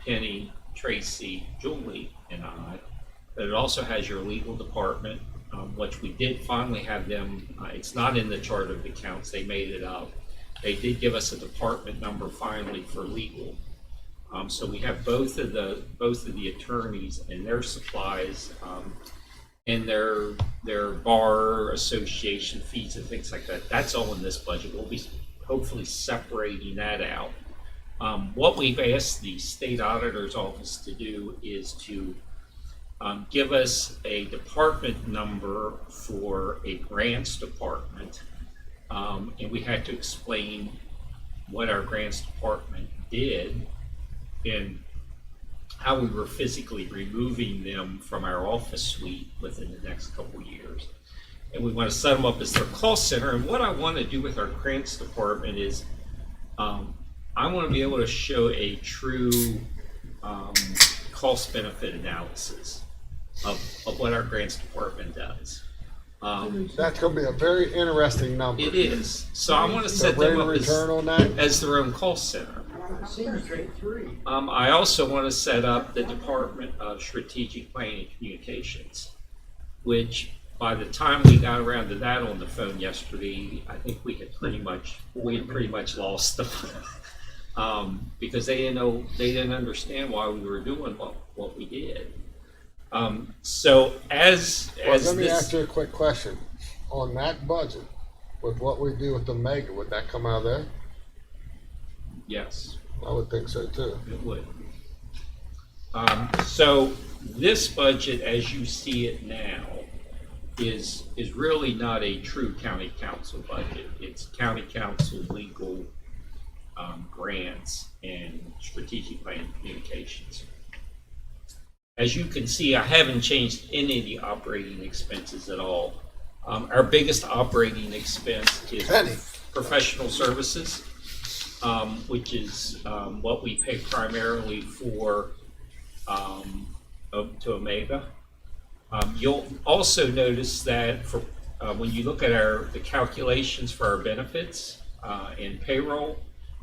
Penny, Tracy, Julie, and I, but it also has your legal department, which we did finally have them. It's not in the chart of accounts; they made it up. They did give us a department number finally for legal. So we have both of the attorneys and their supplies, and their bar association fees and things like that. That's all in this budget. We'll be hopefully separating that out. What we've asked the state auditor's office to do is to give us a department number for a grants department, and we had to explain what our grants department did and how we were physically removing them from our office suite within the next couple of years. And we want to set them up as their cost center. And what I want to do with our grants department is I want to be able to show a true cost benefit analysis of what our grants department does. That's going to be a very interesting number. It is. So I want to set them up as their own cost center. I also want to set up the Department of Strategic Planning and Communications, which by the time we got around to that on the phone yesterday, I think we had pretty much lost them because they didn't understand why we were doing what we did. So let me ask you a quick question. On that budget, with what we do with the mega, would that come out of there? Yes. I would think so too. It would. So this budget, as you see it now, is really not a true county council budget. It's county council legal grants and strategic plan communications. As you can see, I haven't changed any of the operating expenses at all. Our biggest operating expense is professional services, which is what we pay primarily for to Omega. You'll also notice that for when you look at the calculations for our benefits and payroll,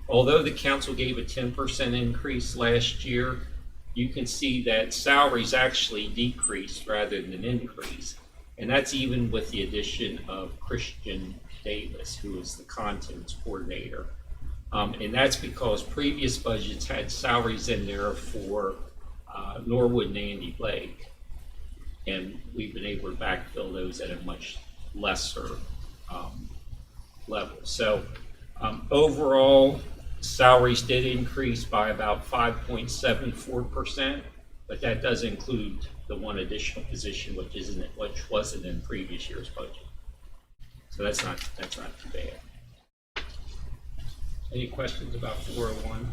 although the council gave a 10% increase last year, you can see that salaries actually decreased rather than increased. And that's even with the addition of Christian Davis, who is the contents coordinator. And that's because previous budgets had salaries in there for Norwood and Andy Blake. And we've been able to backfill those at a much lesser level. So overall, salaries did increase by about 5.74%, but that does include the one additional position, which wasn't in previous year's budget. So that's not too bad. Any questions about 401?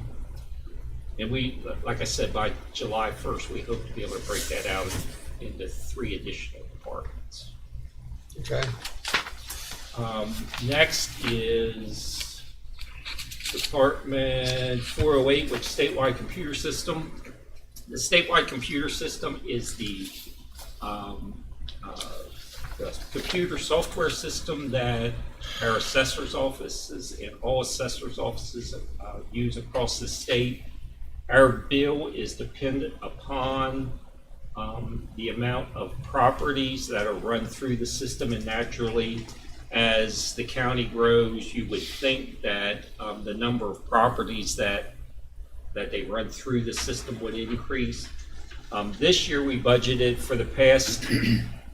And we, like I said, by July 1st, we hope to be able to break that out into 3 additional departments. Okay. Next is Department 408, which is statewide computer system. The statewide computer system is the computer software system that our assessor's offices and all assessor's offices use across the state. Our bill is dependent upon the amount of properties that are run through the system, and naturally, as the county grows, you would think that the number of properties that they run through the system would increase. This year we budgeted for the past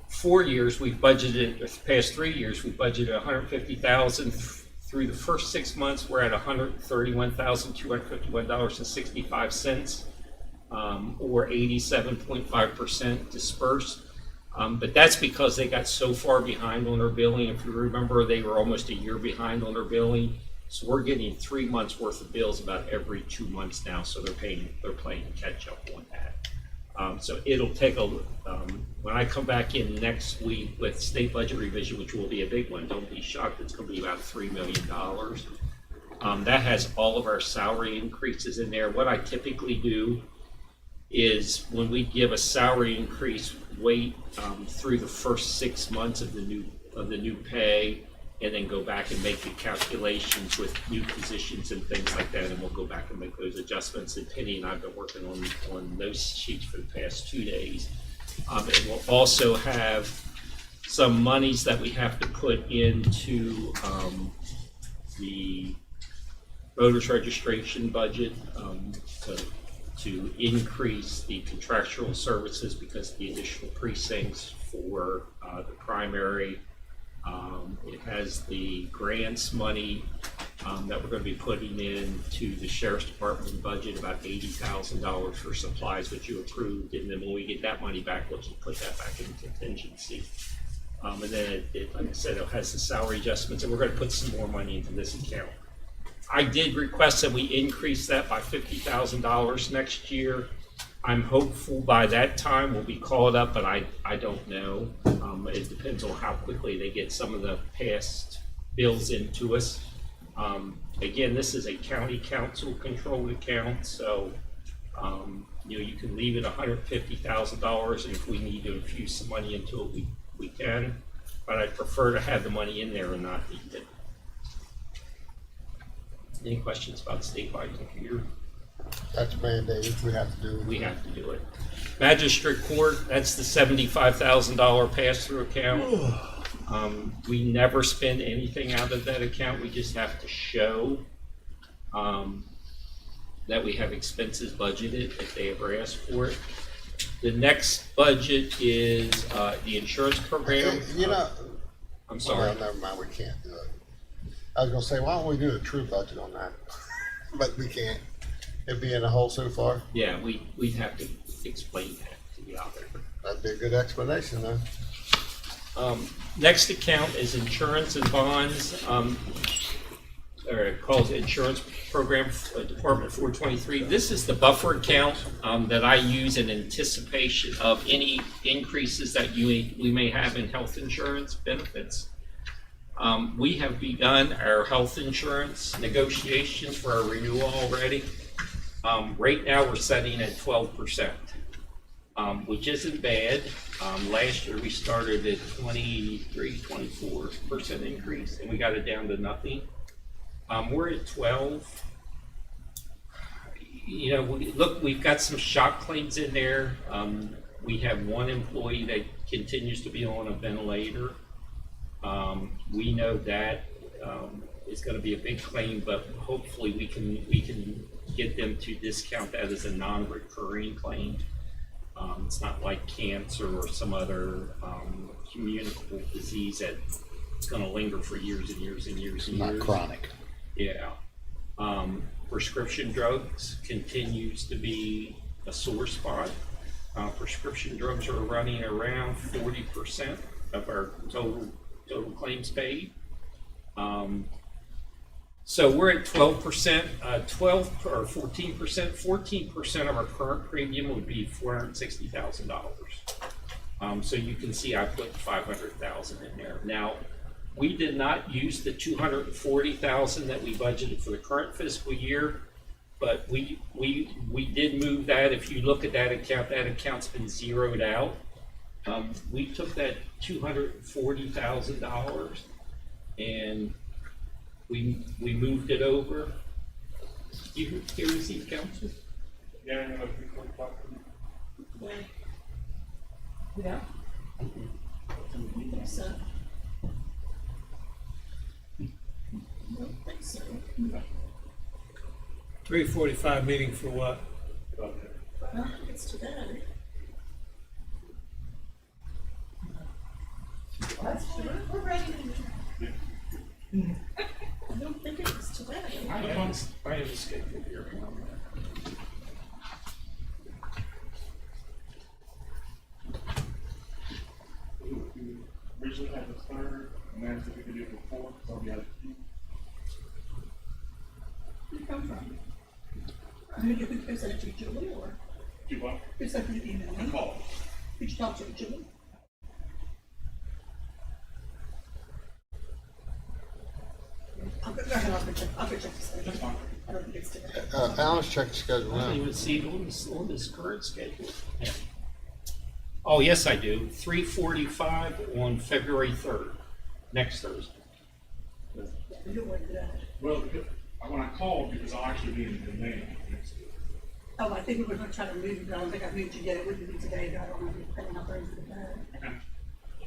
4 years, we've budgeted, the past 3 years, we've budgeted $150,000. Through the first 6 months, we're at $131,251.65, or 87.5% dispersed. But that's because they got so far behind on their billing. If you remember, they were almost a year behind on their billing. So we're getting 3 months worth of bills about every 2 months now. So they're playing catch up on that. So it'll take when I come back in next week with state budget revision, which will be a big one, don't be shocked, it's going to be about $3 million. That has all of our salary increases in there. What I typically do is when we give a salary increase, wait through the first 6 months of the new pay, and then go back and make the calculations with new positions and things like that, and we'll go back and make those adjustments. And Penny and I have been working on those sheets for the past 2 days. And we'll also have some monies that we have to put into the voters registration budget to increase the contractual services because of the additional precincts for the primary. It has the grants money that we're going to be putting into the Sheriff's Department budget, about $80,000 for supplies, which you approved. And then when we get that money back, we'll just put that back in contingency. And then, like I said, it has the salary adjustments, and we're going to put some more money into this account. I did request that we increase that by $50,000 next year. I'm hopeful by that time we'll be caught up, but I don't know. It depends on how quickly they get some of the past bills into us. Again, this is a county council controlled account, so you can leave it $150,000, and if we need to infuse some money into it, we can. But I'd prefer to have the money in there and not need it. Any questions about statewide computer? That's mandated, we have to do it. We have to do it. Magistrate court, that's the $75,000 pass-through account. We never spend anything out of that account. We just have to show that we have expenses budgeted if they ever ask for it. The next budget is the insurance program. I'm sorry. Well, never mind, we can't do it. I was gonna say, why don't we do a true budget on that? But we can't. It'd be in the hole so far. Yeah, we'd have to explain that to the auditor. That'd be a good explanation, though. Next account is insurance and bonds, or it calls insurance program, Department 423. This is the buffer account that I use in anticipation of any increases that we may have in health insurance benefits. We have begun our health insurance negotiations for our renewal already. Right now we're setting at 12%, which isn't bad. Last year we started at 24% increase, and we got it down to nothing. We're at 12. We've got some shock claims in there. We have one employee that continues to be on a ventilator. We know that is going to be a big claim, but hopefully we can get them to discount that as a non-recurring claim. It's not like cancer or some other communicable disease that's going to linger for years and years and years and years. Not chronic. Yeah. Prescription drugs continues to be a sore spot. Prescription drugs are running around 40% of our total claims paid. So we're at 12%, 12 or 14%. 14% of our current premium would be $460,000. So you can see I put $500,000 in there. Now, We did not use the 240,000 that we budgeted for the current fiscal year, but we did move that. If you look at that account's been zeroed out. We took that $240,000 and we moved it over. You receive council? Yeah, I know, people talk to me. Yeah. So. I don't think so. 3:45 meeting for what? I don't think it's today. We're ready. I don't think it was today. I have a schedule here. Originally had the third, and then if we could do the fourth, so we had. Where you come from? Who sent it to Julie or? Do what? Who sent you the email? I called. Did you talk to Julie? I'll go ahead, I'll go check the schedule. That's fine. I don't think it's today. Alan's checked the schedule I don't now. even see it on this current schedule. Yeah. Oh, yes, I do. 3:45 on February 3rd, next Thursday. We don't want to do that. Well, when I called, because I'll actually be in demand next week. Oh, I think we were gonna try to move it, but I don't think I moved it yet. It wouldn't be today, but I don't know if it's paying up Thursday today.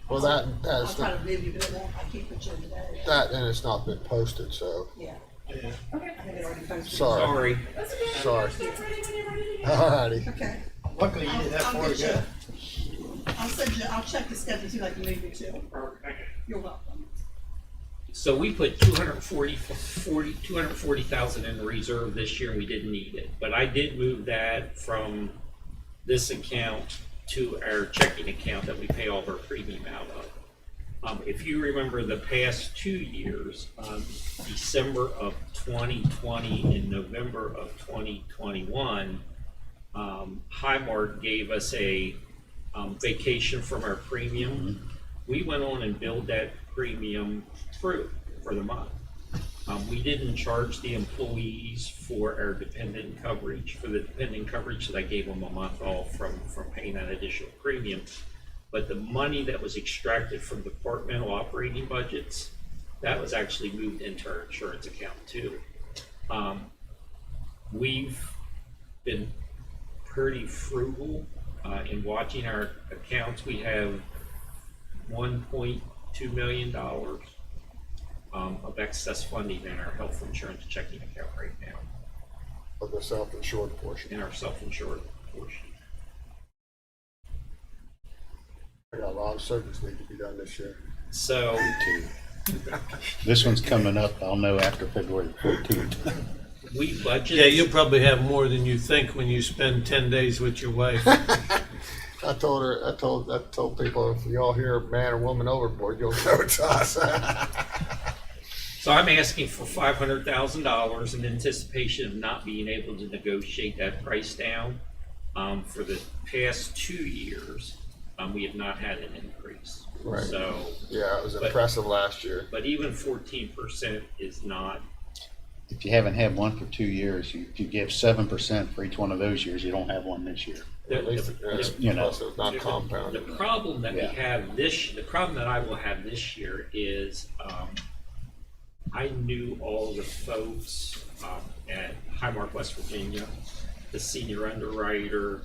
Well, I'll that's, try to move you, but it won't, I can't put you in today. that, and it's not been posted, so, Yeah. Okay. I think it already posted. sorry. That's okay. Sorry. Get ready when you're ready to go. Alrighty. Okay. Luckily, you did that I'll far get you- ago. I'll send you, I'll check the schedule, see if I can move you to. You're welcome. So we put 240,000 in the reserve this year and we didn't need it. But I did move that from this account to our checking account that we pay all of our premium out of. If you remember the past 2 years, December of 2020 and November of 2021, Highmark gave us a vacation from our premium. We went on and billed that premium through for the month. We didn't charge the employees for our dependent coverage. For the dependent coverage, that I gave them a month off from paying that additional premium. But the money that was extracted from departmental operating budgets, that was actually moved into our insurance account too. We've been pretty frugal in watching our accounts. We have $1.2 million of excess funding in our health insurance checking account right now, Of the self-insured portion. in our self-insured portion. I got a lot of surgeries need to be done this year. So, This one's coming up, I'll know after February 14th. we budget. Yeah, you'll probably have more than you think when you spend 10 days with your wife. I told people, if y'all hear man or woman overboard, you'll know it's us. So I'm asking for $500,000 in anticipation of not being able to negotiate that price down. For the past 2 years, we have not had an increase. Right. So, Yeah, it was But- impressive last year. but even 14% is not. If you haven't had one for 2 years, if you give 7% for each one of those years, you don't have one this year. At least you know. plus it's not The compounded. problem that Yeah. we have the problem that I will have this year is, I knew all the folks at Highmark, West Virginia, the senior underwriter,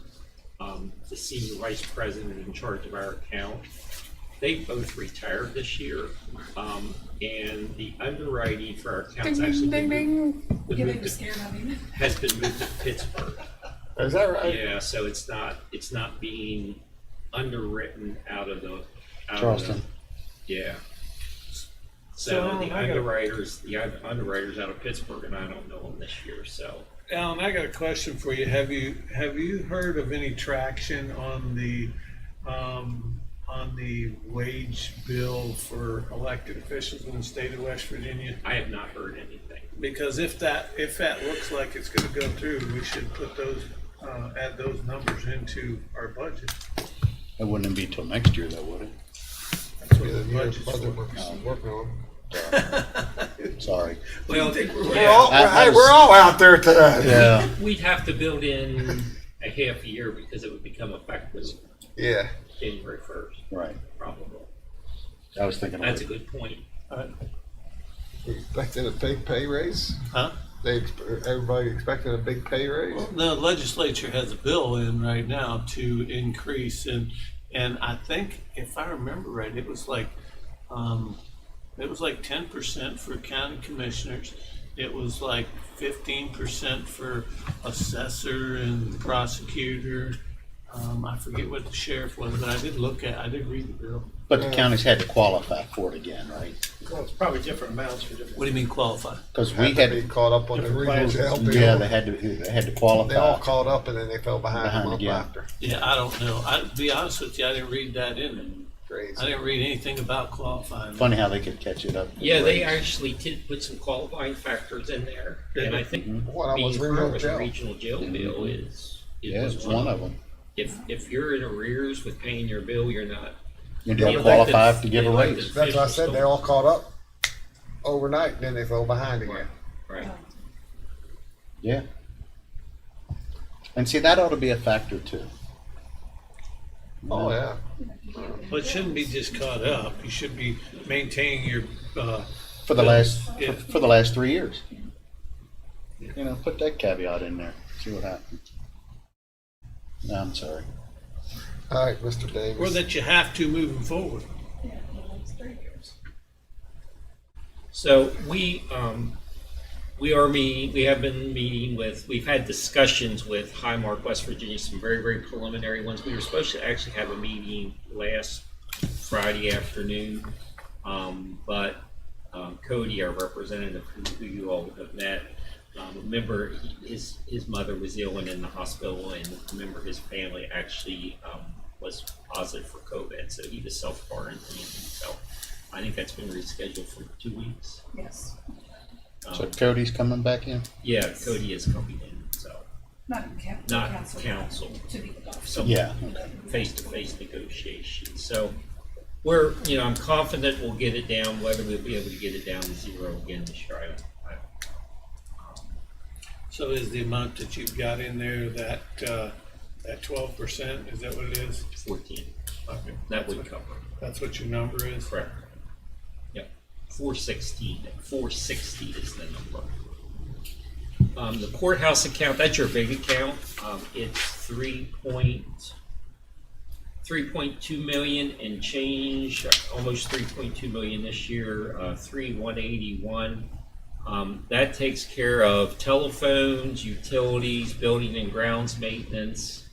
the senior vice president in charge of our account. They both retired this year, and the underwriting for our accounts actually been moved, Yeah, they were scared of me. has been moved to Pittsburgh. Is that right? Yeah, so it's not being underwritten out of the Charleston. yeah. So, So I the got- underwriters out of Pittsburgh, and I don't know them this year. So Alan, I got a question for you. Have you heard of any traction on the wage bill for elected officials in the state of West Virginia? I have not heard anything. Because if that looks like it's going to go through, we should put those add those numbers into our budget. It wouldn't be till next year though, would it? That's what Yeah, the the budget's budget for. we're working on. Sorry. Well, We're all out there today. Yeah. We'd have to build in a half a year because it would become effective Yeah. January 1st, Right. probably. I was thinking. That's a good point. We expecting a big pay raise? Huh? Everybody expecting a big pay raise? Well, the legislature has a bill in right now to increase, and I think if I remember right, it was like 10% for county commissioners. It was like 15% for assessor and prosecutor. I forget what the sheriff was, but I did read the bill. But the counties had to qualify for it again, right? Well, it's probably different amounts for different. What do you mean qualify? Because we Had to had, be caught up on the Different regional classes. jail bill. yeah, they had to qualify. They all caught up and then they fell behind a Behind month again. after. Yeah, I don't know. To be honest with you, I didn't read that in it. Crazy. I didn't read anything about qualifying. Funny how they could catch it up. Yeah, they actually did put some qualifying factors in there, and I think What, I was being regional part of the jail. regional jail bill is Yeah, it's one of them. If you're in arrears with paying your bill, you're not. You The don't qualify elected- to give a the elected raise. That's what I officials said, they don't. all caught up overnight, and then they fell behind again. Right. Yeah. And see, that ought to be a factor too. Oh, yeah. Well, it shouldn't be just caught up. You should be maintaining your, For the last, Yeah. for the last 3 years. You know, put that caveat in there, see what happens. No, I'm sorry. All right, Mr. Davis. or that you have to moving forward. Yeah, for the next 3 years. So we have been meeting with, we've had discussions with Highmark, West Virginia, some very, very preliminary ones. We were supposed to actually have a meeting last Friday afternoon. But Cody, our representative, who you all have met, remember his mother was ill and in the hospital, and remember his family actually was positive for COVID, so he was self-quarantined. So I think that's been rescheduled for 2 weeks. Yes. So Cody's coming back in? Yeah, Cody is coming in, so Not in council. not council. To be the officer. Some Yeah. face-to-face negotiations. So we're, I'm confident we'll get it down. Whether we'll be able to get it down to zero again this year, I don't know. So is the amount that you've got in there that 12%, is that what it is? 14. Okay. That would cover. That's what your number is? Correct. Yep. 460 is the number. The courthouse account, that's your big account. It's 3.2 million and change, almost 3.2 million this year, 3,181. That takes care of telephones, utilities, building and grounds maintenance,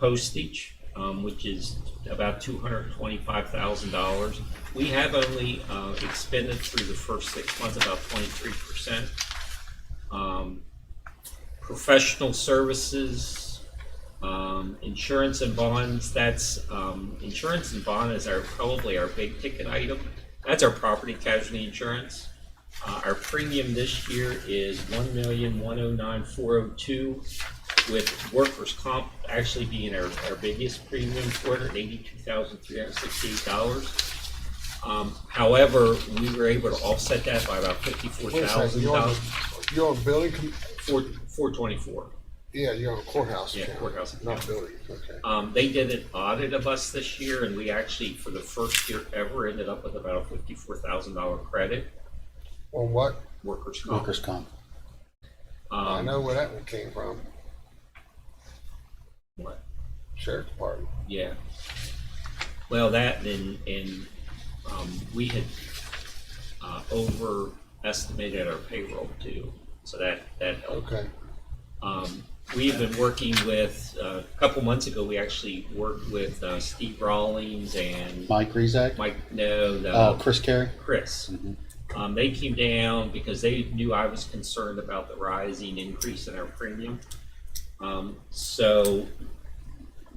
postage, which is about $225,000. We have only expended through the first 6 months about 23%. Professional services, insurance and bonds. That's insurance and bond is probably our big ticket item. That's our property casualty insurance. Our premium this year is $1,109,402, with workers' comp actually being our biggest premium, $482,368. However, we were able to offset that by about $54,000. You're on building, 424. yeah, you're on courthouse. Yeah, account, courthouse Not account. building, okay. They did an audit of us this year, and we actually, for the first year ever, ended up with about a $54,000 credit. On what? Workers' comp. Workers' comp. I know where that one came from. What? Sheriff's Department. Yeah. Well, that and we had overestimated our payroll too, so that helped. Okay. We've been working with a couple months ago. We actually worked with Steve Rawlings and Mike Rezak? Chris Carey? Chris. They came down because they knew I was concerned about the rising increase in our premium. So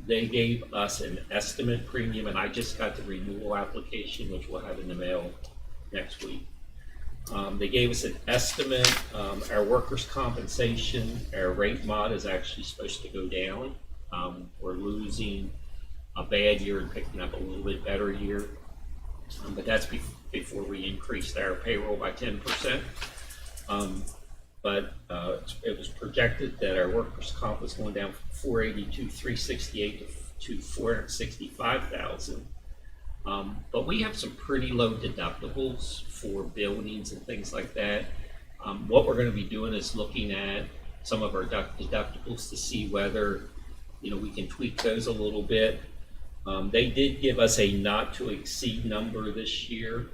they gave us an estimate premium, and I just got the renewal application, which we'll have in the mail next week. They gave us an estimate. Our workers' compensation, our rate mod is actually supposed to go down. We're losing a bad year and picking up a little bit better year. But that's before we increased our payroll by 10%. But it was projected that our workers' comp was going down from 482, 368 to 465,000. But we have some pretty low deductibles for buildings and things like that. What we're going to be doing is looking at some of our deductibles to see whether, we can tweak those a little bit. They did give us a not to exceed number this year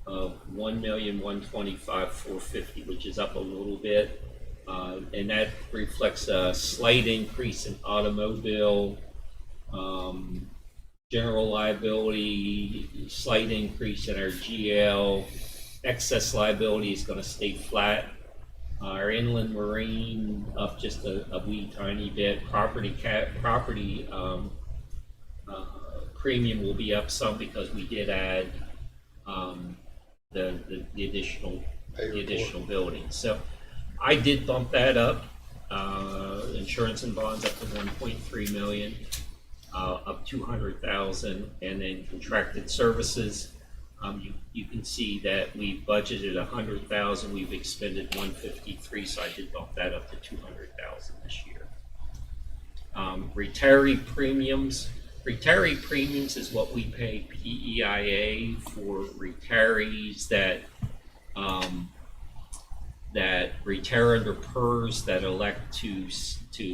of $1,125,450, which is up a little bit. And that reflects a slight increase in automobile, general liability, slight increase in our GL. Excess liability is going to stay flat. Our inland marine up just a wee tiny bit. Property premium will be up some because we did add the additional buildings. So I did bump that up. Insurance and bonds up to 1.3 million, up 200,000, and then contracted services. You can see that we budgeted 100,000, we've expended 153, so I did bump that up to 200,000 this year. Retiree premiums. Retiree premiums is what we pay PEIA for retirees that retire under PERS that elect to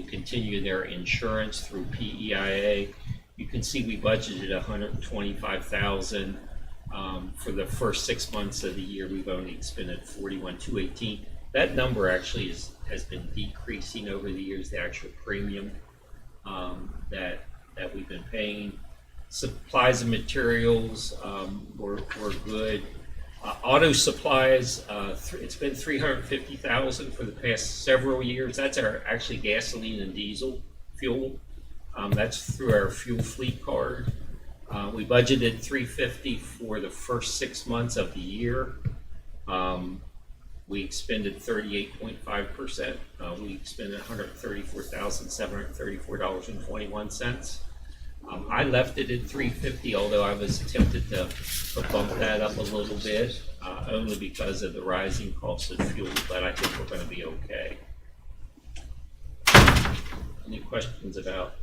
continue their insurance through PEIA. You can see we budgeted 125,000. For the first 6 months of the year, we've only expended 41,218. That number actually has been decreasing over the years, the actual premium that we've been paying. Supplies and materials were good. Auto supplies, it's been 350,000 for the past several years. That's our actually gasoline and diesel fuel. That's through our fuel fleet card. We budgeted 350 for the first 6 months of the year. We expended 38.5%. We expended $134,734.21. I left it at 350, although I was tempted to bump that up a little bit, only because of the rising cost of fuel, but I think we're going to be okay. Any questions about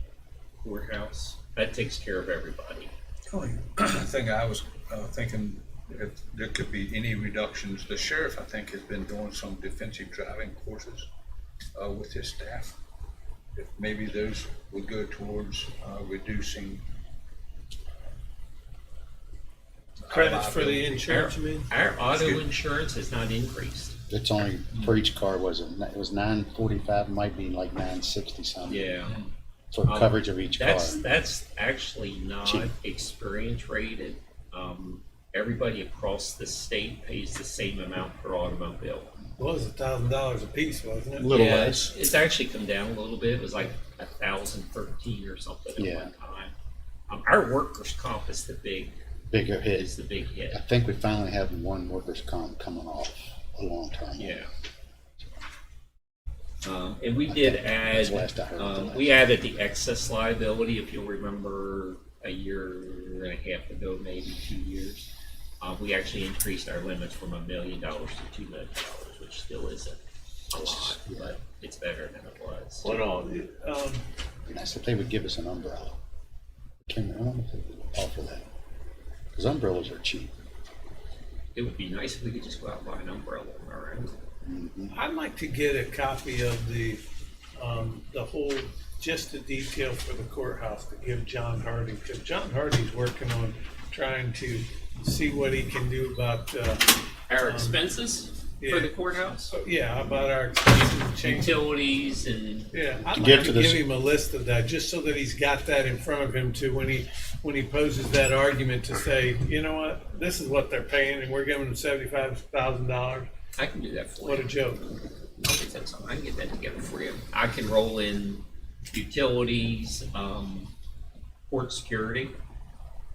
courthouse? That takes care of everybody. The thing I was thinking, if there could be any reductions, the sheriff, I think, has been doing some defensive driving courses with his staff. If maybe those would go towards reducing Credits for the insurance, you mean? Our auto insurance has not increased. It's only for each car, it was $945, might be like $960 something. Yeah. For coverage of each car. That's actually not Cheap. experience rated. Everybody across the state pays the same amount per automobile. It was $1,000 a piece, wasn't it? Little Yeah, less. It's actually come down a little bit. It was like 1,013 or something at Yeah. one time. Our workers' comp is the bigger hit. Is the big hit. I think we finally have one workers' comp coming off a long time. Yeah. And we did That's add, last I heard. we added the excess liability, if you'll remember a year and a half ago, maybe 2 years. We actually increased our limits from $1 million to $2 million, which still isn't a lot, but it's better than it was. What all? Nice if they would give us an umbrella. I don't know if they would offer that. Because umbrellas are cheap. It would be nice if we could just go out and buy an umbrella on our own. I'd like to get a copy of the whole, just the detail for the courthouse to give John Hardy, because John Hardy's working on trying to see what he can do about Our expenses for the courthouse? Yeah, about our expenses, Utilities and. Yeah, I'd To like give to to give this- him a list of that, just so that he's got that in front of him too, when he poses that argument to say, you know what, this is what they're paying, and we're giving them $75,000. I can do that for What you. a joke. I'll get that, I can get that together for you. I can roll in utilities, port security.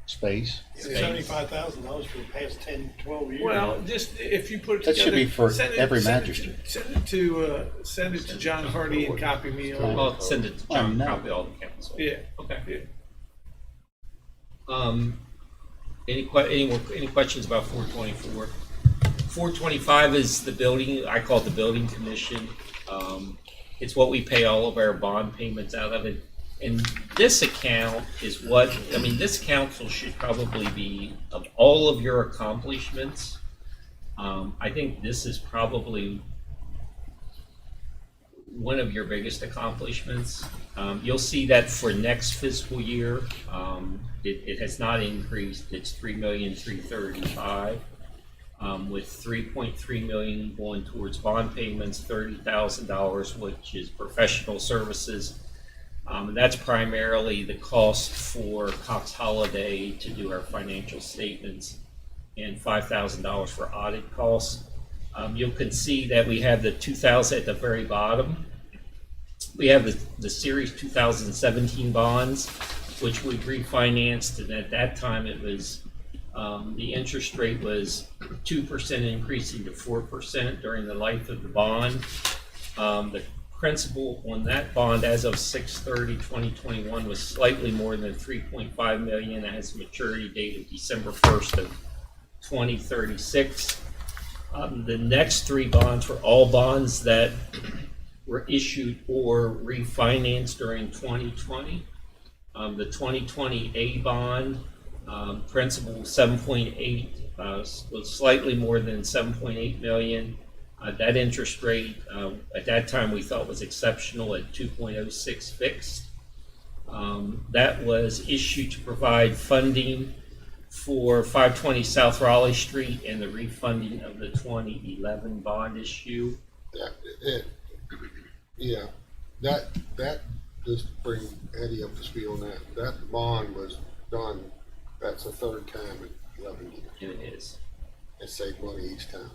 Space. $75,000 for the past 10, 12 years. Well, just if you put it That together. should be for send it- every send it magistrate. Send it to John Hardy and copy me on. I'll send it to John, no. copy all the council. Yeah. Okay. Yeah. Any questions about 424? 425 is the building, I call it the building commission. It's what we pay all of our bond payments out of it. And this account is what, I mean, this council should probably be, of all of your accomplishments, I think this is probably one of your biggest accomplishments. You'll see that for next fiscal year, it has not increased. It's $3,335,000, with $3.3 million going towards bond payments, $30,000, which is professional services. That's primarily the cost for Cox Holiday to do our financial statements, and $5,000 for audit costs. You can see that we have the 2000 at the very bottom. We have the Series 2017 bonds, which we refinanced, and at that time it was, the interest rate was 2% increasing to 4% during the life of the bond. The principal on that bond as of 6/30/2021 was slightly more than $3.5 million. It has a maturity date of December 1st of 2036. The next three bonds were all bonds that were issued or refinanced during 2020. The 2020 bond, principal 7.8, was slightly more than 7.8 million. That interest rate at that time we thought was exceptional at 2.06 fixed. That was issued to provide funding for 520 South Raleigh Street and the refunding of the 2011 bond issue. That just bring Eddie up to speed on that. That bond was done. That's the third time in 11 years. It is. It saved money each time.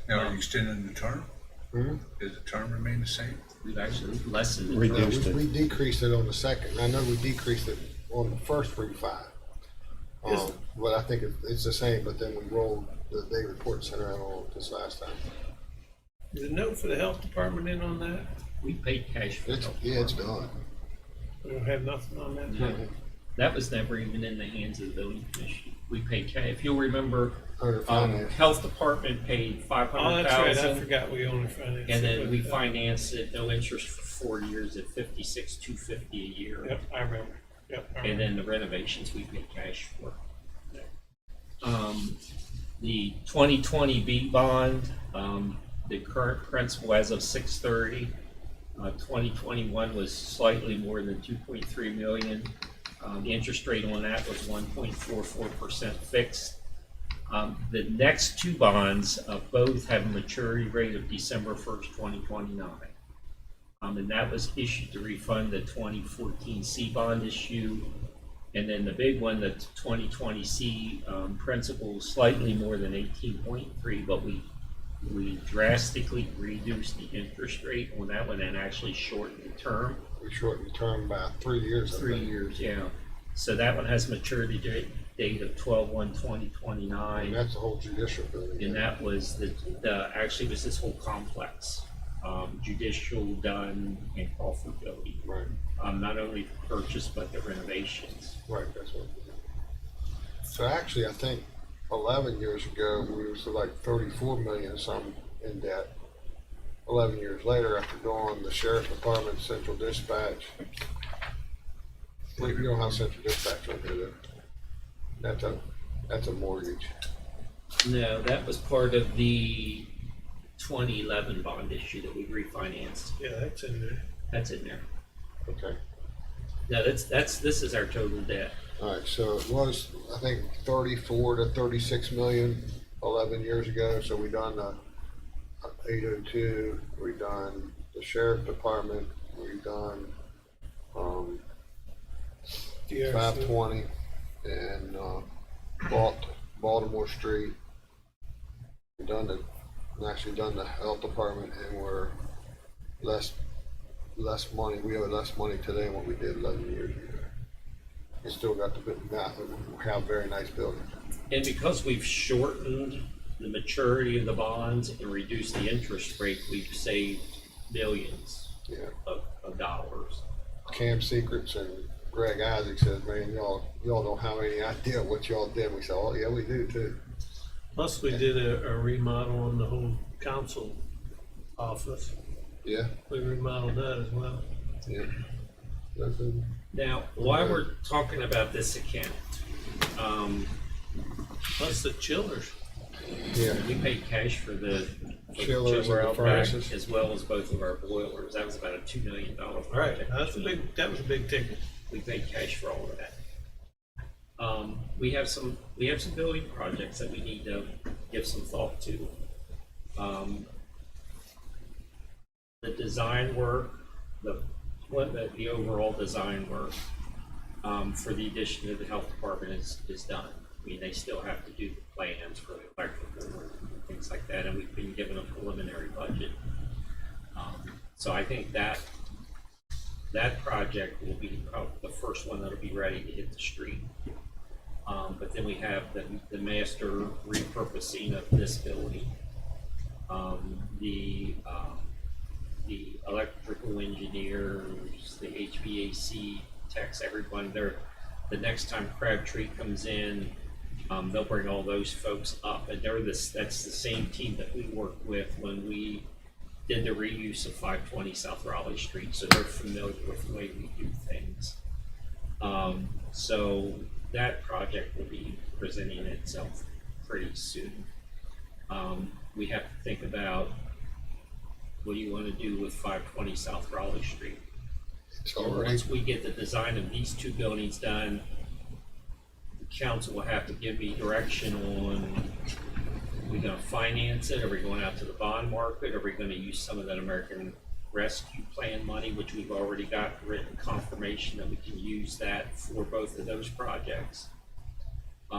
Now, are you extending the term? Hmm? Does the term remain the same? We've actually lessened the Reduced term. it. We decreased it on the second. I know we decreased it on the first refi. But I think it's the same, but then we rolled the day report center out on this last time. Is a note for the health department in on that? We paid cash for it. It's done. We don't have nothing on that? No, that was never even in the hands of the building commission. We paid cash. If you'll remember, health department paid $500,000. Oh, that's right. I forgot we owned finance. And then we financed it, no interest for 4 years at $56,250 a year. Yep, I remember. Yep. And then the renovations we paid cash for. The 2020 B bond, the current principal as of 6/30, 2021 was slightly more than 2.3 million. The interest rate on that was 1.44% fixed. The next two bonds both have a maturity rate of December 1st, 2029. And that was issued to refund the 2014 C bond issue. And then the big one, the 2020 C principal, slightly more than 18.3, but we drastically reduced the interest rate on that one and actually shortened the term. We shortened the term by 3 years. 3 years, yeah. So that one has maturity date of 12/1/2029. And that's the whole judicial building. And that was actually was this whole complex, judicial, done, and Crawford building. Right. Not only the purchase, but the renovations. Right, that's what. So actually, I think 11 years ago, we was like 34 million or something in debt. 11 years later, after doing the sheriff department, central dispatch. You don't have central dispatch over here, though. That's a mortgage. No, that was part of the 2011 bond issue that we refinanced. Yeah, that's in there. That's in there. Okay. No, this is our total debt. All right, so it was, I think, 34 to 36 million 11 years ago. So we done the 802, we done the sheriff department, we done 520, and Baltimore Street. We actually done the health department, and we're less money. We owe less money today than what we did 11 years ago. We still got we have very nice buildings. And because we've shortened the maturity of the bonds and reduced the interest rate, we've saved millions of dollars. Camp Secrets and Greg Isaac says, man, y'all don't have any idea what y'all did. We said, oh, yeah, we do too. Plus, we did a remodel on the whole council office. Yeah, We remodeled that as well. yeah. Now, while we're talking about this account, Plus the chillers. Yeah. we paid cash for the Chillers chiller and the out back, furnaces. as well as both of our boilers. That was about a $2 million project. Right, that was a big ticket. We paid cash for all of that. We have some building projects that we need to give some thought to. The design work, the overall design work for the addition to the health department is done. I mean, they still have to do the plans for the electrical and things like that, and we've been given a preliminary budget. So I think that project will be probably the first one that'll be ready to hit the street. But then we have the master repurposing of this building, the electrical engineers, the HVAC techs, everyone. The next time Crabtree comes in, they'll bring all those folks up, and that's the same team that we worked with when we did the reuse of 520 South Raleigh Street, so they're familiar with the way we do things. So that project will be presenting itself pretty soon. We have to think about, what do you want to do with 520 South Raleigh Street? Once we get the design of these two buildings done, the council will have to give me direction on, are we going to finance it? Are we going out to the bond market? Are we going to use some of that American Rescue Plan money, which we've already got written confirmation that we can use that for both of those projects? We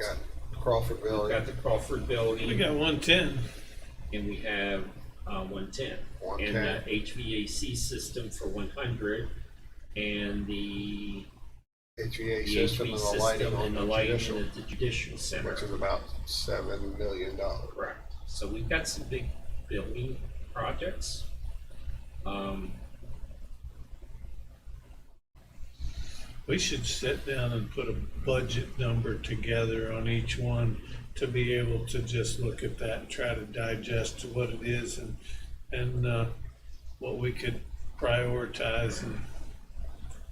got Crawford We've Building. got the Crawford Building. We got 110. And we have 110. 110. And the HVAC system for 100, and the HVAC system and the lighting on the judicial, at the judicial center. which is about $7 million. Correct. So we've got some big building projects. We should sit down and put a budget number together on each one to be able to just look at that and try to digest what it is and what we could prioritize.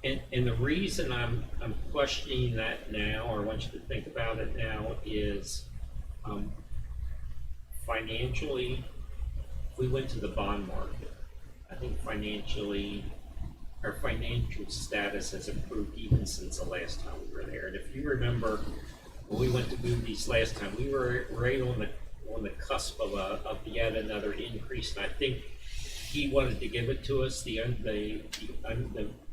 And the reason I'm questioning that now, or I want you to think about it now, is financially, if we went to the bond market, I think financially, our financial status has improved even since the last time we were there. And if you remember, when we went to Moody's last time, we were right on the cusp of yet another increase, and I think he wanted to give it to us. The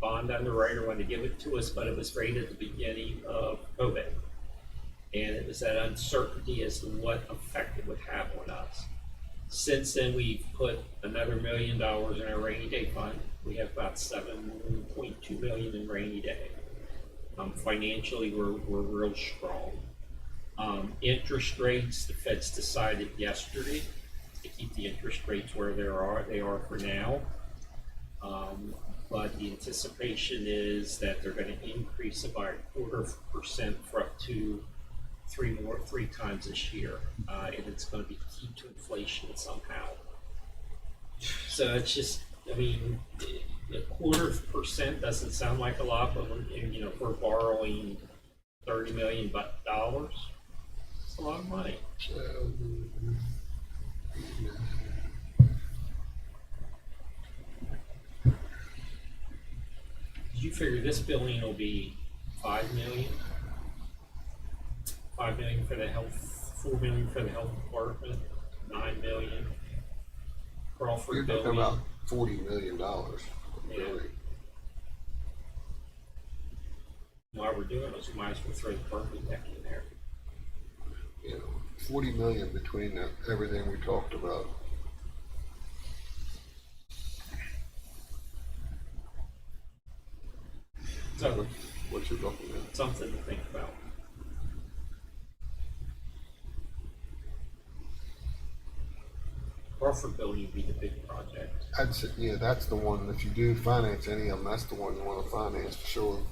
bond underwriter wanted to give it to us, but it was right at the beginning of COVID, and it was that uncertainty as to what effect it would have on us. Since then, we've put another $1 million in our rainy day fund. We have about $7.2 million in rainy day. Financially, we're real strong. Interest rates, the Fed's decided yesterday to keep the interest rates where they are for now. But the anticipation is that they're going to increase it by 0.25% for up to three times this year, and it's going to be key to inflation somehow. So it's just, I mean, 0.25% doesn't sound like a lot, but if we're borrowing $30 million, it's a lot of money. Did you figure this building will be $5 million? $5 million for the health, $4 million for the health department, $9 million. Crawford You're building. talking about $40 million. Yeah. Really. While we're doing this, we might as well throw the Berkeley deck in there. You know, 40 million between everything we talked about. So, what you're looking at. Something to think about. Crawford Building would be the big project. I'd say, yeah, that's the one, if you do finance any of them, that's the one you wanna finance for sure.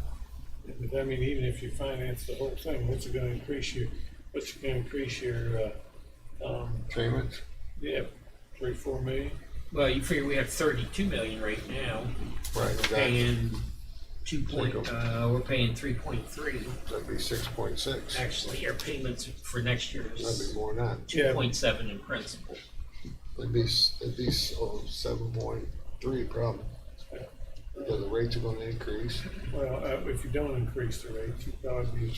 But I mean, even if you finance the whole thing, what's it gonna increase your, Payments? yeah, 3-4 million? Well, you figure we have 32 million right now. Right, We're exactly. paying we're paying 3.3. That'd be 6.6. Actually, our payments for next year That'd be is more than that. 2.7 in principal. It'd be 7.3 probably. Because the rates are gonna increase. Well, if you don't increase the rates, you'd probably be,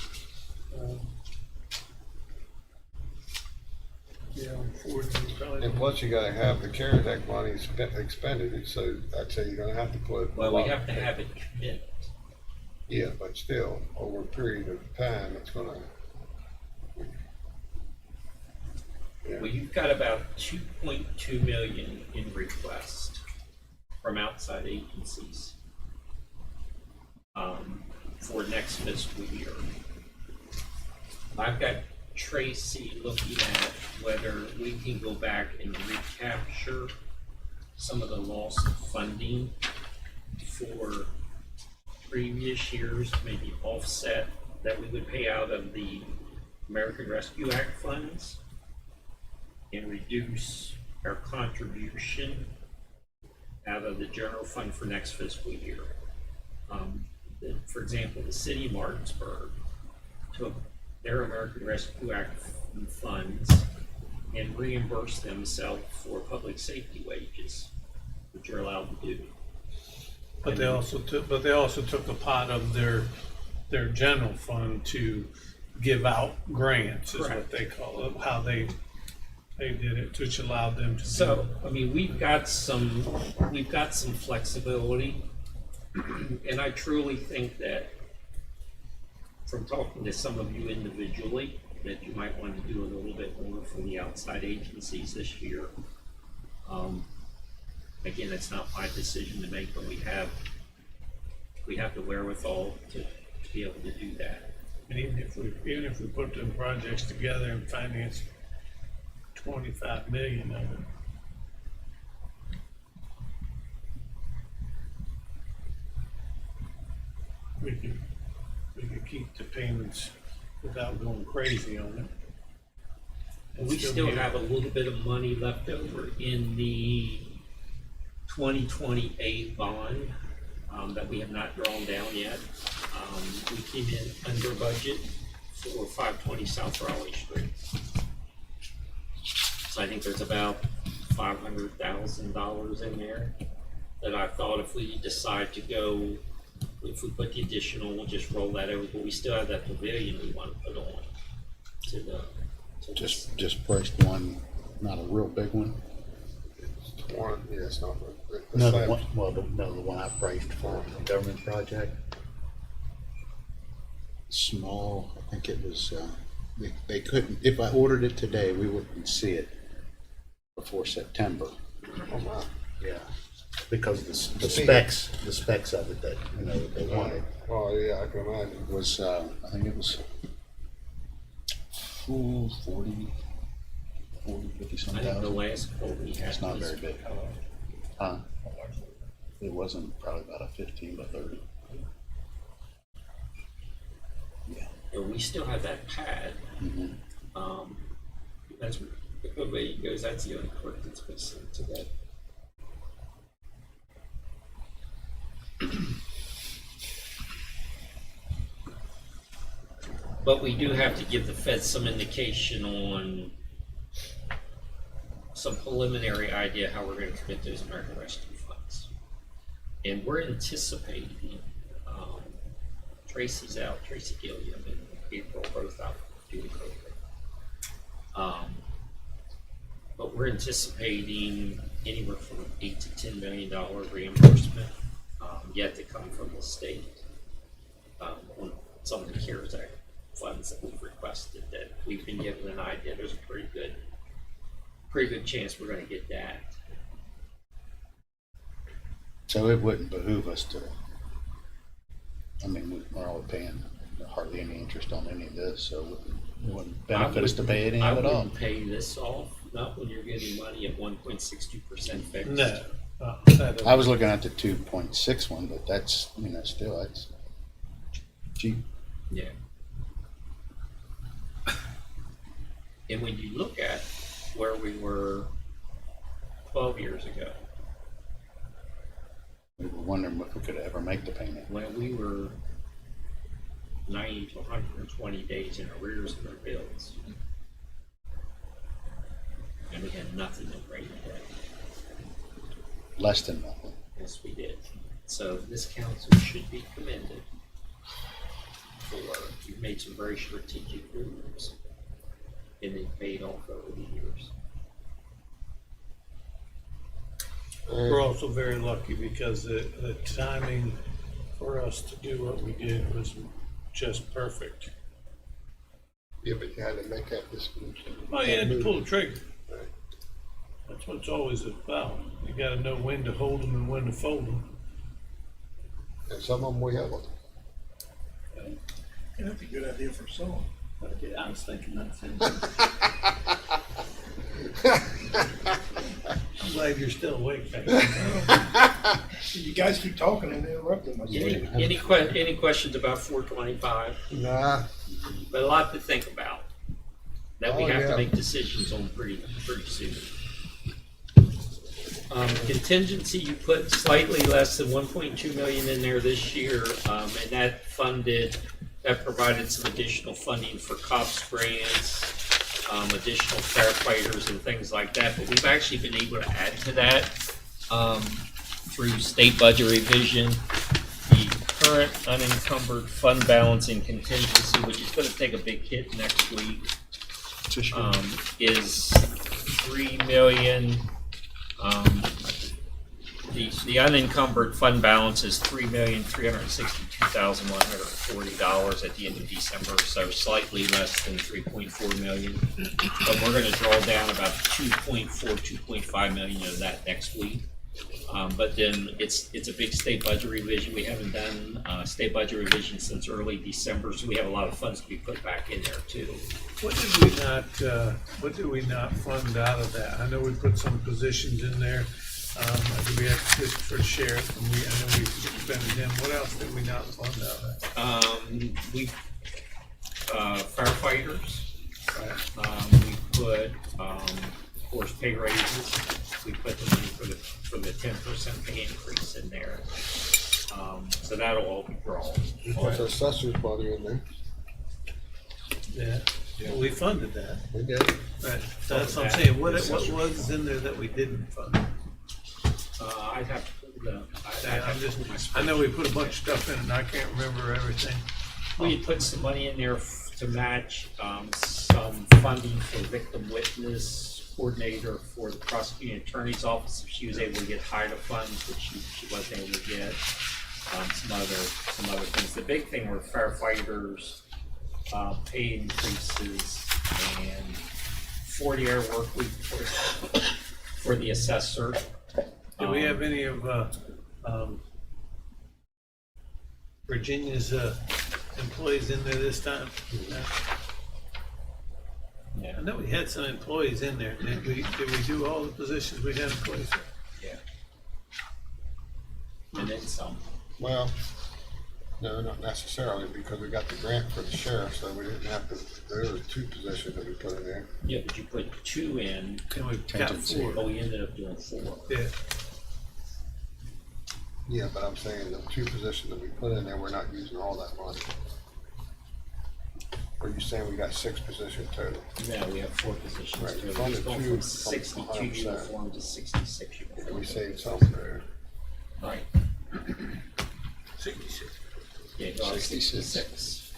And plus you gotta have the CARES Act money expended, so I'd say you're gonna have to put. Well, we have to have it committed. Yeah, but still, over a period of time, it's gonna. Well, you've got about 2.2 million in requests from outside agencies for next fiscal year. I've got Tracy looking at whether we can go back and recapture some of the lost funding for previous years, maybe offset that we would pay out of the American Rescue Act funds and reduce our contribution out of the general fund for next fiscal year. For example, the city of Martinsburg took their American Rescue Act funds and reimbursed themselves for public safety wages, which you're allowed to do. but they also took a pot of their general fund to give out grants, is what Correct. they call it, how they did it, which allowed them to. So, I mean, we've got some flexibility, and I truly think that from talking to some of you individually, that you might want to do a little bit more for the outside agencies this year. Again, it's not my decision to make, but we have the wherewithal to be able to do that. And even if we put them projects together and finance 25 million of it. We could keep the payments without going crazy on it. And we still get- have a little bit of money left over in the 2028 bond that we have not drawn down yet. We came in under budget for 520 South Raleigh Street. So I think there's about $500,000 in there that I thought if we decide to go, if we put the additional, we'll just roll that over, but we still have that pavilion we want to put on to the. Just priced one, not a real big one. It's one, yeah, it's not. No, the one I priced for the government project. Small, I think it was, they couldn't, if I ordered it today, we wouldn't see it before September. Oh, wow. Yeah, because the specs of it that, that they wanted Oh, yeah, I can imagine. was, I think it was 40, 50 some I think the thousand. last quote we had It's not was, very big. It wasn't probably about a 15 to 30. Yeah. and we still have that pad. Mhm. That's the way it goes, that's the only part that's missing to that. But we do have to give the Fed some indication on some preliminary idea how we're going to commit those American Rescue funds. And we're anticipating, Tracy's out, Tracy Gilliam and April both out due to COVID. But we're anticipating anywhere from $8 to $10 million reimbursement yet to come from the state on some of the CARES Act funds that we've requested, that we've been given an idea. There's a pretty good chance we're going to get that. So it wouldn't behoove us to, I mean, we're all paying hardly any interest on any of this, so it wouldn't benefit us to pay any of it I all. wouldn't pay this off Not when you're getting money at 1.62% fixed. No. I was looking at the 2.61, but that's, still, that's cheap. Yeah. And when you look at where we were 12 years ago, We were wondering if we could ever make the payment. when we were 90 to 120 days in arrears of our bills, and we had nothing in rainy day. Less than nothing. Yes, we did. So this council should be commended for, you've made some very strategic moves, and they paid off over the years. We're also very lucky because the timing for us to do what we did was just perfect. Yeah, but you had to make that decision. Well, you had to pull the trigger. That's what it's always about. You gotta know when to hold them and when to fold them. And some of them we haven't. That's a good idea for a song. I was thinking that same I'm glad you're still awake back there. You guys keep talking and interrupting my sleep. Any questions about 425? Nah. But a lot to think about, that we Oh, have yeah. to make decisions on pretty soon. Contingency, you put slightly less than 1.2 million in there this year, and that provided some additional funding for cops grants, additional firefighters and things like that, but we've actually been able to add to that through state budget revision. The current unencumbered fund balance in contingency, which is going to take a big hit next week, is 3 million. The unencumbered fund balance is $3,362,140 at the end of December, so slightly less than 3.4 million. But we're going to draw down about 2.5 million of that next week. But then it's a big state budget revision. We haven't done state budget revision since early December, so we have a lot of funds to be put back in there too. What did we not fund out of that? I know we put some positions in there. We had to for the sheriff, and I know we suspended him. What else did we not fund out of that? Firefighters. Right. We put, of course, pay raises. We put the money for the 10% pay increase in there. So that'll all be drawn. Put the assessor's money in there. Yeah. Well, we funded that. We did. Right. So that's what I'm saying. What was in there that we didn't fund? I'd have to put I know we put a bunch of stuff in and I can't remember everything. We had put some money in there to match some funding for victim witness coordinator for the prosecuting attorney's office if she was able to get HIDA funds, which she wasn't able to get. Some other things. The big thing were firefighters, pay increases, and 40-hour work week for the assessor. Do we have any of Virginia's employees in there this time? Yeah. I know we had some employees in there. Did we do all the positions we had employees for? Yeah. And then some. Well, no, not necessarily, because we got the grant for the sheriff, so we didn't have to, there were 2 positions that we put in there. Yeah, but you put 2 in. And we got 4. But we ended up doing 4. Yeah. Yeah, but I'm saying the 2 positions that we put in there, we're not using all that money. Or you saying we got 6 positions total? No, we have 4 positions. Right, total. funded It's going 2 from from 62 100%. uniforms to 66 And we uniforms. saved something there. Right. 66. Yeah, it was 66.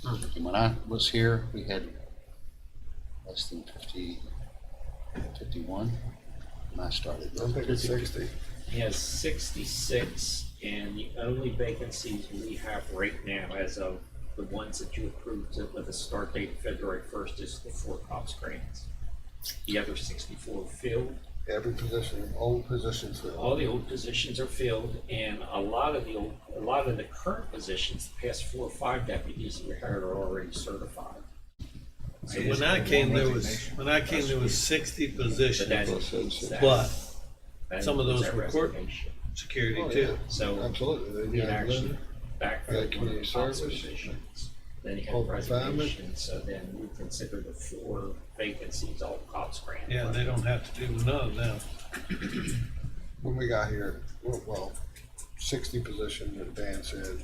And when I was here, we had less than 51 when I started. I think it's 60. He has 66, and the only vacancies we have right now, as of the ones that you approved with a start date of February 1st, is the 4 cops grants. The other 64 filled. Every position, old positions filled. All the old positions are filled, and a lot of the current positions, the past 4 or 5 deputies that we hired are already certified. So when I came, there was 60 positions, but some of those were court security Oh, too. yeah. So Absolutely. They it got actually limit. backfilled community one of the cops service, positions. Then you home had confinement. resignation, so then we consider the 4 vacancies all cops grant. Yeah, they don't have to do none of them. When we got here, well, 60 positions, and Dan said,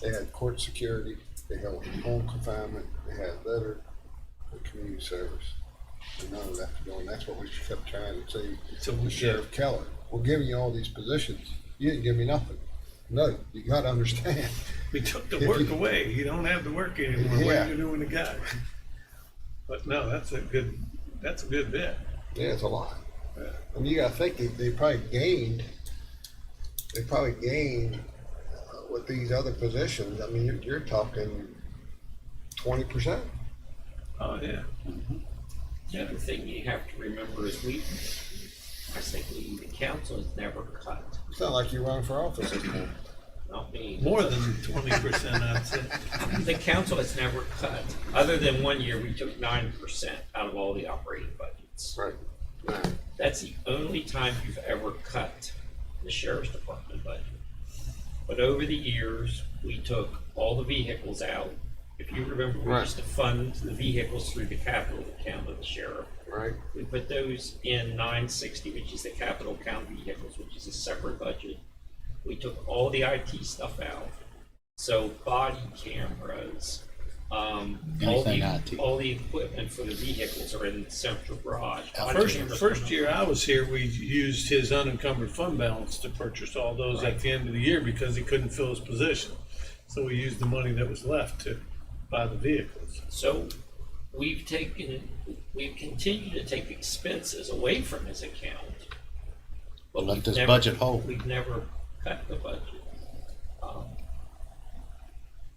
they had court security, they had home confinement, they had litter, and community service. And none of that to go, and that's what we kept trying to say So to we Sheriff Keller. We're giving you all these positions, you didn't give me nothing. No, you gotta understand. We took the work away. You don't have the work anymore. What Yeah. are you doing to guy? But no, that's a good bit. Yeah, it's a lot. And you gotta think, they probably gained with these other positions, I mean, you're talking 20%. Oh, yeah. The other thing you have to remember is the council has never cut, It's not like you're running for office anymore. not me. More than 20%, I'd say. The council has never cut, other than one year, we took 9% out of all the operating budgets. Right. That's the only time you've ever cut the sheriff's department budget. But over the years, we took all the vehicles out. If you remember, we used to fund the vehicles through the capital account of the sheriff. Right. We put those in 960, which is the capital account vehicles, which is a separate budget. We took all the IT stuff out. So body cameras, all the equipment for the vehicles are in the central garage. First year I was here, we used his unencumbered fund balance to purchase all those at the end of the year because he couldn't fill his position. So we used the money that was left to buy the vehicles. So we've continued to take expenses away from his account. But Left we've his never- budget whole. We've never cut the budget.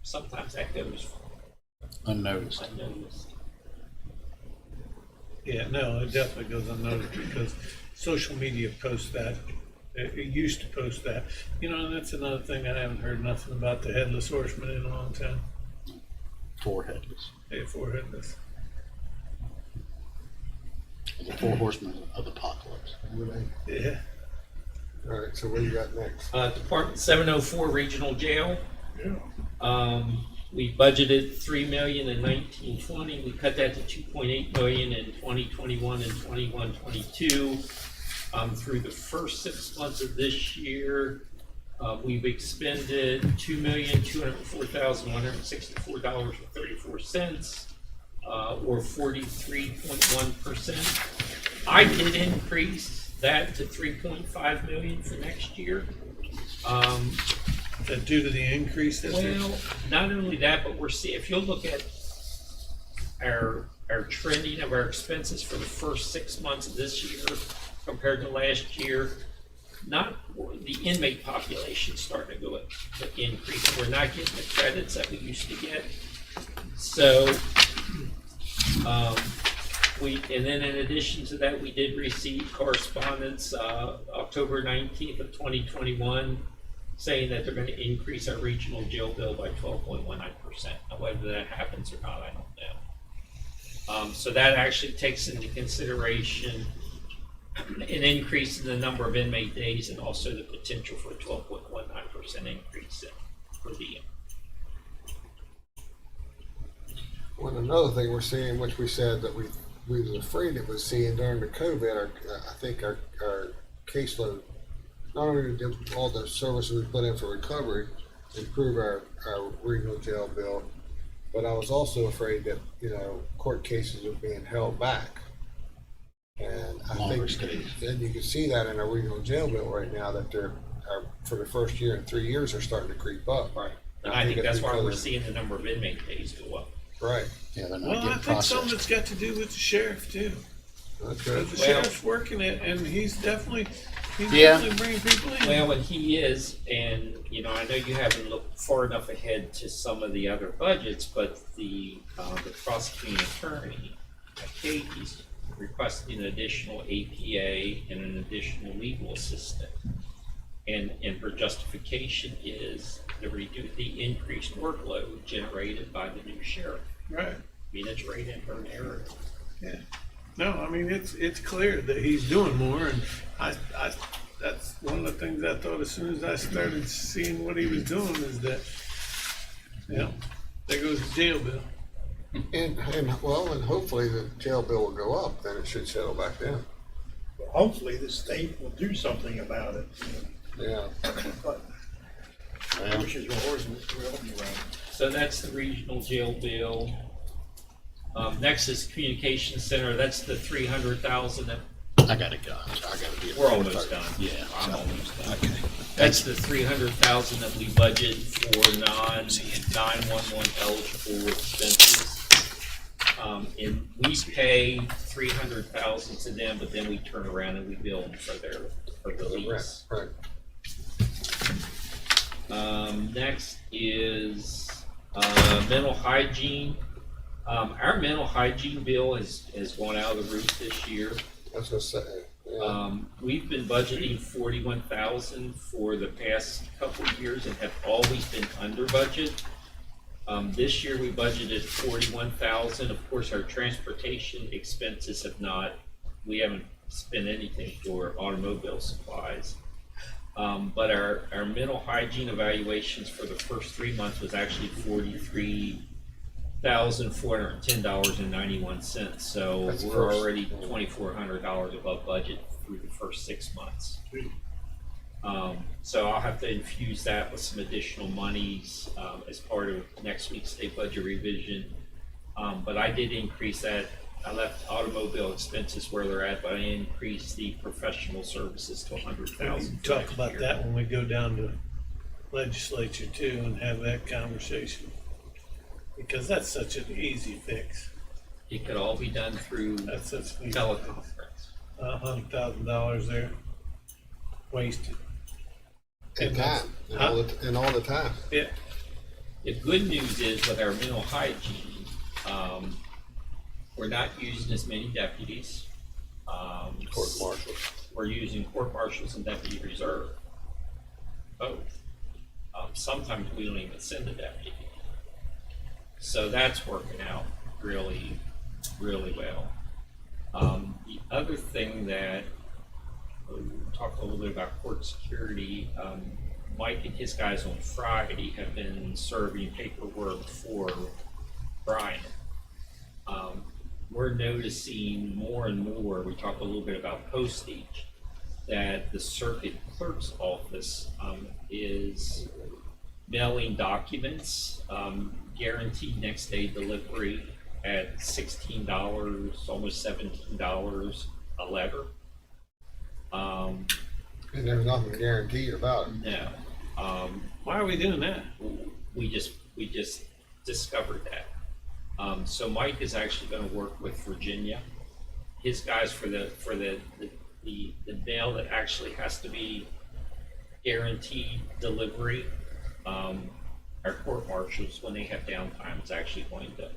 Sometimes that goes Unnoticed. unnoticed. Yeah, no, it definitely goes unnoticed because social media posts that. It used to post that. You know, and that's another thing I haven't heard nothing about the headless horseman in a long time. 4 headless. Yeah, 4 headless. The 4 horsemen of the apocalypse. Yeah. All right, so what do you got next? Department 704 Regional Jail. We budgeted $3 million in 1920. We cut that to $2.8 million in 2021 and 21-22. Through the first 6 months of this year, we've expended $2,204,164.34, or 43.1%. I did increase that to $3.5 million for next year. Is that due to the increase this year? Well, not only that, but we're seeing, if you'll look at our trending of our expenses for the first 6 months of this year compared to last year, not the inmate population starting to go up, to increase. We're not getting the credits that we used to get. So, and then in addition to that, we did receive correspondence, October 19th of 2021, saying that they're going to increase our regional jail bill by 12.19%. Now, whether that happens or not, I don't know. So that actually takes into consideration an increase in the number of inmate days and also the potential for a 12.19% increase in per diem. Well, another thing we're seeing, which we said that we was afraid it was seeing during the COVID, I think our caseload, not only did all the services we put in for recovery improve our regional jail bill, but I was also afraid that, court cases are being held back. And I think, and you can see that in our regional jail bill right now, that for the first year in 3 years, they're starting to creep up. Right. And I think that's why we're seeing the number of inmate days go up. Right. Yeah, they're not Well, I getting think some of processed. it's got to do with the sheriff too. Okay. The sheriff's working it, and he's definitely bringing people in. Well, and he is, and I know you haven't looked far enough ahead to some of the other budgets, but the prosecuting attorney, Kate, he's requesting an additional APA and an additional legal assistant, and her justification is the increased workload generated by the new sheriff. Right. mean, it's right in her narrative. Yeah. No, I mean, it's clear that he's doing more, and I that's one of the things I thought as soon as I started seeing what he was doing is that, you know, there goes the jail bill. And hopefully the jail bill will go up, then it should settle back down. Hopefully the state will do something about it. Yeah. But wishes were horses, will be right. So that's the regional jail bill. Next is communication center, that's the 300,000 that, I gotta go. I gotta be. we're almost done. Yeah. I'm almost done. Okay. That's the 300,000 that we budget for non-911 eligible expenses. And we pay 300,000 to them, but then we turn around and we bill them for the lease. Right. Next is mental hygiene. Our mental hygiene bill has gone out of the roof this year. That's what I say. Yeah. We've been budgeting 41,000 for the past couple of years and have always been under budget. This year we budgeted 41,000. Of course, our transportation expenses we haven't spent anything for automobile supplies. But our mental hygiene evaluations for the first 3 months was actually $43,410.91. So That's we're first. already $2,400 above budget through the first 6 months. So I'll have to infuse that with some additional monies as part of next week's state budget revision. But I did increase that. I left automobile expenses where they're at, but I increased the professional services to 100,000. Talk about that when we go down to legislature too and have that conversation. Because that's such an easy fix. It could all be done through That's such an easy teleconference. $100,000 there, wasted. And time, and all the time. Yeah. The good news is with our mental hygiene, we're not using as many deputies. Court martials. We're using court marshals and deputy reserve, both. Sometimes we don't even send a deputy. So that's working out really, really well. The other thing that we talked a little bit about court security. Mike and his guys on Friday have been serving paperwork for Brian. We're noticing more and more, we talked a little bit about postage, that the circuit clerk's office is mailing documents, guaranteed next day delivery at $16, almost $17 a letter. And there's nothing guaranteed about it. No. Why are we doing that? We just discovered that. So Mike is actually going to work with Virginia. His guys for the mail that actually has to be guaranteed delivery. Our court marshals, when they have downtime, is actually going to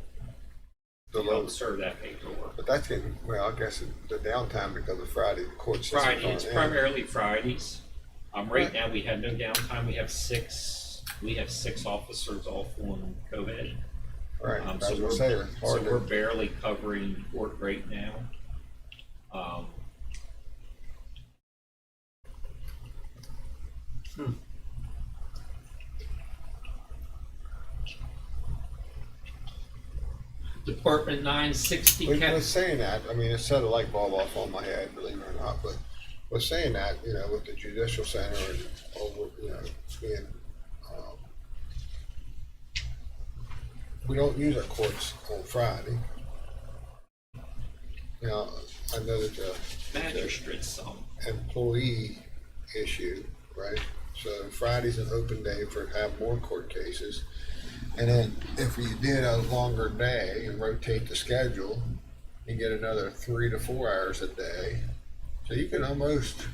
help serve that paperwork. But that's getting, well, I guess the downtime because of Friday, the court system. Friday, it's primarily Fridays. Right now we have no downtime. We have six officers off on COVID. Right. So we're barely covering court right now. Department 960. We was saying that, I mean, it set a light bulb off on my head, believe it or not, but was saying that, you know, with the judicial center and over, you know, being, we don't use our courts on Friday. You know, I know that the magistrate's some employee issue, right? So Friday's an open day for have more court cases. And then if you did a longer day and rotate the schedule, you get another 3 to 4 hours a day. So you can almost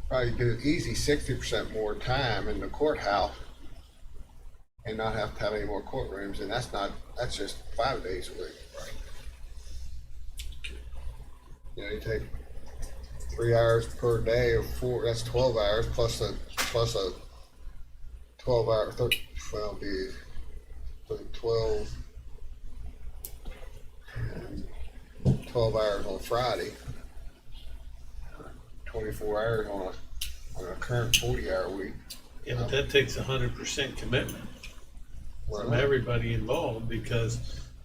probably do easy 60% more time in the courthouse and not have to have any more courtrooms. And that's just 5 days a week. Right. You know, you take 3 hours per day of 4, that's 12 hours plus a 12 hour, 12, 12 hours on Friday, 24 hours on a current 40-hour week. Yeah, but that takes 100% commitment from everybody involved, because,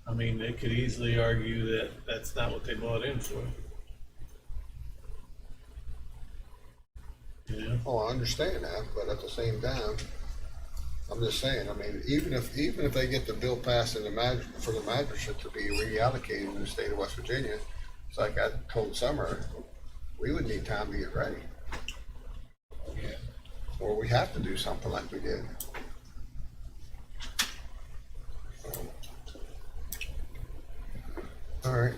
I mean, they could easily argue that that's not what they bought in for. Yeah. Oh, I understand that, but at the same time, I'm just saying, I mean, even if they get the bill passed in for the magistrate to be reallocated in the state of West Virginia, it's like I told Summer, we would need time to get ready. Or we have to do something like we did. All right.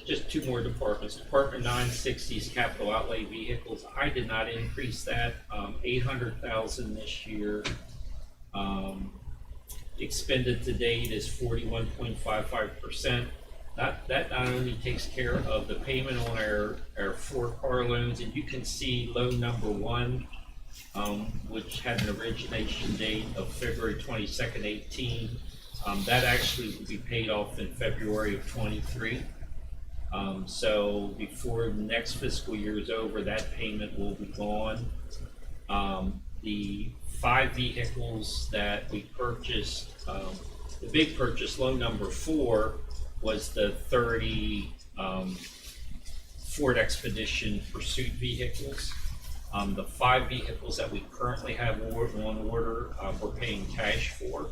Just two more departments. Department 960's capital outlay vehicles. I did not increase that. 800,000 this year. Expended to date is 41.55%. That not only takes care of the payment on our 4 car loans, and you can see loan number 1, which had an origination date of February 22nd, 18. That actually will be paid off in February of 23. So before the next fiscal year is over, that payment will be gone. The 5 vehicles that we purchased, the big purchase, loan number 4, was the 30 Ford Expedition Pursuit vehicles. The 5 vehicles that we currently have on order, we're paying cash for.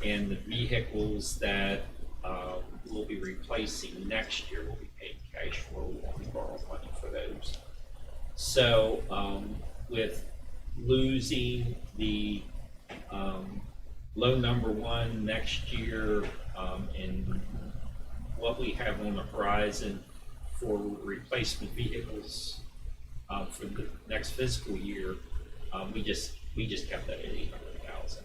And the vehicles that we'll be replacing next year will be paying cash for. We won't borrow money for those. So with losing the loan number 1 next year, and what we have on the horizon for replacement vehicles for the next fiscal year, we just kept that at 800,000.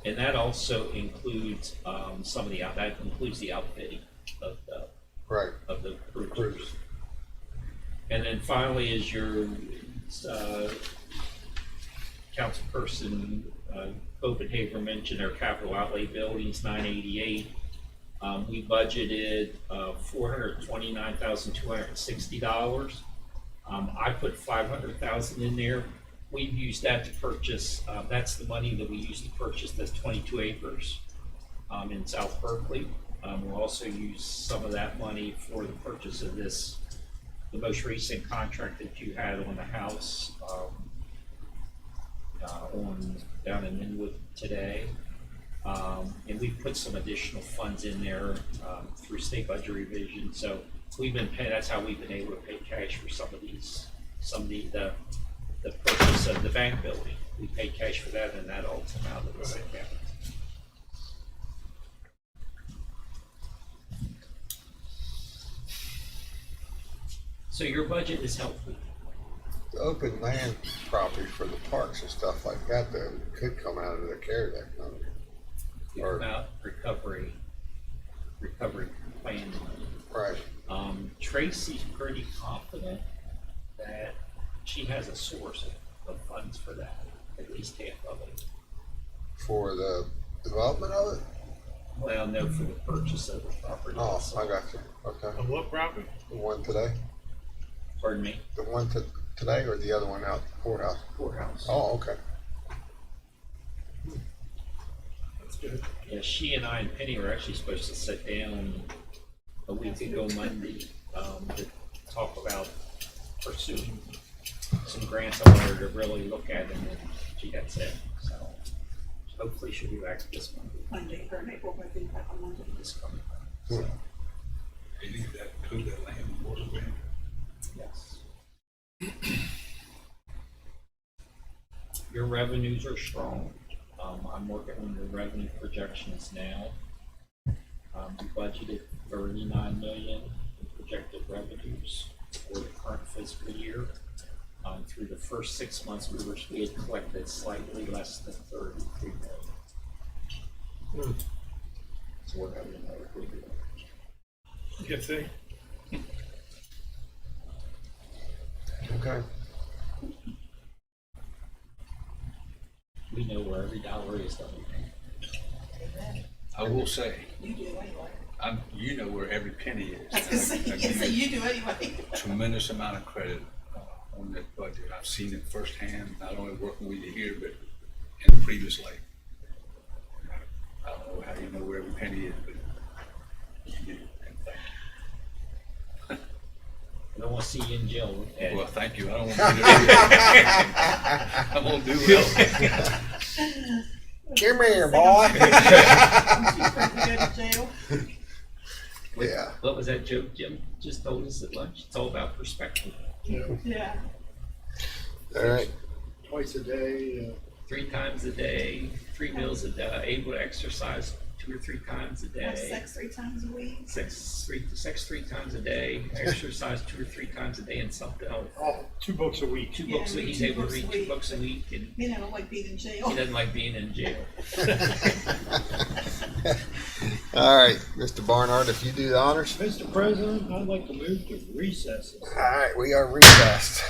And that also includes some of that includes the outfitting of the cruisers. And then finally is your councilperson Copenhagen mentioned our capital outlay buildings, 988. We budgeted $429,260. I put $500,000 in there. We've used that to purchase, that's the money that we used to purchase this 22 acres in South Berkeley. We'll also use some of that money for the purchase of the most recent contract that you had on the house down in Inwood today. And we've put some additional funds in there through state budget revision. So we've been paying, that's how we've been able to pay cash for some of the purchase of the bank building. We paid cash for that, and that all came out of this account. So your budget is healthy. The open land property for the parks and stuff like that, though, could come out of the CARES Act money. Or about recovery plan money. Right. Tracy's pretty confident that she has a source of funds for that, at least half of it. For the development of it? Well, no, for the purchase of the property. Oh, I got you. Okay. On what property? The one today? Pardon me? The one today or the other one out the courthouse? Courthouse. Oh, okay. That's good. Yeah, she and I and Penny were actually supposed to sit down a week ago Monday to talk about pursuing some grants I wanted her to really look at, and then she got sick. So hopefully she'll be back this Monday, her and April will be back on Monday. this coming. Cool. They need that, include that land before the grant. Yes. Your revenues are strong. I'm working on the revenue projections now. We budgeted 39 million in projected revenues for the current fiscal year. Through the first 6 months, we had collected slightly less than 33 million. So we're having another good year. Good thing. Okay. We know where every dollar is, don't we? I will say, You do anyway. you know where every penny is. I was gonna say, I yes, give you do anyway. tremendous amount of credit on that budget. I've seen it firsthand, not only working with you here, but in the previous life. I don't know how you know where every penny is, but you do. And thank I don't want to see you in jail, Ed. you. Well, thank you. I don't want to do it. I'm gonna do it. Come here, boy. Yeah. What was that joke Jim just told us at lunch? It's all about perspective. Yeah. All right. Twice a day, 3 times a day, 3 meals a day, able to exercise 2 or 3 times a Have day. sex 3 times a week. Sex 3 times a day, exercise 2 or 3 times a day, and something else. 2 books a week. 2 Yeah, books a week. He's read able 2 to read books a 2 week. books a week, and You know, like being in jail. he doesn't like being in jail. All right, Mr. Barnard, if you do the honors. Mr. President, I'd like to move to recesses. All right, we are recessed.